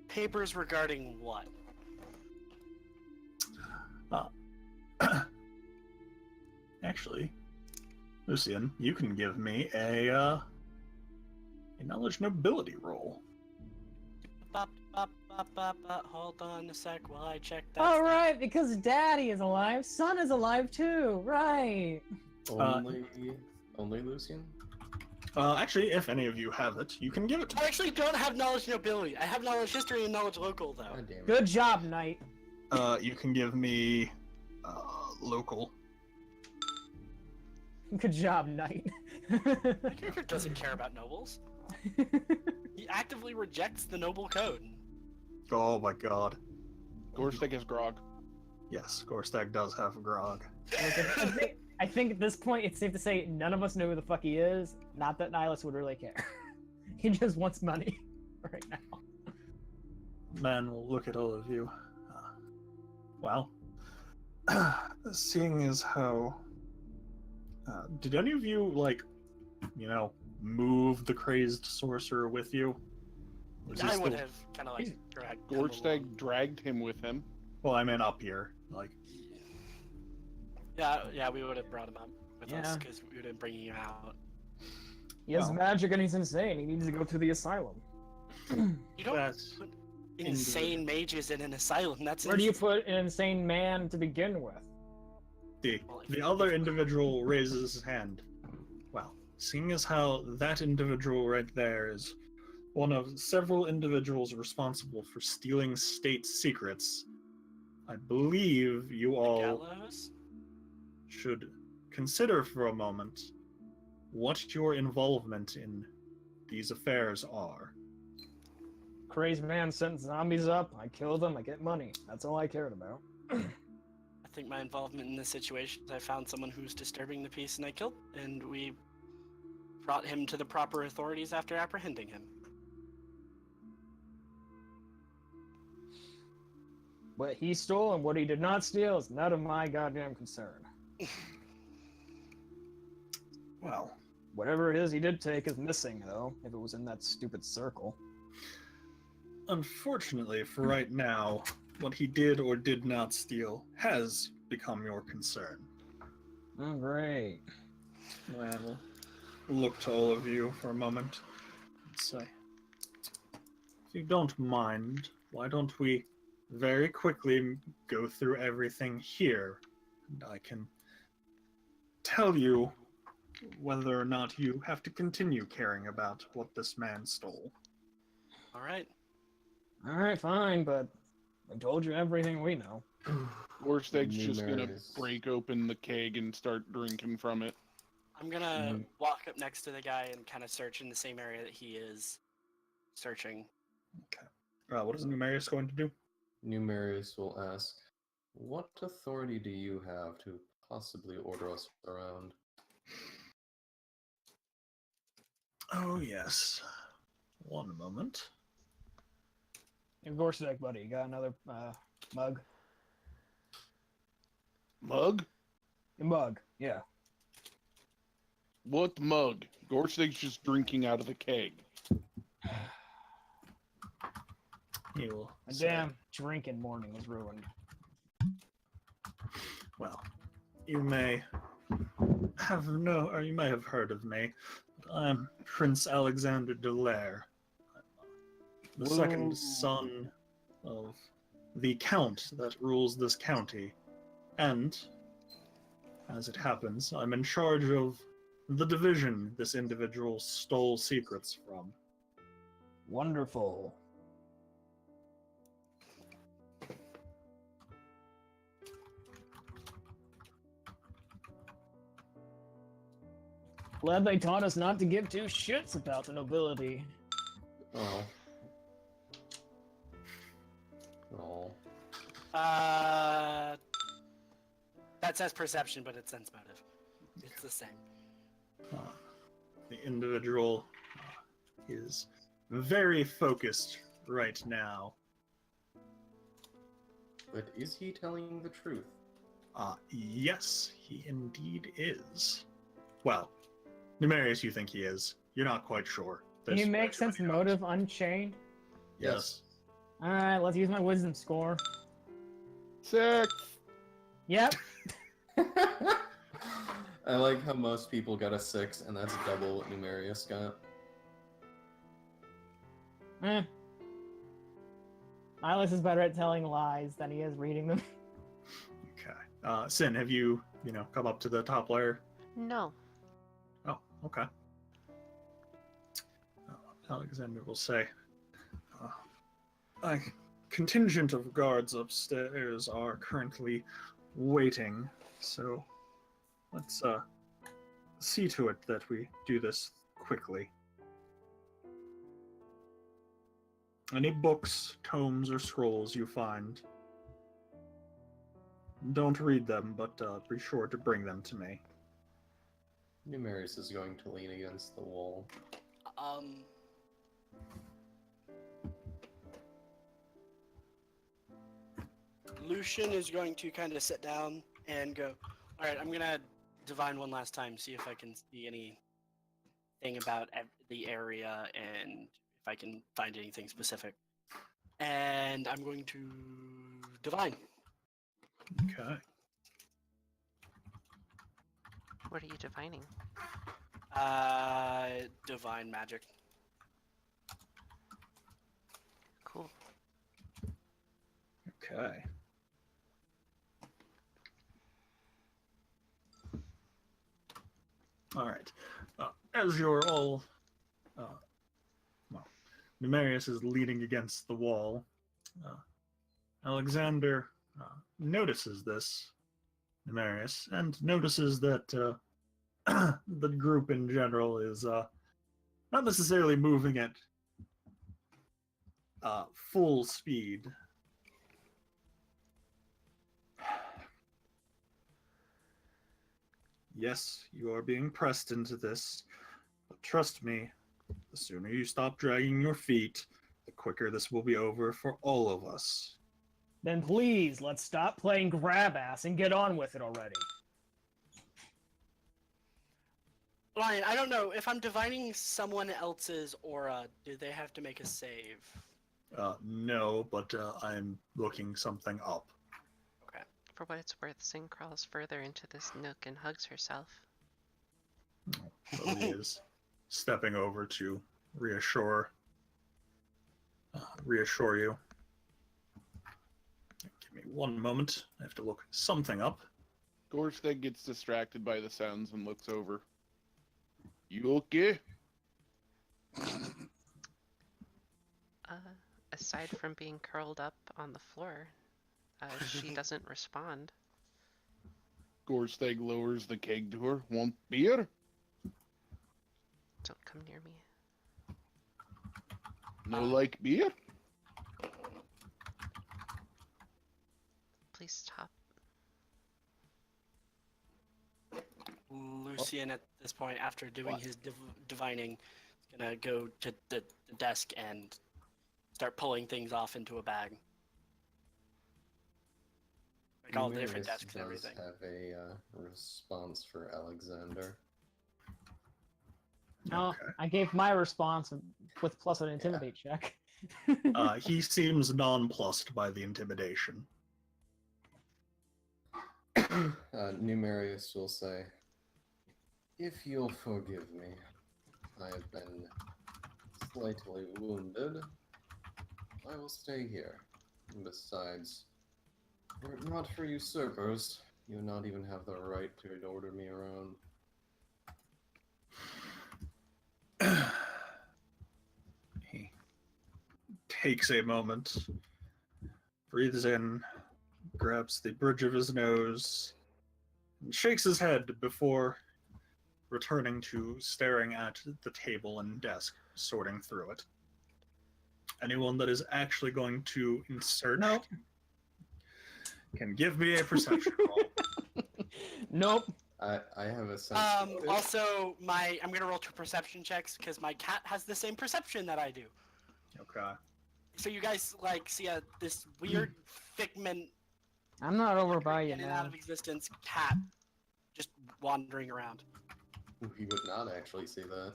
Papers regarding what? Actually, Lucian, you can give me a knowledge nobility roll. Hold on a sec while I check that. All right, because Daddy is alive, Son is alive too. Right. Only Lucian? Actually, if any of you have it, you can give it to I me. actually don't have knowledge nobility. I have knowledge history and knowledge local, though. God damn it. Good job, Knight. You can give me local. Good job, Knight. My character doesn't care about nobles. He actively rejects the noble code. Oh my god. Gorsteg has grog. Yes, Gorstag does have a grog. I think at this point it's safe to say none of us know who the fuck he is. Not that Nihilus would really care. He just wants money right now. Man will look at all of you. Well, seeing as how... did any of you, move the crazed sorcerer with you? Or is he I would still- have kind of dragged him Gorsteg along. dragged him with him. Well, I meant up here. Yeah, we would have brought him up with us Yeah. because we would have been bringing him out. He has Well. magic and he's insane. He needs to go to the asylum. You don't That's... put insane mages in an asylum. That's Where do you put an insane man to begin with? The other individual raises his hand. Well, seeing as how that individual right there is one of several individuals responsible for stealing state secrets, I believe you all gallows? should consider for a moment what your involvement in these affairs are. Crazed man sent zombies up. I killed them. I get money. That's all I cared about. I think my involvement in this situation is I found someone who's disturbing the peace and I killed, and we brought him to the proper authorities after apprehending him. What he stole and what he did not steal is none of my goddamn concern. Well, Whatever it is he did take is missing, though, if it was in that stupid circle. unfortunately for right now, what he did or did not steal has become your concern. Oh, great. I will look to all of you for a moment and say, if you don't mind, why don't we very quickly go through everything here, and I can tell you whether or not you have to continue caring about what this man stole. All right. Alright, fine, but I told you everything we know. Gorsteg's just gonna Numerius. break open the keg and start drinking from it. I'm gonna Mm. walk up next to the guy and kind of search in the same area that he is searching. What is Numerius going to do? Numerius will ask, "What authority do you have to possibly order us around?" Oh, yes. One moment. Hey, Gorstek, buddy, you got another mug? Mug? A mug, yeah. What mug? Gorsteg's just drinking out of the keg. He will A say, damn drinking morning was ruined. well, you may you may have heard of me. But I'm Prince Alexander de Lair, the Whoa. second son of the Count that rules this county. And, as it happens, I'm in charge of the division this individual stole secrets from. Wonderful. Glad they taught us not to give two shits about the nobility. Oh. Oh. That says perception, but it's sense motive. It's the same. The individual is very focused right now. But is he telling the truth? Yes, he indeed is. Well, Numerius, you think he is. You're not quite sure. Can you There's make way too sense many motive unchained? Yes. Alright, let's use my wisdom score. 6! Yep. I like how most people got a 6, and that's double what Numerius got. Silas is better at telling lies than he is reading them. Okay. Sin, have you come up to the top layer? No. Oh, okay. Alexander will say, a contingent of guards upstairs are currently waiting, so let's see to it that we do this quickly. Any books, tomes, or scrolls you find, don't read them, but be sure to bring them to me. Numerius is going to lean against the wall. Lucian is going to kind of sit down and go, alright, I'm going to divine one last time, see if I can see anything about the area and if I can find anything specific. And I'm going to divine. Okay. What are you divining? Divine magic. Cool. Okay. All right. As you're all, Numerius is leaning against the wall. Alexander notices this, Numerius, and notices that the group in general is not necessarily moving at full speed. Yes, you are being pressed into this, but trust me, the sooner you stop dragging your feet, the quicker this will be over for all of us. Then please, let's stop playing grab ass and get on with it already. Lion, I don't know, if I'm divining someone else's aura, do they have to make a save? No, but I'm looking something up. Okay. For what it's worth, Sin crawls further into this nook and hugs herself. So he is stepping over to reassure you. Give me one moment. I have to look something up. Gorsteg gets distracted by the sounds and looks over. You okay? Aside from being curled up on the floor, She doesn't respond. Gorstag lowers the keg to her. Want beer? Don't come near me. No like beer? Please stop. Lucian, at this point, after doing his divining, is gonna go to the desk and start pulling things off into a bag. Like all the different Numerius desks and does everything. have a response for Alexander. No, Okay. I gave my response with plus an intimidate check. He seems nonplussed by the intimidation. Numerius will say, "If you'll forgive me, I have been slightly wounded. I will stay here. Besides, were it not for usurpers, you would not even have the right to order me around." He takes a moment, breathes in, grabs the bridge of his nose, and shakes his head before returning to staring at the table and desk, sorting through it. Anyone that is actually going to insert Nope. can give me a perception roll. Nope. I have a sense. Also, I'm gonna roll 2 perception checks because my cat has the same perception that I do. Okay. So you guys see this weird figment I'm not over by you in and out now. of existence cat just wandering around, He would not actually see that.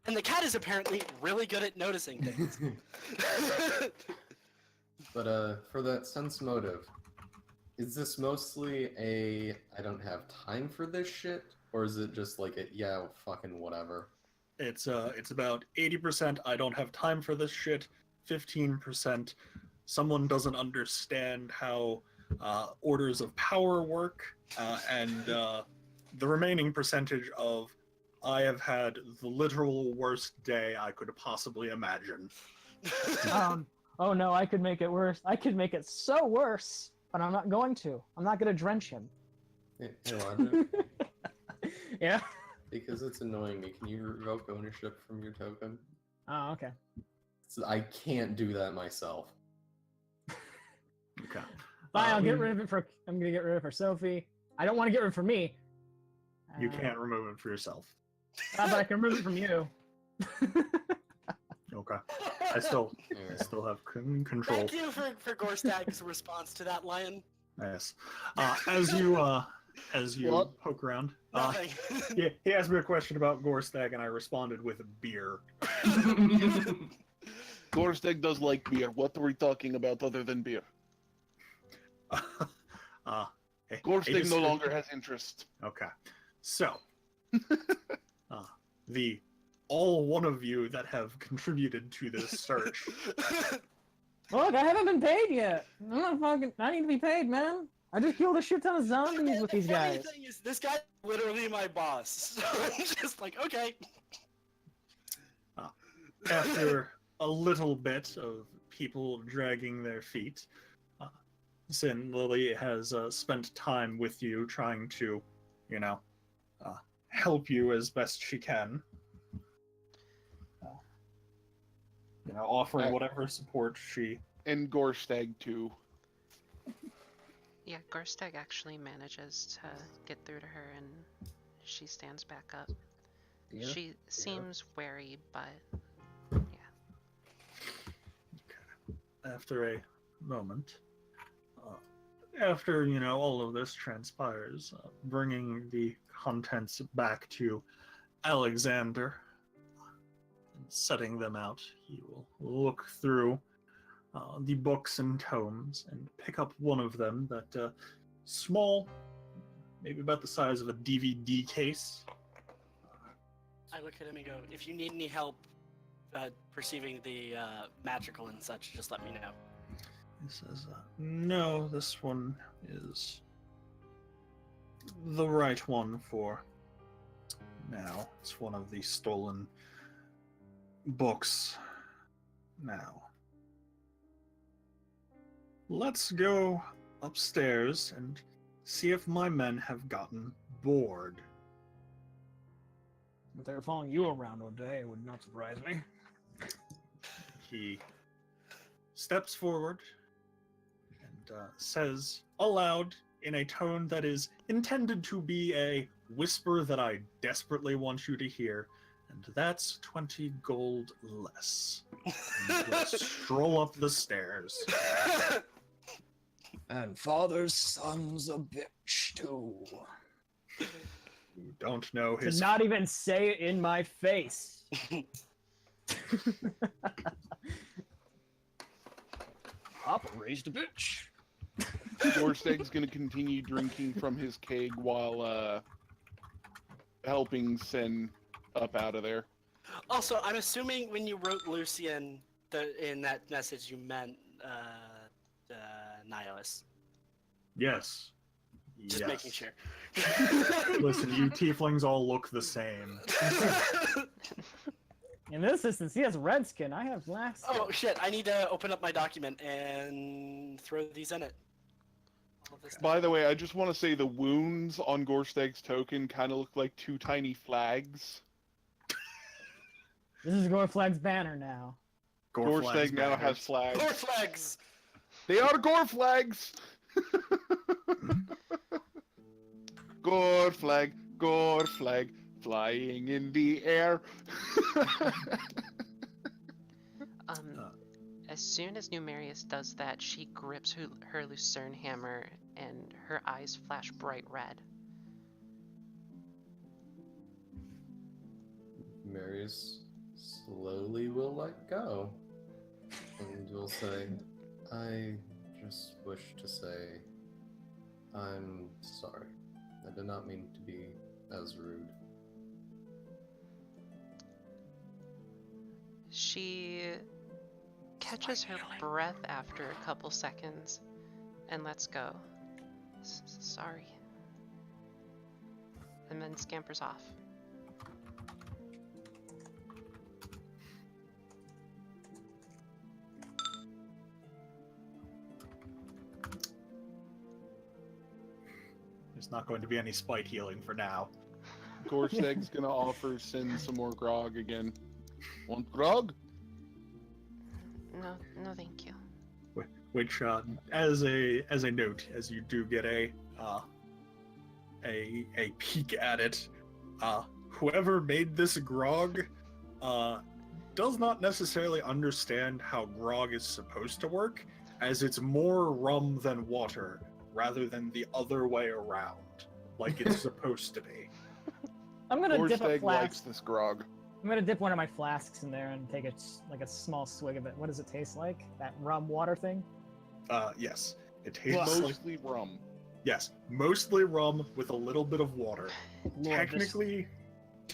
and the cat is apparently really good at noticing things. But for that sense motive, is this mostly a I don't have time for this shit, or is it just like a yeah, fucking whatever? It's about 80% I don't have time for this shit, 15% someone doesn't understand how orders of power work, and the remaining percentage of I have had the literal worst day I could possibly imagine. Oh no, I could make it worse. I could make it so worse, but I'm not going to. I'm not going to drench him. Hey, Logic, Yeah. because it's annoying me, can you revoke ownership from your token? Oh, okay. So I can't do that myself. Okay. Fine, I'll get rid of it for. I'm gonna get rid of it for Sophie. I don't want to get rid of it for me. You can't remove it for yourself. But I can remove it from you. Okay. I still have control. Thank you for Gorstag's response to that, Lion. Yes. As you What? poke around, Nothing. he asked me a question about Gorstag, and I responded with beer. Gorstag does like beer. What are we talking about other than beer? Hey, Gorstag just- no longer has interest. Okay. So, the all one of you that have contributed to this search, Look, I haven't been paid yet. I'm not fucking. I need to be paid, man. I just killed a shit ton of zombies with these The funny guys. thing is, this guy's literally my boss. So I'm just like, okay. after a little bit of people dragging their feet, Sin Lily has spent time with you trying to, help you as best she can. Offering whatever support she. And Gorstag too. Yeah, Gorstag actually manages to get through to her and she stands back up. Yeah. She seems wary, but After a moment, after all of this transpires, bringing the contents back to Alexander and setting them out, he will look through the books and tomes and pick up one of them, that small, maybe about the size of a DVD case. I look at him and go, if you need any help perceiving the magical and such, just let me know. He says, no, this one is the right one for now. It's one of the stolen books now. let's go upstairs and see if my men have gotten bored. If they're following you around all day, it would not surprise me. He steps forward and says aloud in a tone that is intended to be a whisper that I desperately want you to hear, and that's 20 gold less. And we'll stroll up the stairs. And father's son's a bitch too. You don't know To his not even say it in my face. Papa raised a bitch. Gorstag's gonna continue drinking from his keg while helping Sin up out of there. Also, I'm assuming when you wrote Lucian in that message, you meant Nihilus. Yes. Just Yes. making sure. Listen, you tieflings all look the same. In this instance, he has red skin. I have black skin. Oh shit! I need to open up my document and throw these in it. All this By the way, I just want to say the wounds on Gorstag's token kind of look like two tiny flags. This is Gorflag's banner now. Gorstag now has flags. Gore flags. They are gore flags! Gore flag, flying in the air. As soon as Numerius does that, she grips her lucerne hammer and her eyes flash bright red. Marius slowly will let go. And will say, I just wish to say, I'm sorry. I did not mean to be as rude. She catches her breath after a couple seconds and lets go. Sorry. And then scampers off. There's not going to be any spite healing for now. Gorstag's gonna offer Sin some more grog again. Want grog? No, thank you. Which, as a note, as you do get a peek at it, whoever made this grog does not necessarily understand how grog is supposed to work, as it's more rum than water, rather than the other way around, like it's supposed to be. I'm gonna dip a Gorstag flask. likes this grog. I'm gonna dip one of my flasks in there and take a small swig of it. What does it taste like? That rum water thing? Yes. It tastes like, Mostly rum. yes, mostly rum with a little bit of water. Lord, Technically,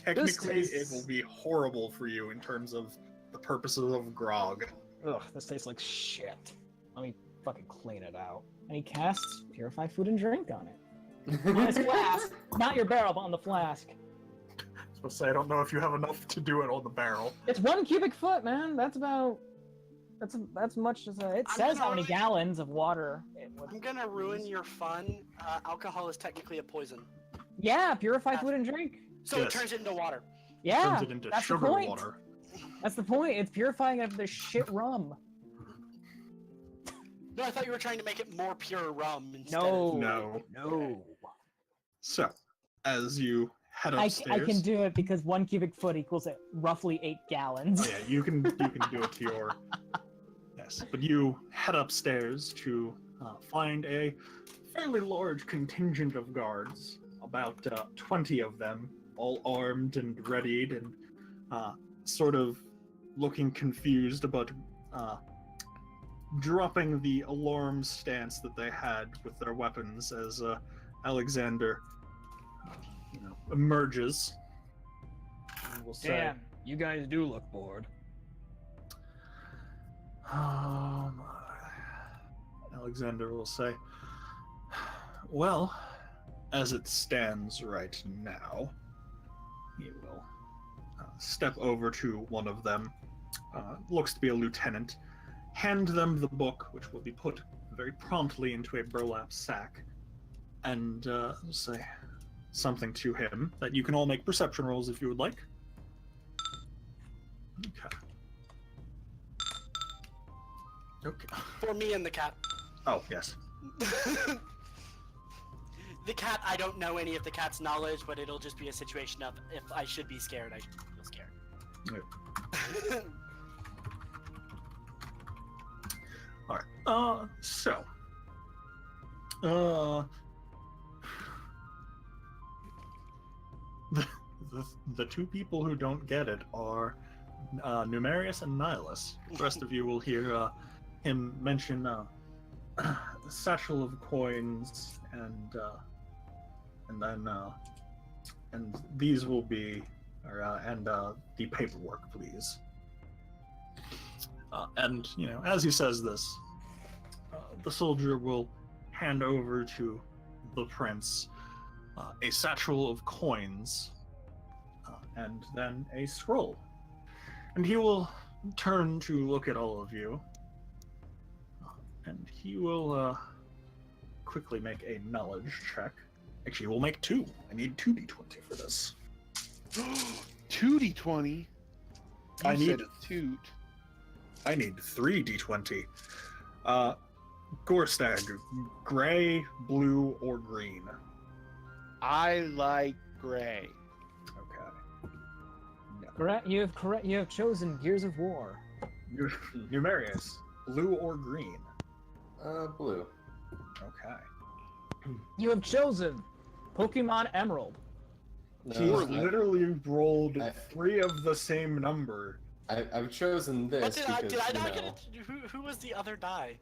it tastes- will be horrible for you in terms of the purposes of grog. Ugh, this tastes like shit. Let me fucking clean it out. And he casts Purify Food and Drink on it. On his flask. Not your barrel, but on the flask. I was supposed to say, I don't know if you have enough to do it on the barrel. It's 1 cubic foot, man. That's about... That's much as a... It I'm says gonna how many ruin- gallons of water it would... I'm gonna ruin your fun. Alcohol is technically a poison, Yeah, Purify Food and Drink. so Yes. it turns it into water. Yeah, Turns it into that's the sugar point. water. That's the point. It's purifying it of the shit rum. No, I thought you were trying to make it more pure rum instead. No. No. No. So, as you head I upstairs, can do it because 1 cubic foot equals roughly 8 gallons. Oh, yeah, you can do it to your. Yes, but you head upstairs to find a fairly large contingent of guards, about 20 of them, all armed and readied, and sort of looking confused about dropping the alarm stance that they had with their weapons as Alexander emerges. And we'll say, Damn, you guys do look bored. Alexander will say, well, as it stands right now, he will step over to one of them, looks to be a lieutenant, hand them the book, which will be put very promptly into a burlap sack and say something to him that you can all make perception rolls if you would like. Okay. Okay. For me and the cat. Oh, yes. The cat, I don't know any of the cat's knowledge, but it'll just be a situation of if I should be scared, I should feel scared. Alright. The two people who don't get it are Numerius and Nihilus. The rest of you will hear him mention the satchel of coins and these will be the paperwork, please. And as he says this, the soldier will hand over to the prince a satchel of coins and then a scroll. And he will turn to look at all of you, and he will quickly make a knowledge check. Actually, we'll make 2. I need 2d20 for this. 2d20? I need said a toot. I need 3d20. Gorstag, gray, blue, or green? I like gray. Okay. Correct. You have chosen Gears of War. Numerius, blue or green? Blue. Okay. You have chosen Pokemon Emerald. He's literally rolled 3 of the same number. I've chosen this What because, did I not get it? Who was the other die?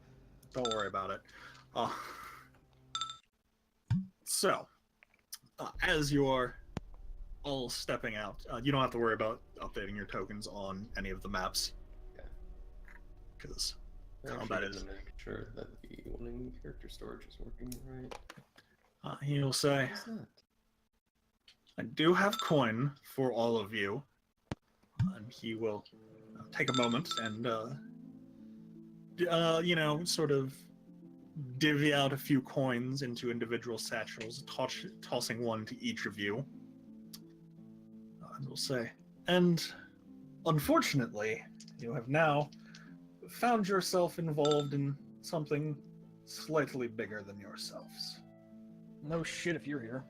Don't worry about it. So, as you're all stepping out, you don't have to worry about updating your tokens on any of the maps. Because combat is... make sure that the one in character storage is working right. He'll say, What's that? I do have coin for all of you. And he will take a moment and, sort of divvy out a few coins into individual satchels, tossing one to each of you. And we'll say, and unfortunately, you have now found yourself involved in something slightly bigger than yourselves. No shit if you're here.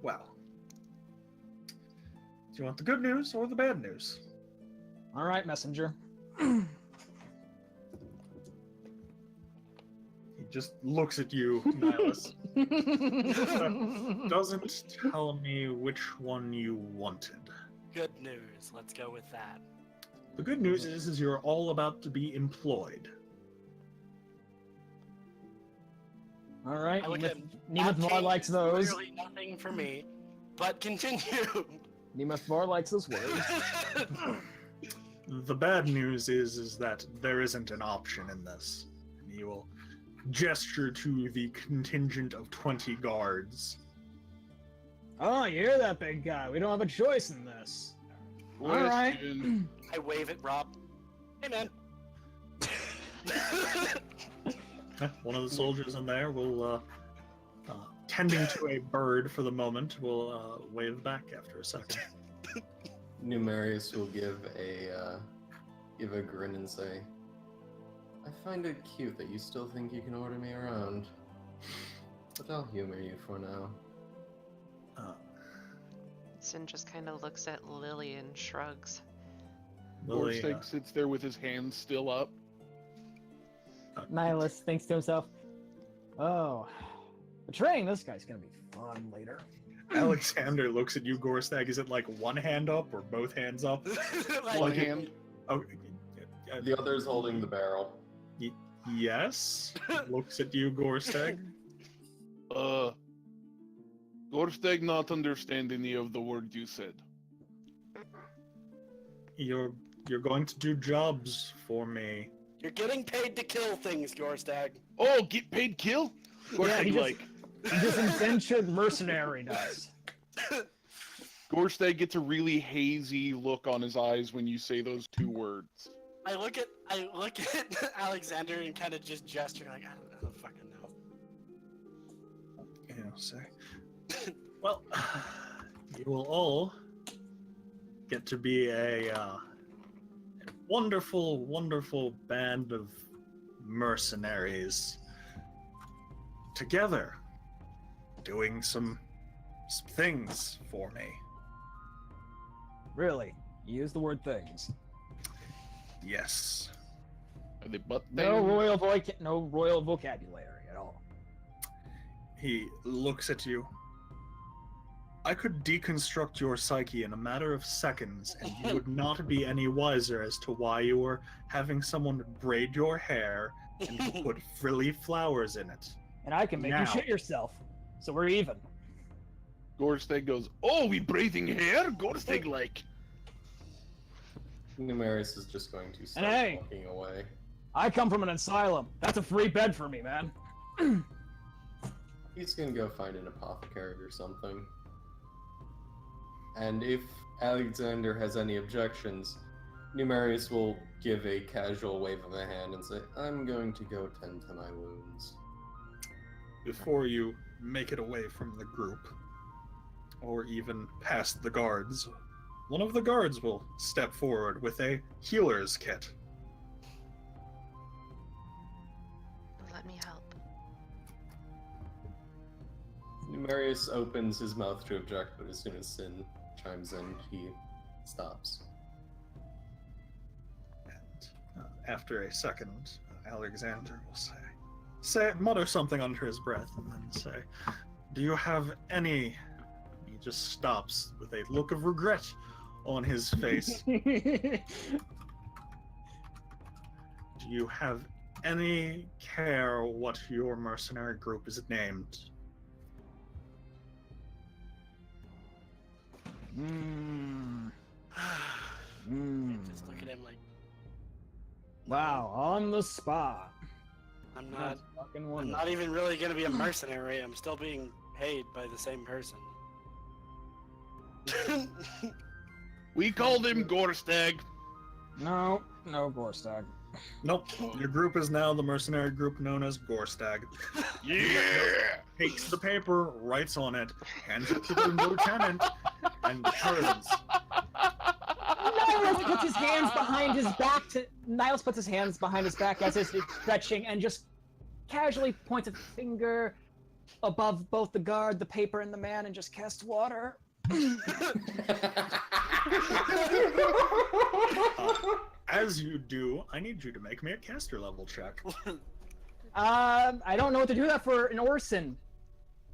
Well, do you want the good news or the bad news? All right, messenger. He just looks at you, Nihilus. Doesn't tell me which one you wanted. Good news. Let's go with that. The good news is you're all about to be employed. All right. I look at Nemeth Var likes those. Clearly nothing for me, but continue. Nemeth Var likes those words. The bad news is that there isn't an option in this. And he will gesture to the contingent of 20 guards. Oh, you hear that, big guy? We don't have a choice in this. All right. I wave at Rob. Hey, man. One of the soldiers in there will, tending to a bird for the moment, will wave back after a second. Numerius will give a grin and say, I find it cute that you still think you can order me around, but I'll humor you for now. Sin just kind of looks at Lily and shrugs. Lily, Gorsteg sits there with his hands still up. Nihilus thinks to himself, oh, betraying this guy's gonna be fun later. Alexander looks at you, Gorstag. Is it like one hand up or both hands up? One hand. Oh, The other's holding the barrel. yes. Looks at you, Gorstag. Gorsteg not understand any of the word you said. You're going to do jobs for me. You're getting paid to kill things, Gorstag. Oh, get paid kill? Gorsteg He just indentured mercenary does. Gorsteg gets a really hazy look on his eyes when you say those 2 words. look at Alexander and kind of just gesture like I don't fucking know. You know, say, well, you will all get to be a wonderful, wonderful band of mercenaries together, doing some things for me. Really? You use the word things. Yes. Are they butt No things? no royal vocabulary at all. He looks at you. I could deconstruct your psyche in a matter of seconds, and you would not be any wiser as to why you were having someone braid your hair and put frilly flowers in it. And I can make Now. you shit yourself. So we're even. Gorsteg goes, oh, we braiding hair? Gorsteg like. Numerius is just going to start hey! walking away. I come from an asylum. That's a free bed for me, man. He's gonna go find an apothecary or something. And if Alexander has any objections, Numerius will give a casual wave of the hand and say, I'm going to go tend to my wounds. Before you make it away from the group, or even past the guards, one of the guards will step forward with a healer's kit. Let me help. Numerius opens his mouth to object, but as soon as Sin chimes in, he stops. And after a second, Alexander will mutter something under his breath, and then say, do you have any... He just stops with a look of regret on his face. Do you have any care what your mercenary group is named? Just look at him like, Wow, on the spot. I'm not. That's fucking I'm wonderful. not even really gonna be a mercenary. I'm still being paid by the same person. We called him Gorsteg. No Gorstag. Nope. Your group is now the mercenary group known as Gorstag. Yeah! Takes the paper, writes on it, hands it to the lieutenant, and turns. Niles puts his hands behind his back Niles puts his hands behind his back as he's stretching and just casually points a finger above both the guard, the paper, and the man and just casts water. As you do, I need you to make me a caster level check. I don't know what to do that for an Orson.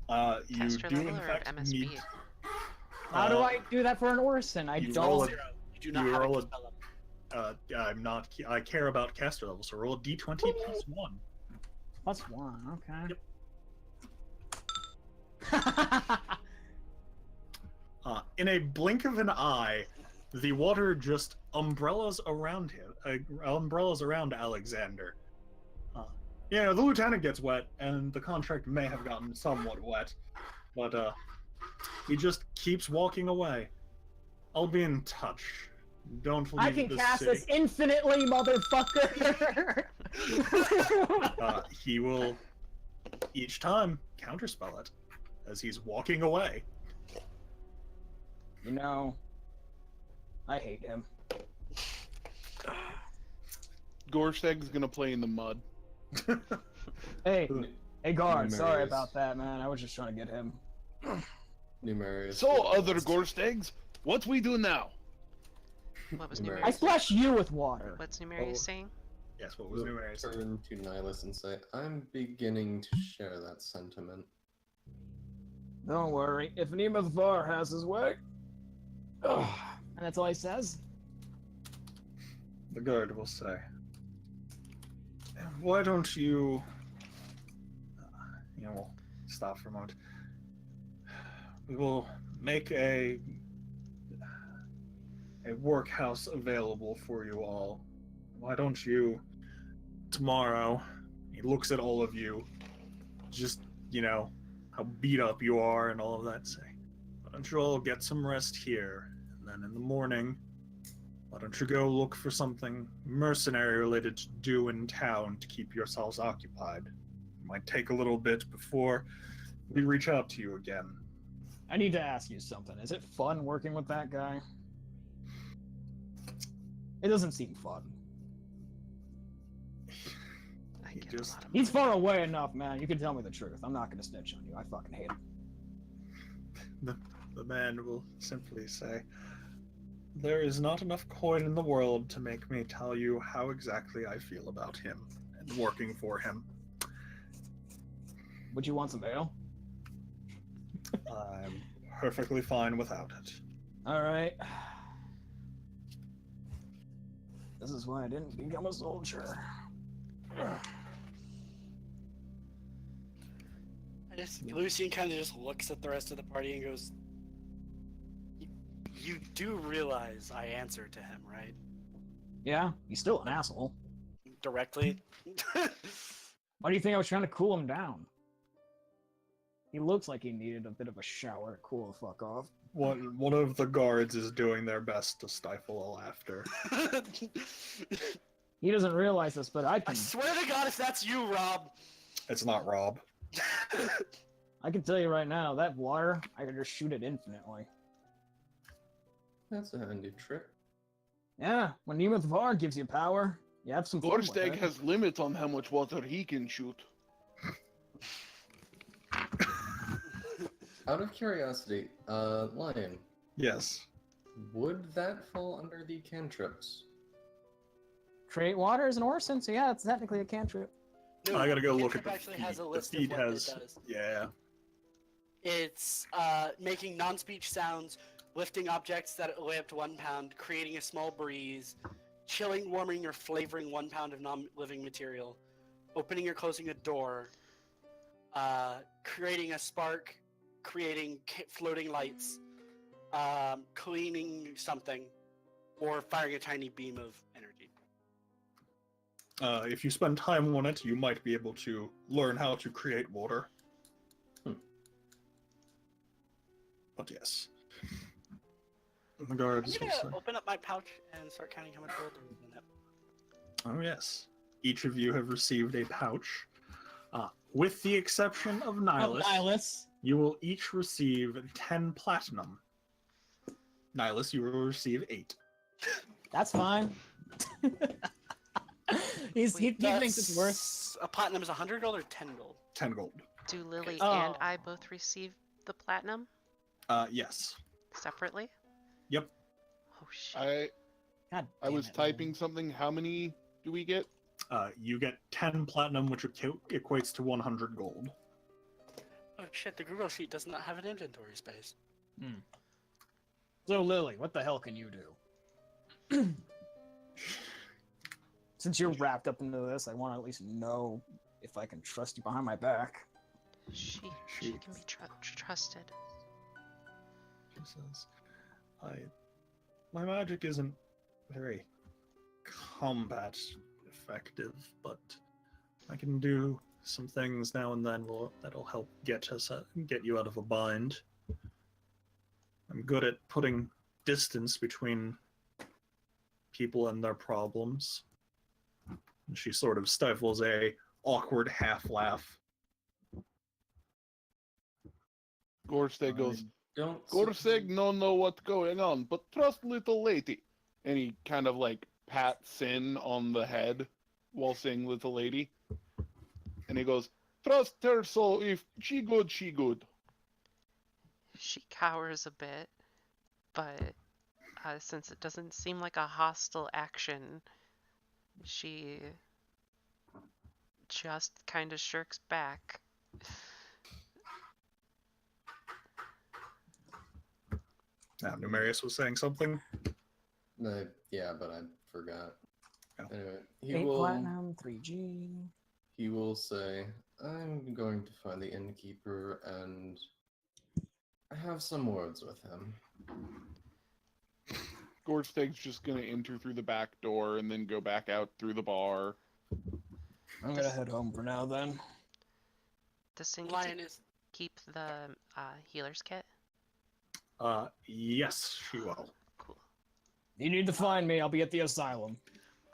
You Caster do level in or fact MSB? need. How do I do that for an Orson? I you don't. roll a- You do not You have roll a a- spell up. I'm not. I care about caster level, so roll a d20 plus 1. +1, okay. In a blink of an eye, the water just umbrellas around him. Umbrellas around Alexander. The lieutenant gets wet, and the contract may have gotten somewhat wet, but he just keeps walking away. I'll be in touch. Don't leave I can the cast city. this infinitely, motherfucker! He will each time counterspell it as he's walking away. You know, I hate him. Gorsteg's gonna play in the mud. Hey guard, sorry Numerius. about that, man. I was just trying to get him. Numerius. So, will other just- Gorstegs, what we do now? What was Numerius. I Numerius? splash you with water. What's Numerius Oh. saying? Yes, what was will Numerius? turn to Nihilus and say, I'm beginning to share that sentiment. Don't worry, if Nemothvar has his way. Ugh. And that's all he says? The guard will say, why don't you... we'll stop for a moment. We will make a workhouse available for you all. Why don't you, tomorrow, he looks at all of you, just, how beat up you are and all of that, say, why don't you all get some rest here, and then in the morning, Why don't you go look for something mercenary related to do in town to keep yourselves occupied? It might take a little bit before we reach out to you again. I need to ask you something. Is it fun working with that guy? It doesn't seem fun. I He get a just- lot of He's far away enough, man. You can tell me the truth. I'm not gonna snitch on you. I fucking hate him. The man will simply say, "There is not enough coin in the world to make me tell you how exactly I feel about him and working for him. Would you want some ale? I'm perfectly fine without it." All right. This is why I didn't become a soldier. Lucian kind of just looks at the rest of the party and goes, "You do realize I answer to him, right? Yeah, he's still an asshole. Directly." Why do you think I was trying to cool him down? He looks like he needed a bit of a shower to cool the fuck off. One of the guards is doing their best to stifle a laughter. He doesn't realize this, but I I can swear to God, if that's you, Rob. It's not Rob. tell you right now, that water, I can just shoot it infinitely. That's a handy trick. Yeah, when Nemeth Var gives you power, you have some fun with Gorstag it. has limits on how much water he can shoot. Out of curiosity, Lion, Yes. would that fall under the cantrips? Create water is an orson, so yeah, it's technically a cantrip. No, I gotta go look at Cantrip the actually feat. has a The list feat of what has, it does. yeah. It's making non-speech sounds, lifting objects that weigh up to 1 pound, creating a small breeze, chilling, warming, or flavoring 1 pound of non-living material, opening or closing a door, creating a spark, creating floating lights, cleaning something, or firing a tiny beam of energy. If you spend time on it, you might be able to learn how to create water. But yes. The guards I'm will say, gonna open up my pouch and start counting how much gold there is in it. "Oh yes." Each of you have received a pouch. With the exception of Nihilus, Nihilus. you will each receive 10 platinum. Nihilus, you will receive 8. That's fine. he thinks it's worth. A platinum is 100 gold or 10 gold? 10 gold. Do Lily Oh. and I both receive the platinum Yes. separately? Yep. Oh shit. God I damn was it, typing man. something. How many do we get? You get 10 platinum, which equates to 100 gold. Oh shit, the Google Sheet does not have an inventory space. So Lily, what the hell can you do? Since you're wrapped up into this, I want to at least know if I can trust you behind my back. She She- can be trusted. She says, my magic isn't very combat effective, but I can do some things now and then that'll help get you out of a bind. I'm good at putting distance between people and their problems." And she sort of stifles a awkward half laugh. Gorstag goes, Don't. Gorstag no know what's going on, but trust little lady. And he kind of like pats Sin on the head while saying little lady. And he goes, trust her, so if she good, she good. She cowers a bit, but since it doesn't seem like a hostile action, she just kind of shirks back. Now, Numerius was saying something. Yeah, but I forgot. Oh. Anyway, he 8 will. platinum, 3G. He will say, "I'm going to find the innkeeper and have some words with him." Gorstag's just gonna enter through the back door and then go back out through the bar. I'm gonna head home for now then. Does Cindy Lion is keep the healer's kit? Yes, she will. Cool. You need to find me. I'll be at the asylum.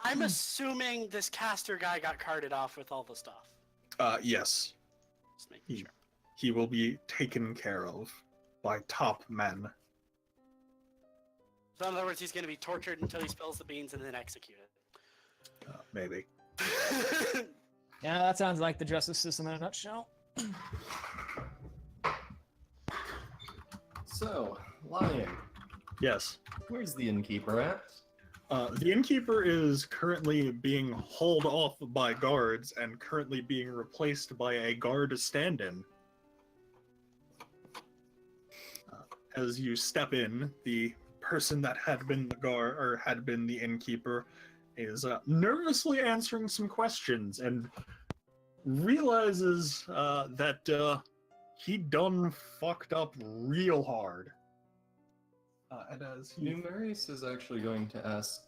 I'm assuming this caster guy got carted off with all the stuff. Yes. Just making sure. He will be taken care of by top men. So in other words, he's going to be tortured until he spills the beans and then executed. Maybe. Yeah, that sounds like the justice system in a nutshell. So, Lion, Yes. where's the innkeeper at? The innkeeper is currently being hauled off by guards and currently being replaced by a guard stand-in. As you step in, the person that had been the guard or had been the innkeeper is nervously answering some questions and realizes that he done fucked up real hard. And as he Numerius is actually going to ask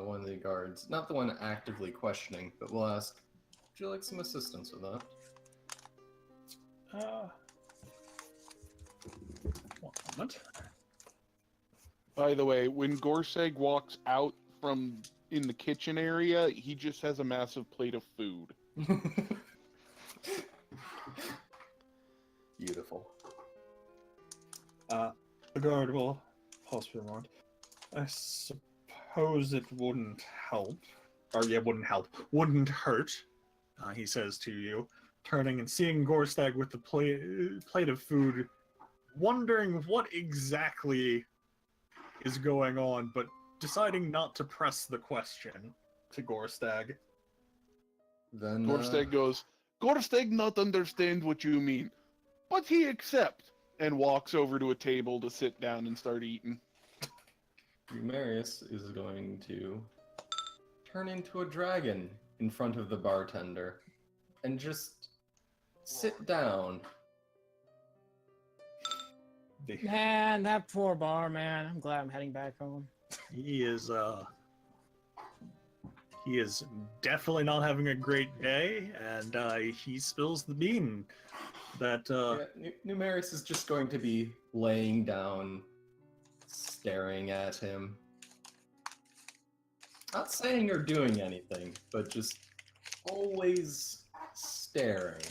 one of the guards, not the one actively questioning, but will ask, would you like some assistance with that? One moment. By the way, when Gorseg walks out from in the kitchen area, he just has a massive plate of food. Beautiful. The guard will pause for a moment. I suppose it wouldn't help. Or, yeah, wouldn't help. Wouldn't hurt, he says to you, turning and seeing Gorstag with the plate of food, wondering what exactly is going on, but deciding not to press the question to Gorstag. Then Gorstag goes, Gorstag not understand what you mean, but he accept, and walks over to a table to sit down and start eating. Numerius is going to turn into a dragon in front of the bartender and just sit down. Man, that poor bar, man. I'm glad I'm heading back home. He is definitely not having a great day, and he spills the bean that Numerius is just going to be laying down, staring at him. Not saying or doing anything, but just always staring.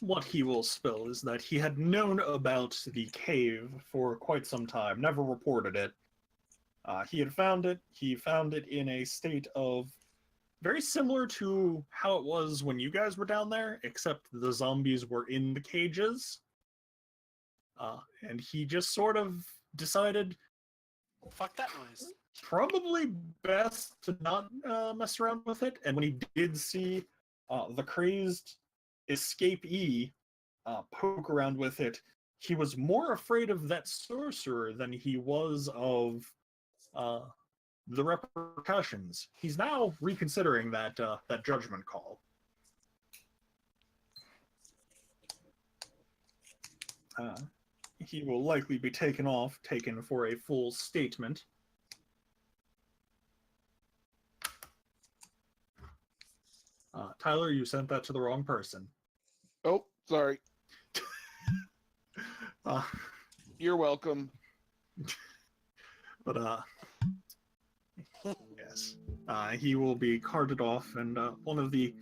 What he will spill is that he had known about the cave for quite some time, never reported it. He had found it. He found it in a state of very similar to how it was when you guys were down there, except the zombies were in the cages. And he just sort of decided, Fuck that noise. probably best to not mess around with it. And when he did see the crazed escapee poke around with it, he was more afraid of that sorcerer than he was of the repercussions. He's now reconsidering that that judgment call. He will likely be taken for a full statement. Tyler, you sent that to the wrong person. Oh, sorry. Uh, You're welcome. But yes, he will be carted off, and one of the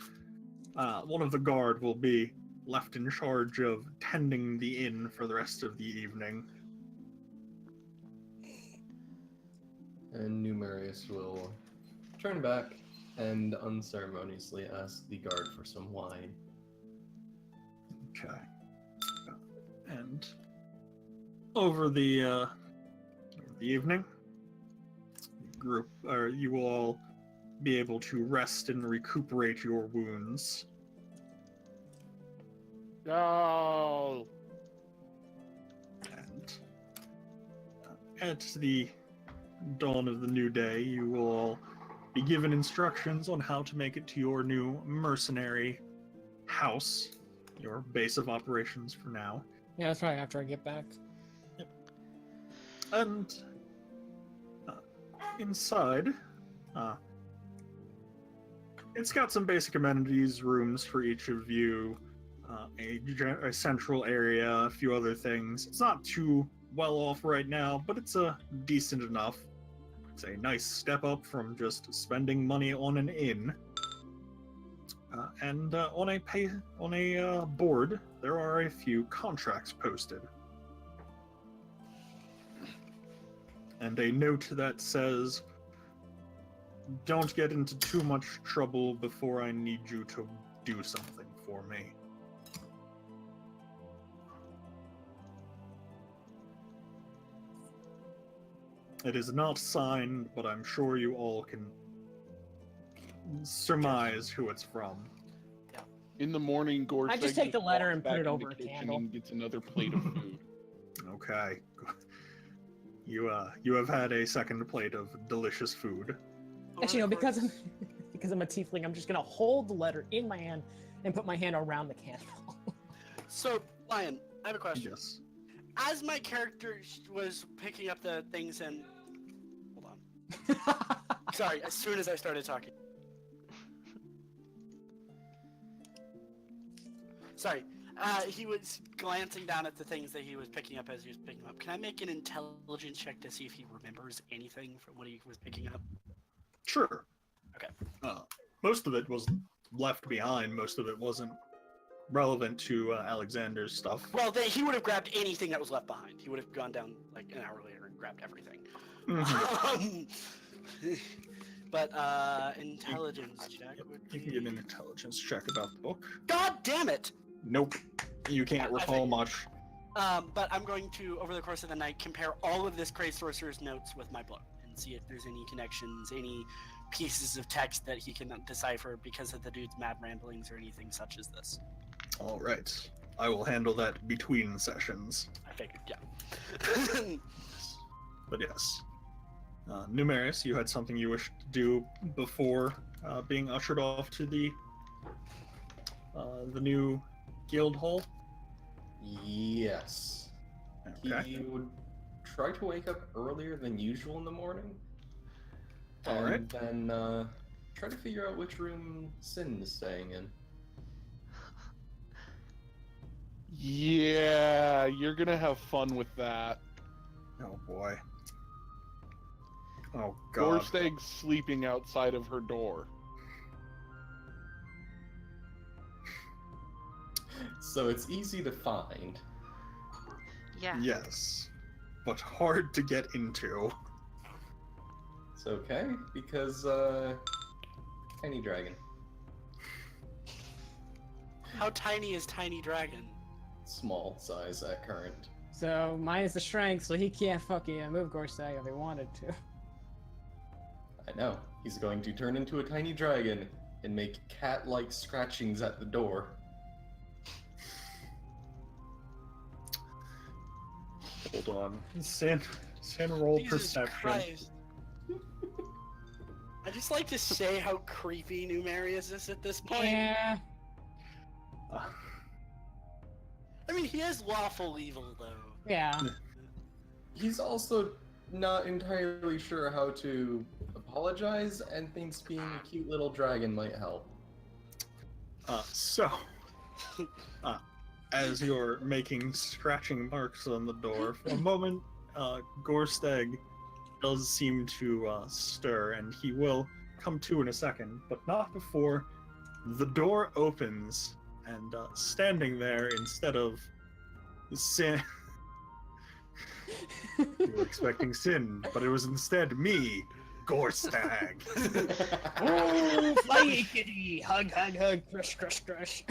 guard will be left in charge of tending the inn for the rest of the evening. And Numerius will turn back and unceremoniously ask the guard for some wine. Okay. And over the evening, group, or you will all be able to rest and recuperate your wounds. No. And at the dawn of the new day, you will all be given instructions on how to make it to your new mercenary house, your base of operations for now. Yeah, that's right, after I get back. And inside, it's got some basic amenities, rooms for each of you, a central area, a few other things. It's not too well off right now, but it's decent enough. It's a nice step up from just spending money on an inn. And on a board, there are a few contracts posted. And a note that says, "Don't get into too much trouble before I need you to do something for me." It is not signed, but I'm sure you all can surmise who it's from. In the morning, Gorge I just take the letter and put it over a kitchen candle. and gets another plate of food. Okay. You have had a second plate of delicious food. Actually, no, because I'm because I'm a tiefling, I'm just gonna hold the letter in my hand and put my hand around the candle. So, Lion, I have a question. Yes. As my character was picking up the things and... Hold on. Sorry, as soon as I started talking. Sorry. He was glancing down at the things that he was picking up as he was picking them up. Can I make an intelligence check to see if he remembers anything from what he was picking up? Sure. Okay. Most of it was left behind. Most of it wasn't relevant to Alexander's stuff. Well, he would have grabbed anything that was left behind. He would have gone down like an hour later and grabbed everything. Mhm. But intelligence check. You can get an intelligence check about the book. God damn it! Nope. You can't recall much. But I'm going to, over the course of the night, compare all of this Crazed Sorcerer's notes with my book and see if there's any connections, any pieces of text that he can decipher because of the dude's mad ramblings or anything such as this. All right. I will handle that between sessions. I figured, yeah. But yes. Numerius, you had something you wished to do before being ushered off to the new guild hall? Yes. Okay. He would try to wake up earlier than usual in the morning. All And right. then try to figure out which room Sin is staying in. Yeah, you're gonna have fun with that. Oh boy. Oh god. Gorstag's sleeping outside of her door. So it's easy to find. Yeah. Yes. But hard to get into. It's okay, because, Tiny Dragon. How tiny is Tiny Dragon? Small size at current. So mine is the strength, so he can't fucking move Gorstag if he wanted to. I know. He's going to turn into a tiny dragon and make cat-like scratchings at the door. Hold on. Sin roll Jesus perception. Christ. I just like to say how creepy Numerius is at this point. Yeah. I mean, he is lawful evil, though. Yeah. He's also not entirely sure how to apologize and thinks being a cute little dragon might help. As you're making scratching marks on the door, for a moment, Gorstag does seem to stir, and he will come to in a second, but not before the door opens, and standing there instead of Sin. You were expecting Sin, but it was instead me, Gorstag. Oh, flying kitty! Hug, hug, hug! Crush, crush, crush!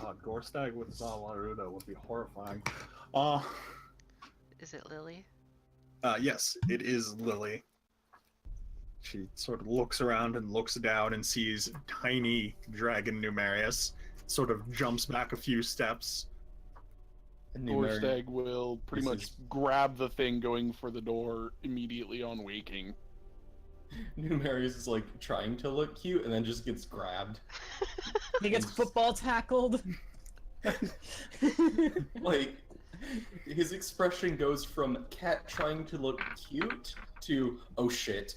God, Gorstag with Zalaruda would be horrifying. Is it Lily? Yes, it is Lily. She sort of looks around and looks down and sees tiny dragon Numerius, sort of jumps back a few steps. And Gorstag will pretty This much is- grab the thing going for the door immediately on waking. Numerius is like trying to look cute and then just gets grabbed. He gets football tackled. Like, his expression goes from cat trying to look cute to, oh shit.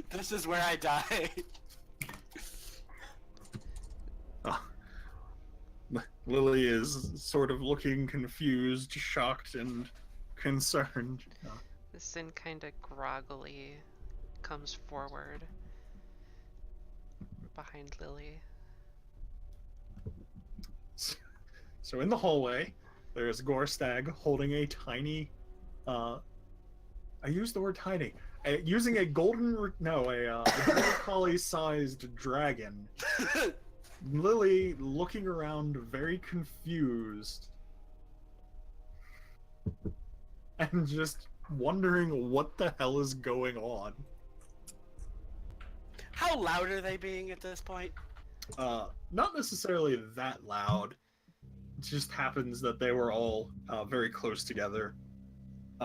This is where I die. Lily is sort of looking confused, shocked, and concerned. Sin kind of groggily comes forward behind Lily. So in the hallway, there's Gorstag holding a tiny, I use the word tiny, using a a border collie-sized dragon. Lily looking around very confused and just wondering what the hell is going on. How loud are they being at this point? Not necessarily that loud. It just happens that they were all very close together.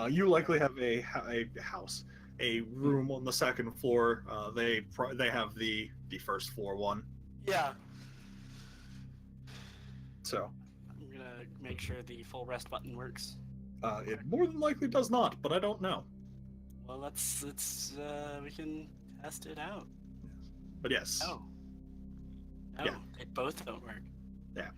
You likely have a house, a room on the second floor. They have the first floor one. Yeah. So I'm gonna make sure the full rest button works. it more than likely does not, but I don't know. Well, let's we can test it out. But yes. Oh. No, Yeah. they both don't work. Yeah.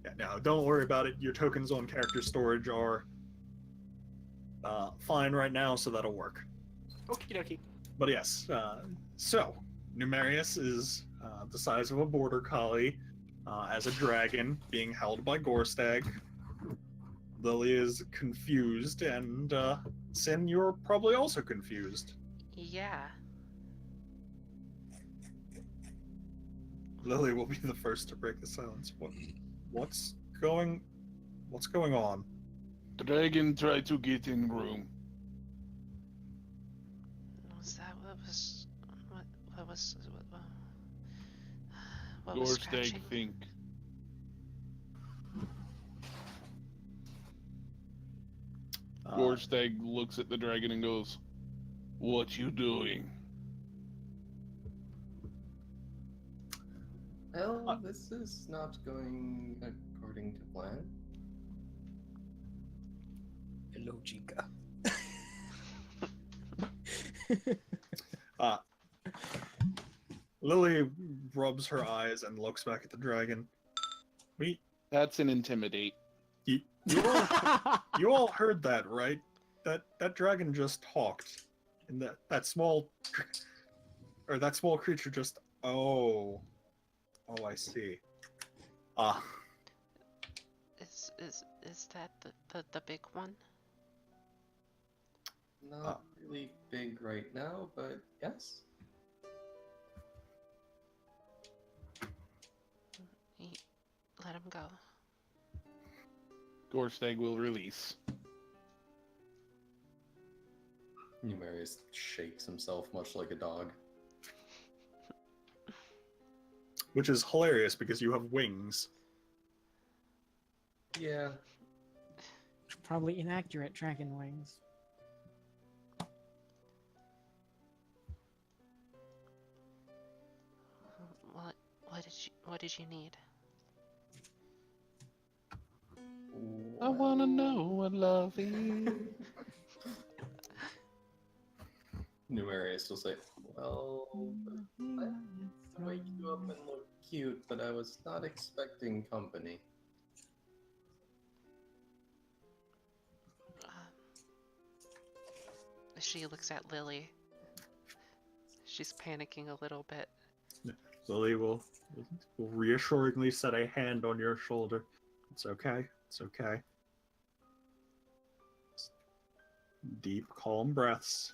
Yeah. Now, don't worry about it. Your tokens on character storage are fine right now, so that'll work. Okie dokie. But yes, so Numerius is the size of a border collie, as a dragon, being held by Gorstag. Lily is confused, and Sin, you're probably also confused. Yeah. Lily will be the first to break the silence. What's going on? Dragon tried to get in room. Was that what was what was Gorstag scratching? think. Gorstag looks at the dragon and goes, "What you doing?" Well, this is not going according to plan. Hello, Chica. Lily rubs her eyes and looks back at the dragon. That's an intimidate. You all heard that, right? That dragon just talked, and that small creature just oh, I see. Is that the big one? Not really big right now, but yes. Let him go. Gorstag will release. Numerius shakes himself much like a dog. Which is hilarious because you have wings. Yeah. Probably inaccurate dragon wings. What did you need? I wanna know what love is. Numerius will say, "Well, I wake you up and look cute, but I was not expecting company." She looks at Lily. She's panicking a little bit. Lily will reassuringly set a hand on your shoulder. It's okay. It's okay. Deep, calm breaths.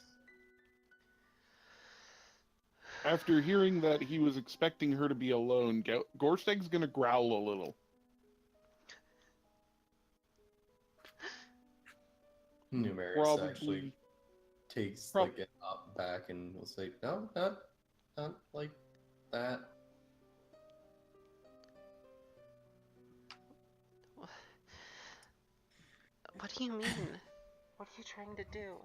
After hearing that he was expecting her to be alone, Gorstag's gonna growl a little. Numerius actually takes like an up back and will say, "No, not like that." What do you mean? What are you trying to do?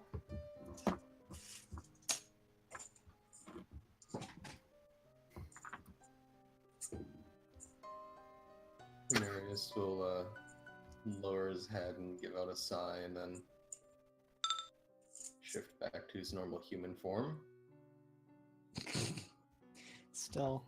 Numerius will lower his head and give out a sigh and then shift back to his normal human form. Still.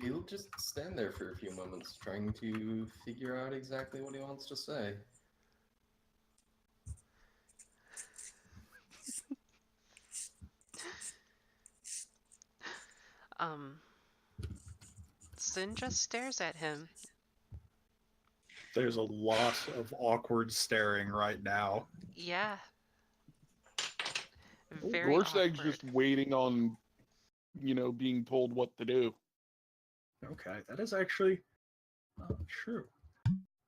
he'll just stand there for a few moments, trying to figure out exactly what he wants to say. Sin just stares at him. There's a lot of awkward staring right now. Yeah. Very Gorstag's awkward. just waiting on, being told what to do. Okay, that is actually true.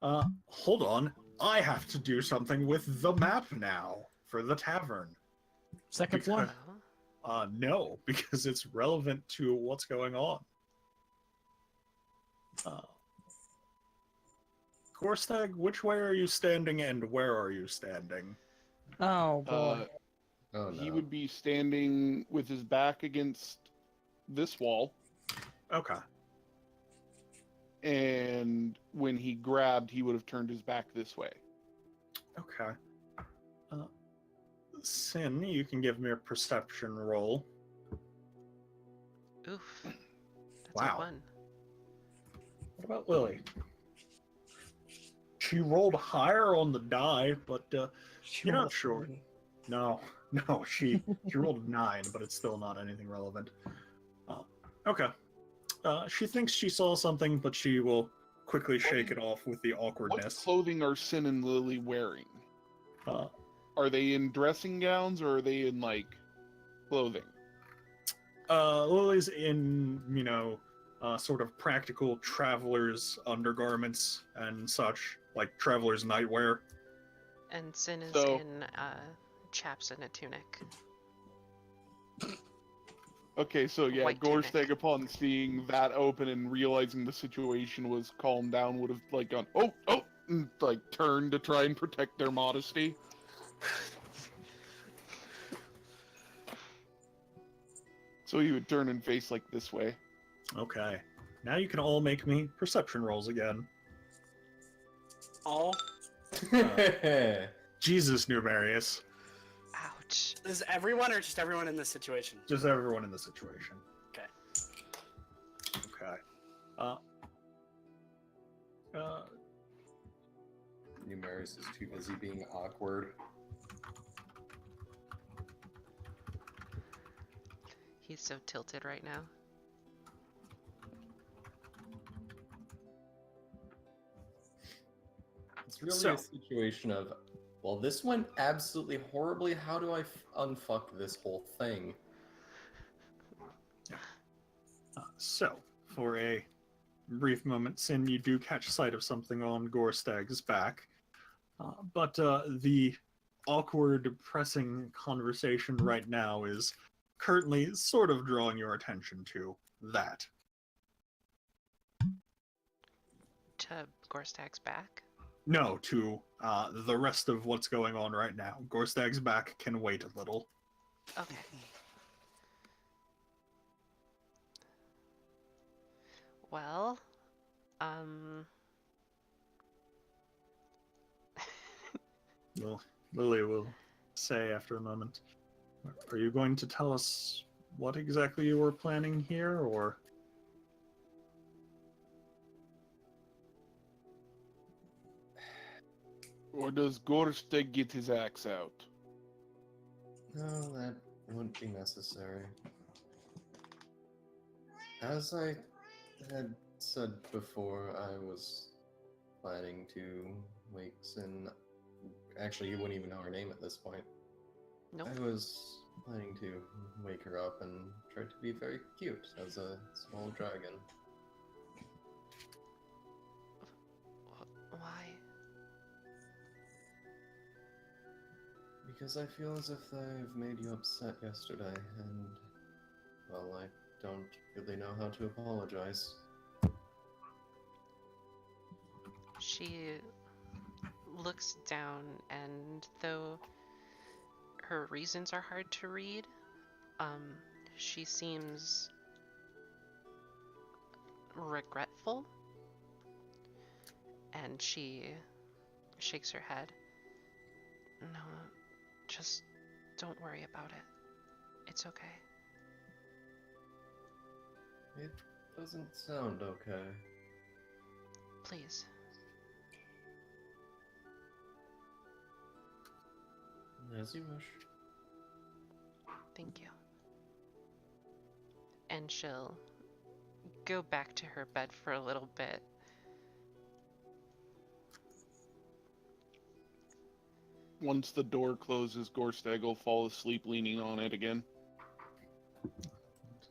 Hold on. I have to do something with the map now for the tavern. Second floor. Oh. No, because it's relevant to what's going on. Gorstag, which way are you standing and where are you standing? Oh boy. Oh no. He would be standing with his back against this wall, Okay. and when he grabbed, he would have turned his back this way. Okay. Sin, you can give me a perception roll. Oof. That's Wow. a 1. What about Lily? She rolled higher on the die, but you're not sure. No, she rolled 9, but it's still not anything relevant. Okay. She thinks she saw something, but she will quickly shake it off with the What awkwardness. clothing are Sin and Lily wearing? Uh, Are they in dressing gowns or are they in clothing? Lily's in, sort of practical traveler's undergarments and such, like traveler's nightwear. And Sin is So- in chaps and a tunic. Okay, so yeah, White Gorstag, tunic. upon seeing that open and realizing the situation was calmed down, would have gone, oh, and turned to try and protect their modesty. So he would turn and face this way. Okay. Now you can all make me perception rolls again. All? Jesus, Numerius. Ouch. Is everyone or just everyone in this situation? Just everyone in the situation. Okay. Okay. Numerus is too busy being awkward. He's so tilted right now. It's really So- a situation of, well, this went absolutely horribly. How do I unfuck this whole thing? So, for a brief moment, Sin, you do catch sight of something on Gorstag's back. But the awkward, pressing conversation right now is currently sort of drawing your attention to that. To Gorstag's back. No, to the rest of what's going on right now. Gorstag's back can wait a little. Okay. Well, Well, Lily will say after a moment. Are you going to tell us what exactly you were planning here, or? Or does Gorstag get his axe out? No, that wouldn't be necessary. As I had said before, I was planning to wake Sin. Actually, you wouldn't even know her name at this point. nope. I was planning to wake her up and try to be very cute as a small dragon. Why? Because I feel as if I've made you upset yesterday, and, well, I don't really know how to apologize. She looks down, and though her reasons are hard to read, she seems regretful, and she shakes her head. No, just Don't worry about it. It's okay. It doesn't sound okay. Please. As you wish. Thank you. And she'll go back to her bed for a little bit. Once the door closes, Gorstag will fall asleep leaning on it again.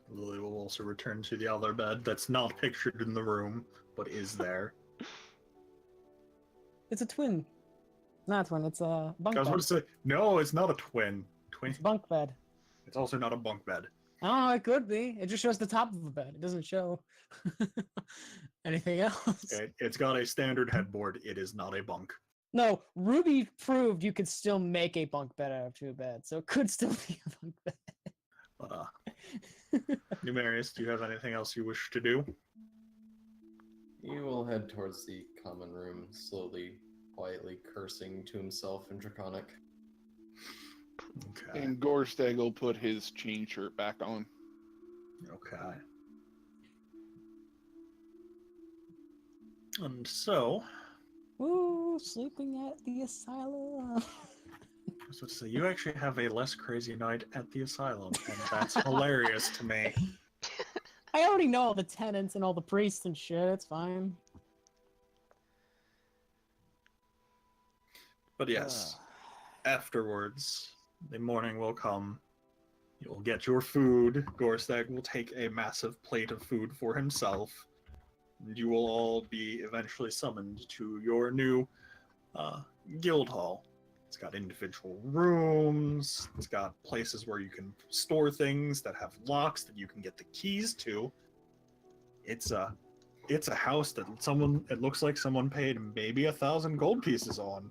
Lily will also return to the other bed that's not pictured in the room, but is there. It's a twin. Not a twin. It's a bunk I was bed. about to say, no, it's not a twin. It's a bunk bed. It's also not a bunk bed. Oh, it could be. It just shows the top of the bed. It doesn't show anything else. It's got a standard headboard. It is not a bunk. No, Ruby proved you could still make a bunk bed out of two beds, so it could still be a bunk bed. Numerius, do you have anything else you wish to do? You will head towards the common room, slowly, quietly cursing to himself in Draconic. Okay. And Gorstag will put his chain shirt back on. Okay. And so, Ooh, sleeping at the asylum. I was about to say, you actually have a less crazy night at the asylum, and that's hilarious to me. I already know all the tenants and all the priests and shit. It's fine. But yes, afterwards, the morning will come. You'll get your food. Gorstag will take a massive plate of food for himself. And you will all be eventually summoned to your new guild hall. It's got individual rooms. It's got places where you can store things that have locks that you can get the keys to. It's a house that it looks like someone paid maybe 1,000 gold pieces on.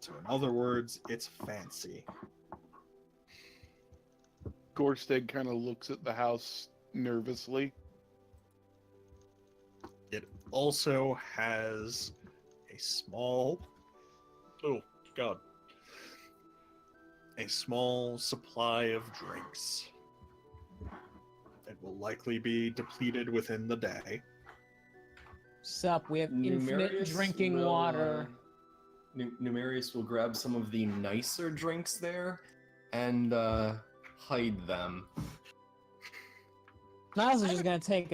So in other words, it's fancy. Gorstag kind of looks at the house nervously. It also has a small... Oh, God. A small supply of drinks. It will likely be depleted within the day. Sup, we have infinite Numerius drinking will, water. Numerius will grab some of the nicer drinks there and hide them. Niles is just gonna take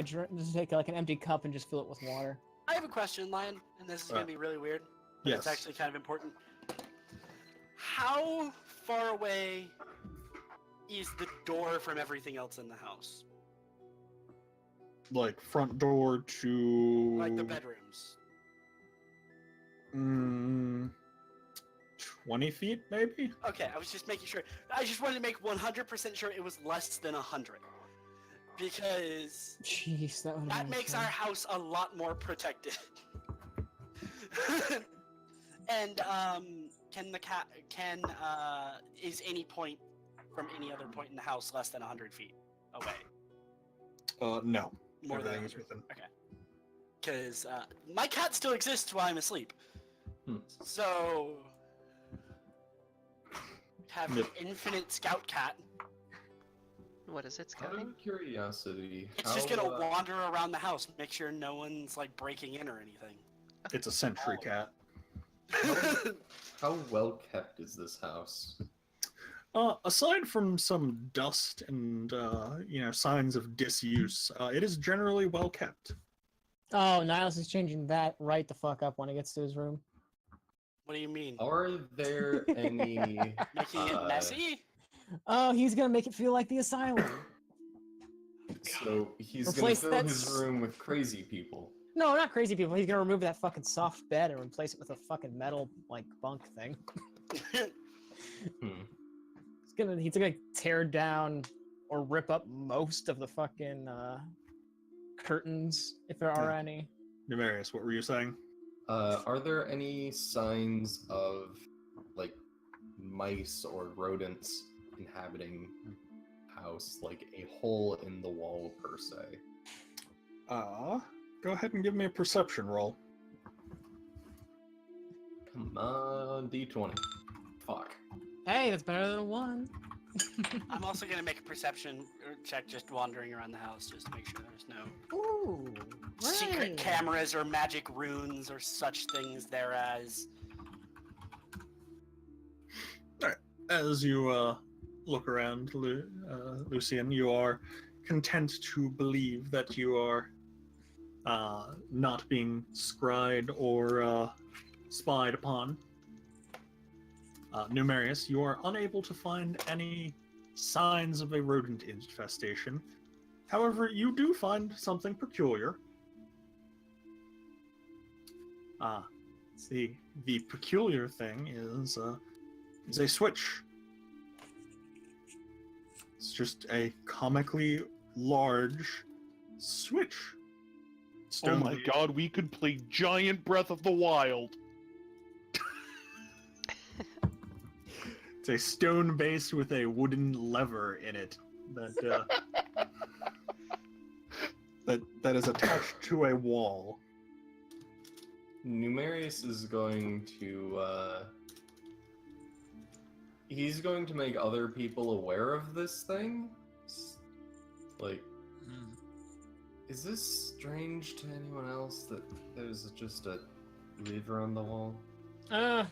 like an empty cup and just fill it with water. I have a question, Lion, and this is going to be really weird. But Yes. It's actually kind of important. How far away is the door from everything else in the house? Like front door to... Like the bedrooms. 20 feet, maybe? Okay, I was just making sure. I just wanted to make 100% sure it was less than 100. Because Jeez, that makes our house a lot more protected. And is any point from any other point in the house less than 100 feet away? No. More than Everything is 100. within. Okay. Because my cat still exists while I'm asleep. So have an infinite scout cat. What is it, Out scouting? of curiosity, It's just gonna wander around the house, make sure no one's like breaking in or anything. It's a sentry cat. how well kept is this house? Aside from some dust and signs of disuse, it is generally well kept. Oh, Niles is changing that right the fuck up when he gets to his room. What do you mean? Are there any Making it messy? Oh, he's gonna make it feel like the asylum. So he's Replace gonna fill that his room with crazy people. No, not crazy people. He's gonna remove that fucking soft bed and replace it with a fucking metal like bunk thing. He's gonna tear down or rip up most of the fucking curtains if there are any. Numerius, what were you saying? Are there any signs of like mice or rodents inhabiting house, like a hole in the wall per se? Go ahead and give me a perception roll. Come on, D20. Fuck. Hey, that's better than 1. I'm also gonna make a perception check, just wandering around the house, just to make sure there's no Ooh, secret right. cameras or magic runes or such things there as. As you look around, Lucian, you are content to believe that you are not being scryed or spied upon. Numerius, you are unable to find any signs of a rodent infestation. However, you do find something peculiar. The peculiar thing is a switch. It's just a comically large switch. Oh my god, we could play giant Breath of the Wild. It's a stone base with a wooden lever in it that is attached to a wall. Numerius is going to he's going to make other people aware of this thing. Like, is this strange to anyone else that there's just a lever on the wall? I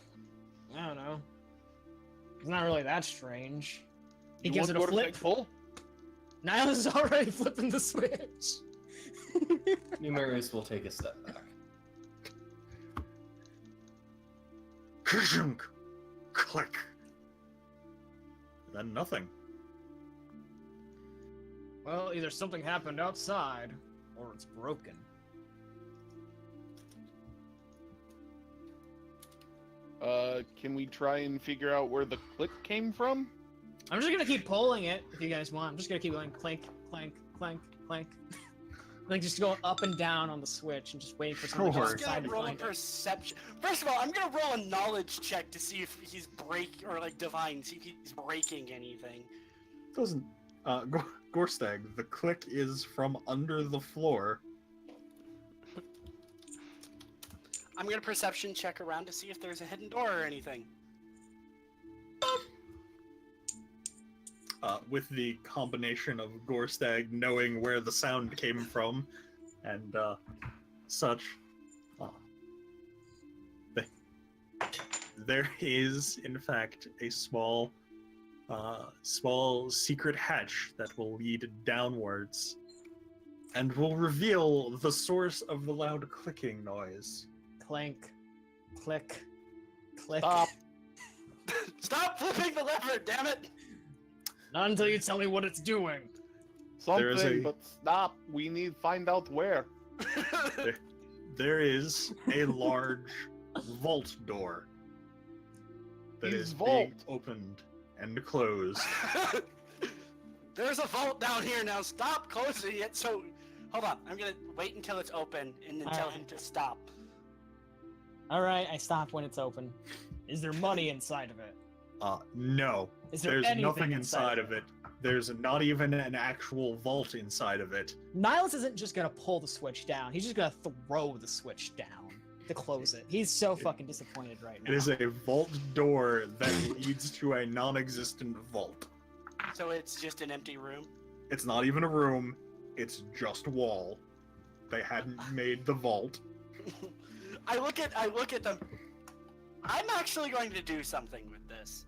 don't know. It's not really that strange. He You gives it want a to go to flip. full? Niles is already flipping the switch. Numerius will take a step back. Click. Then nothing. Well, either something happened outside, or it's broken. Can we try and figure out where the click came from? I'm just gonna keep pulling it, if you guys want. I'm just gonna keep going clink, clank, clank, clank. Like, just going up and down on the switch and just waiting for something Sure. to I'm decide gonna to roll a find it. perception. First of all, I'm gonna roll a knowledge check to see if he's divine, see if he's breaking anything. Doesn't Gorstag, the click is from under the floor. I'm gonna perception check around to see if there's a hidden door or anything. With the combination of Gorstag knowing where the sound came from and such, there is, in fact, a small secret hatch that will lead downwards and will reveal the source of the loud clicking noise. Clank, click, click. Stop. Stop flipping the lever, damn it! Not until you tell me what it's doing. Something, but stop. We need to find out where. There is a large vault door that His is vault. being opened and closed. There's a vault down here now. Stop closing it. So, hold on. I'm gonna wait until it's open and then tell him to stop. Alright, I stop when it's open. Is there money inside of it? No. Is there There's anything nothing inside of it. There's not even an actual vault inside of it. Niles isn't just gonna pull the switch down, he's just gonna throw the switch down to close it. He's so fucking disappointed right now. It is a vault door that leads to a non-existent vault. So it's just an empty room. It's not even a room, it's just wall. They hadn't made the vault. I look at them. I'm actually going to do something with this.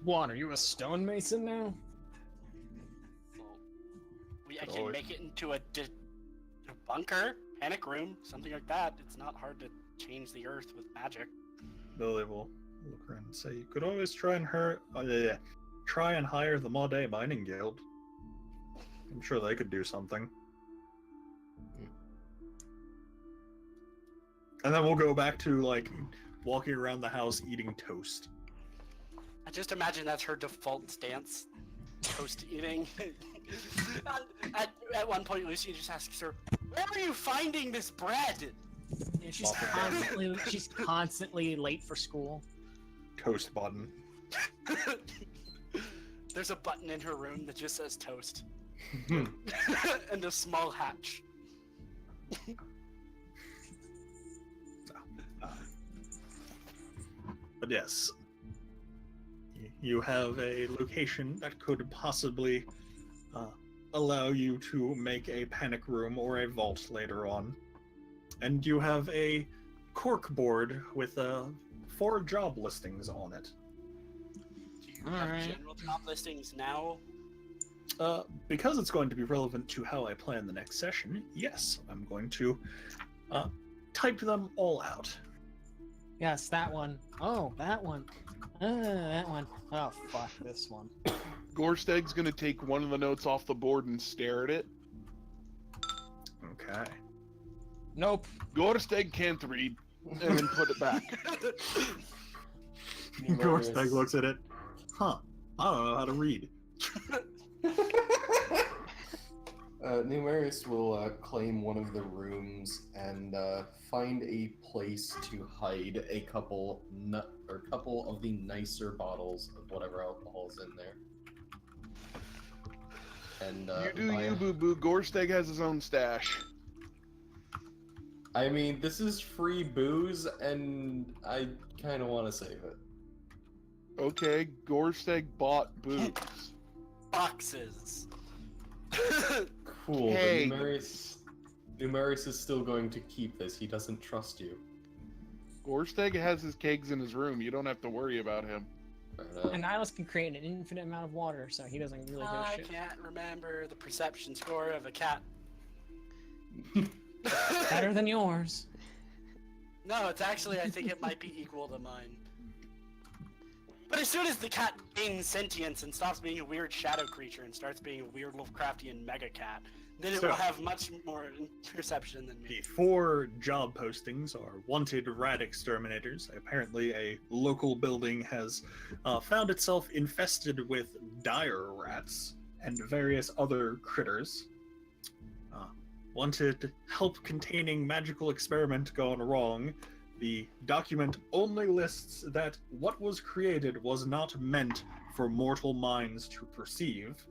Juan, are you a stonemason now? I can make it into a bunker, panic room, something like that. It's not hard to change the earth with magic. Lily will look around and say, "You could always try and hire the Maude Mining Guild. I'm sure they could do something." And then we'll go back to like walking around the house eating toast. I just imagine that's her default stance. Toast eating. at one point, Lucy just asks her, "Where are you finding this bread?" And she's constantly late for school. Toast button. There's a button in her room that just says toast. And a small hatch. But yes, you have a location that could possibly allow you to make a panic room or a vault later on. And you have a cork board with 4 job listings on it. Do you have Alright. general job listings now? Because it's going to be relevant to how I plan the next session, yes, I'm going to type them all out. Yes, that one. Oh, that one. That one. Oh, fuck this one. Gorsteg's gonna take one of the notes off the board and stare at it. Okay. Nope. Gorsteg can't read, and then put it back. Gorsteg looks at it. Huh. I don't know how to read. Numerous will claim one of the rooms and find a place to hide a couple of the nicer bottles of whatever alcohol is in there. And You do buy you, a- boo boo. Gorsteg has his own stash. I mean, this is free booze, and I kind of want to save it. Okay, Gorsteg bought booze. Boxes. Cool, Hey. but Numerous is still going to keep this. He doesn't trust you. Gorsteg has his kegs in his room. You don't have to worry about him. Fair enough. And Nihilus can create an infinite amount of water, so he doesn't really give a I shit. can't remember the perception score of a cat. Better than yours. No, it's actually, I think it might be equal to mine. But as soon as the cat gains sentience and stops being a weird shadow creature and starts being a weird Lovecraftian mega cat, then it So- will have much more perception than The me. 4 job postings are wanted rat exterminators. Apparently, a local building has found itself infested with dire rats and various other critters. Wanted help containing magical experiment gone wrong. The document only lists that what was created was not meant for mortal minds to perceive.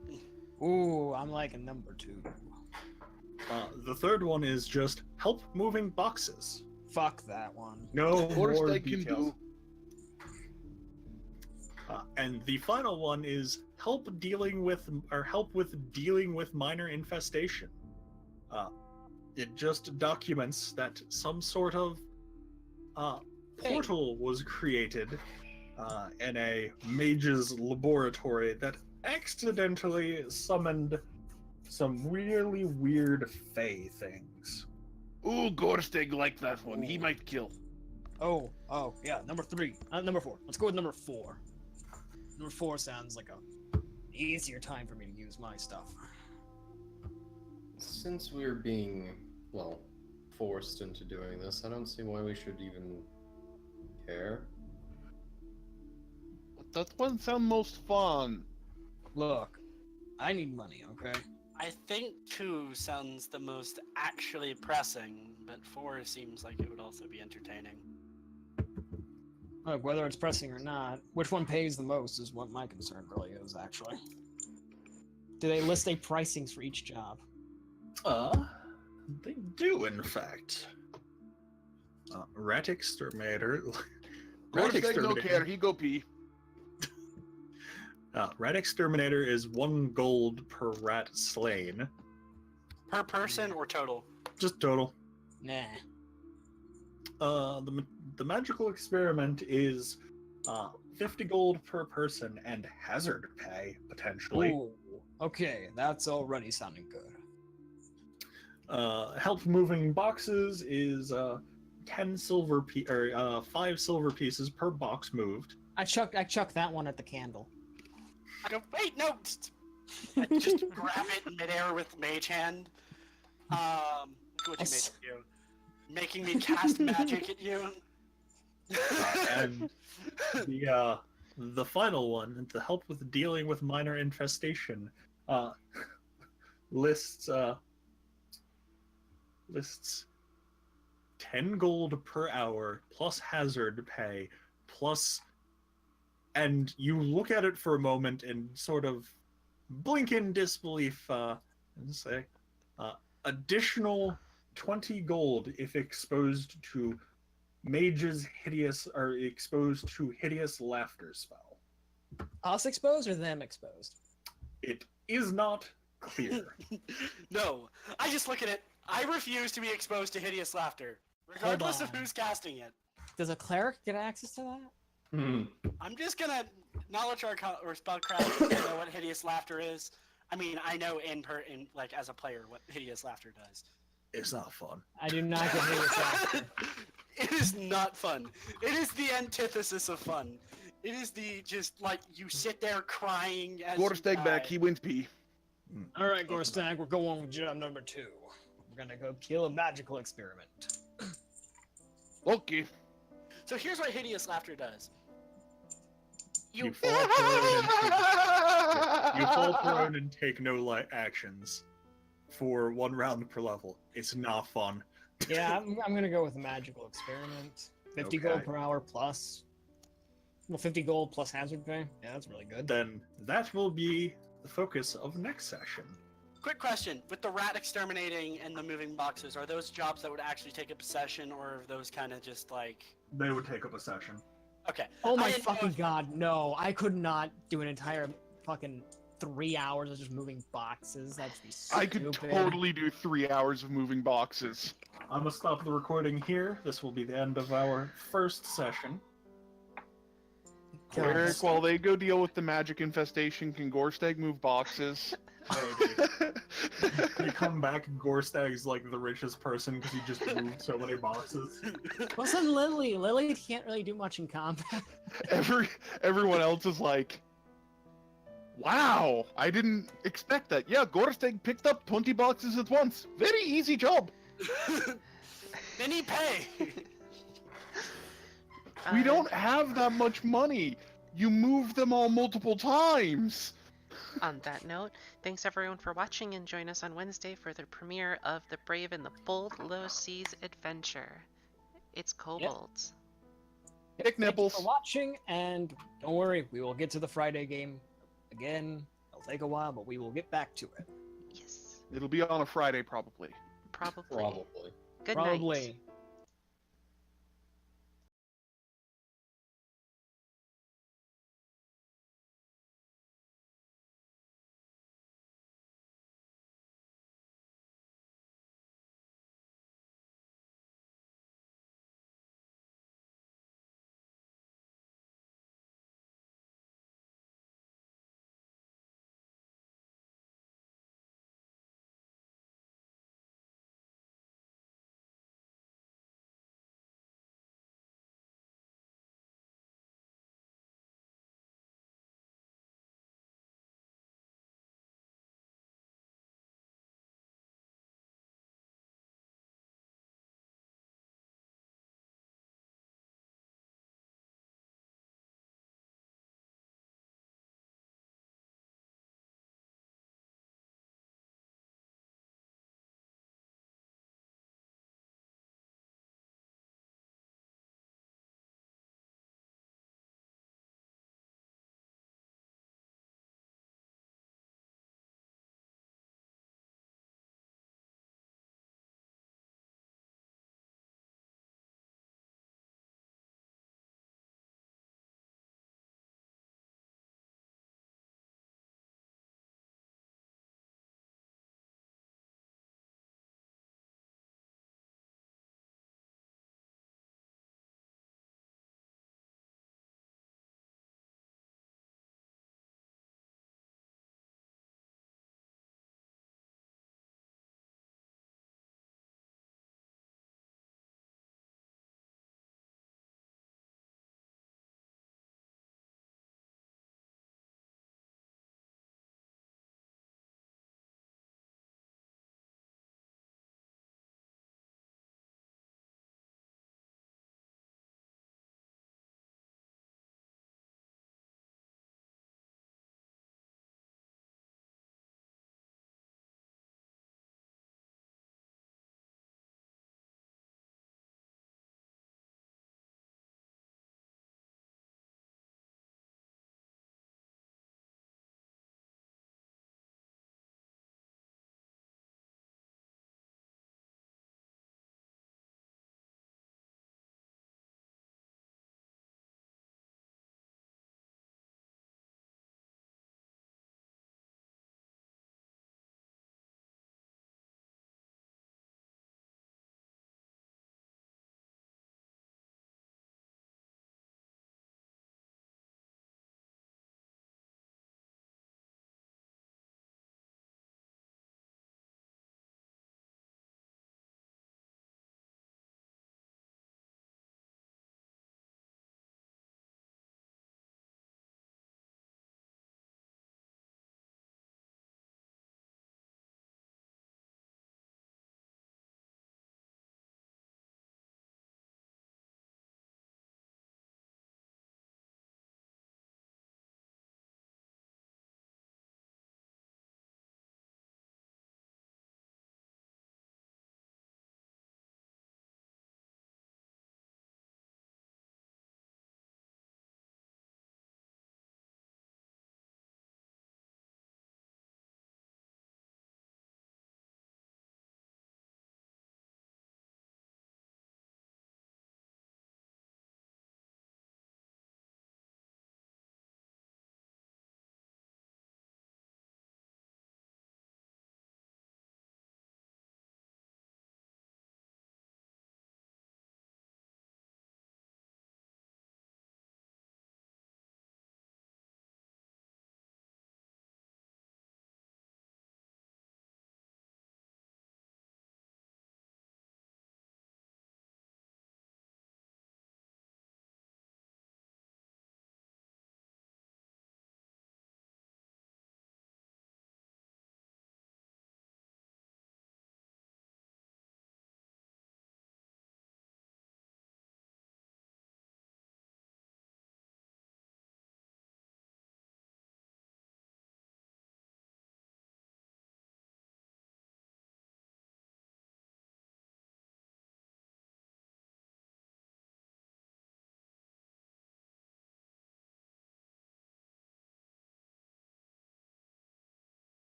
Ooh, I'm liking number 2. The third one is just help moving boxes. Fuck that one. No more Gorsteg can details. do. And the final one is help with dealing with minor infestation. It just documents that some sort of portal was created in a mage's laboratory that accidentally summoned some really weird fey things. Ooh, Gorsteg liked that one. He might kill. Oh, yeah, number 3. Number 4. Let's go with number 4. Number 4 sounds like a easier time for me to use my stuff. Since we're being, well, forced into doing this, I don't see why we should even care. That one sound most fun. Look, I need money, okay? I think 2 sounds the most actually pressing, but 4 seems like it would also be entertaining. Look, whether it's pressing or not, which one pays the most is what my concern really is, actually. Do they list a pricings for each job? They do, in fact. Rat exterminator. Gorsteg no care. He go pee. Rat exterminator is 1 gold per rat slain. Per person or total? Just total. Nah. The magical experiment is 50 gold per person and hazard pay potentially. Ooh, okay, that's already sounding good. Help moving boxes is 5 silver pieces per box moved. I chuck that one at the candle. I go, wait, no! I just grab it in midair with mage hand. Look what you made me do. Making me cast magic at you. And the final one, the help with dealing with minor infestation, lists 10 gold per hour plus hazard pay plus, and you look at it for a moment and sort of blink in disbelief and say additional 20 gold if exposed to Mages are exposed to hideous laughter spell. Us exposed or them exposed? It is not clear. No, I just look at it. I refuse to be exposed to hideous laughter, regardless of on. who's casting it. Does a cleric get access to that? I'm just gonna knowledge or spellcraft know what hideous laughter is. I mean, I know like as a player what hideous laughter does. It's not fun. I do not get hideous laughter. It is not fun. It is the antithesis of fun. It is the just like you sit there crying as Gorstag back, he wins P. All right, Gorstag, we're going with job number 2. We're gonna go kill a magical experiment. Okay. So here's what hideous laughter does. You fall prone and take no actions for 1 round per level. It's not fun. Yeah, I'm gonna go with a magical experiment. 50 Okay. gold per hour plus. Well, 50 gold plus hazard pay. Yeah, that's really good. Then that will be the focus of next session. Quick question: with the rat exterminating and the moving boxes, are those jobs that would actually take up a session, or are those kind of just like? They would take up a session. Okay. Oh I my didn't know fucking if- god, no. I could not do an entire fucking 3 hours of just moving boxes. That'd be stupid. I could totally do 3 hours of moving boxes. I'm gonna stop the recording here. This will be the end of our first session. God, Eric, while they go deal with the magic infestation, can Gorstag move boxes? You come back and Gorstag's like the richest person because he just moved so many boxes. Wasn't Lily? Lily can't really do much in combat. Everyone else is like, wow, I didn't expect that. Yeah, Gorstag picked up 20 boxes at once. Very easy job. Mini pay. We don't have that much money. You move them all multiple times. On that note, thanks everyone for watching, and join us on Wednesday for the premiere of The Brave and the Bold Low Seas Adventure. It's kobolds. Pick Thank you nipples. for watching, and don't worry, we will get to the Friday game again. It'll take a while, but we will get back to it. Yes, It'll be on a Friday, probably. probably. Probably. Good night. Probably.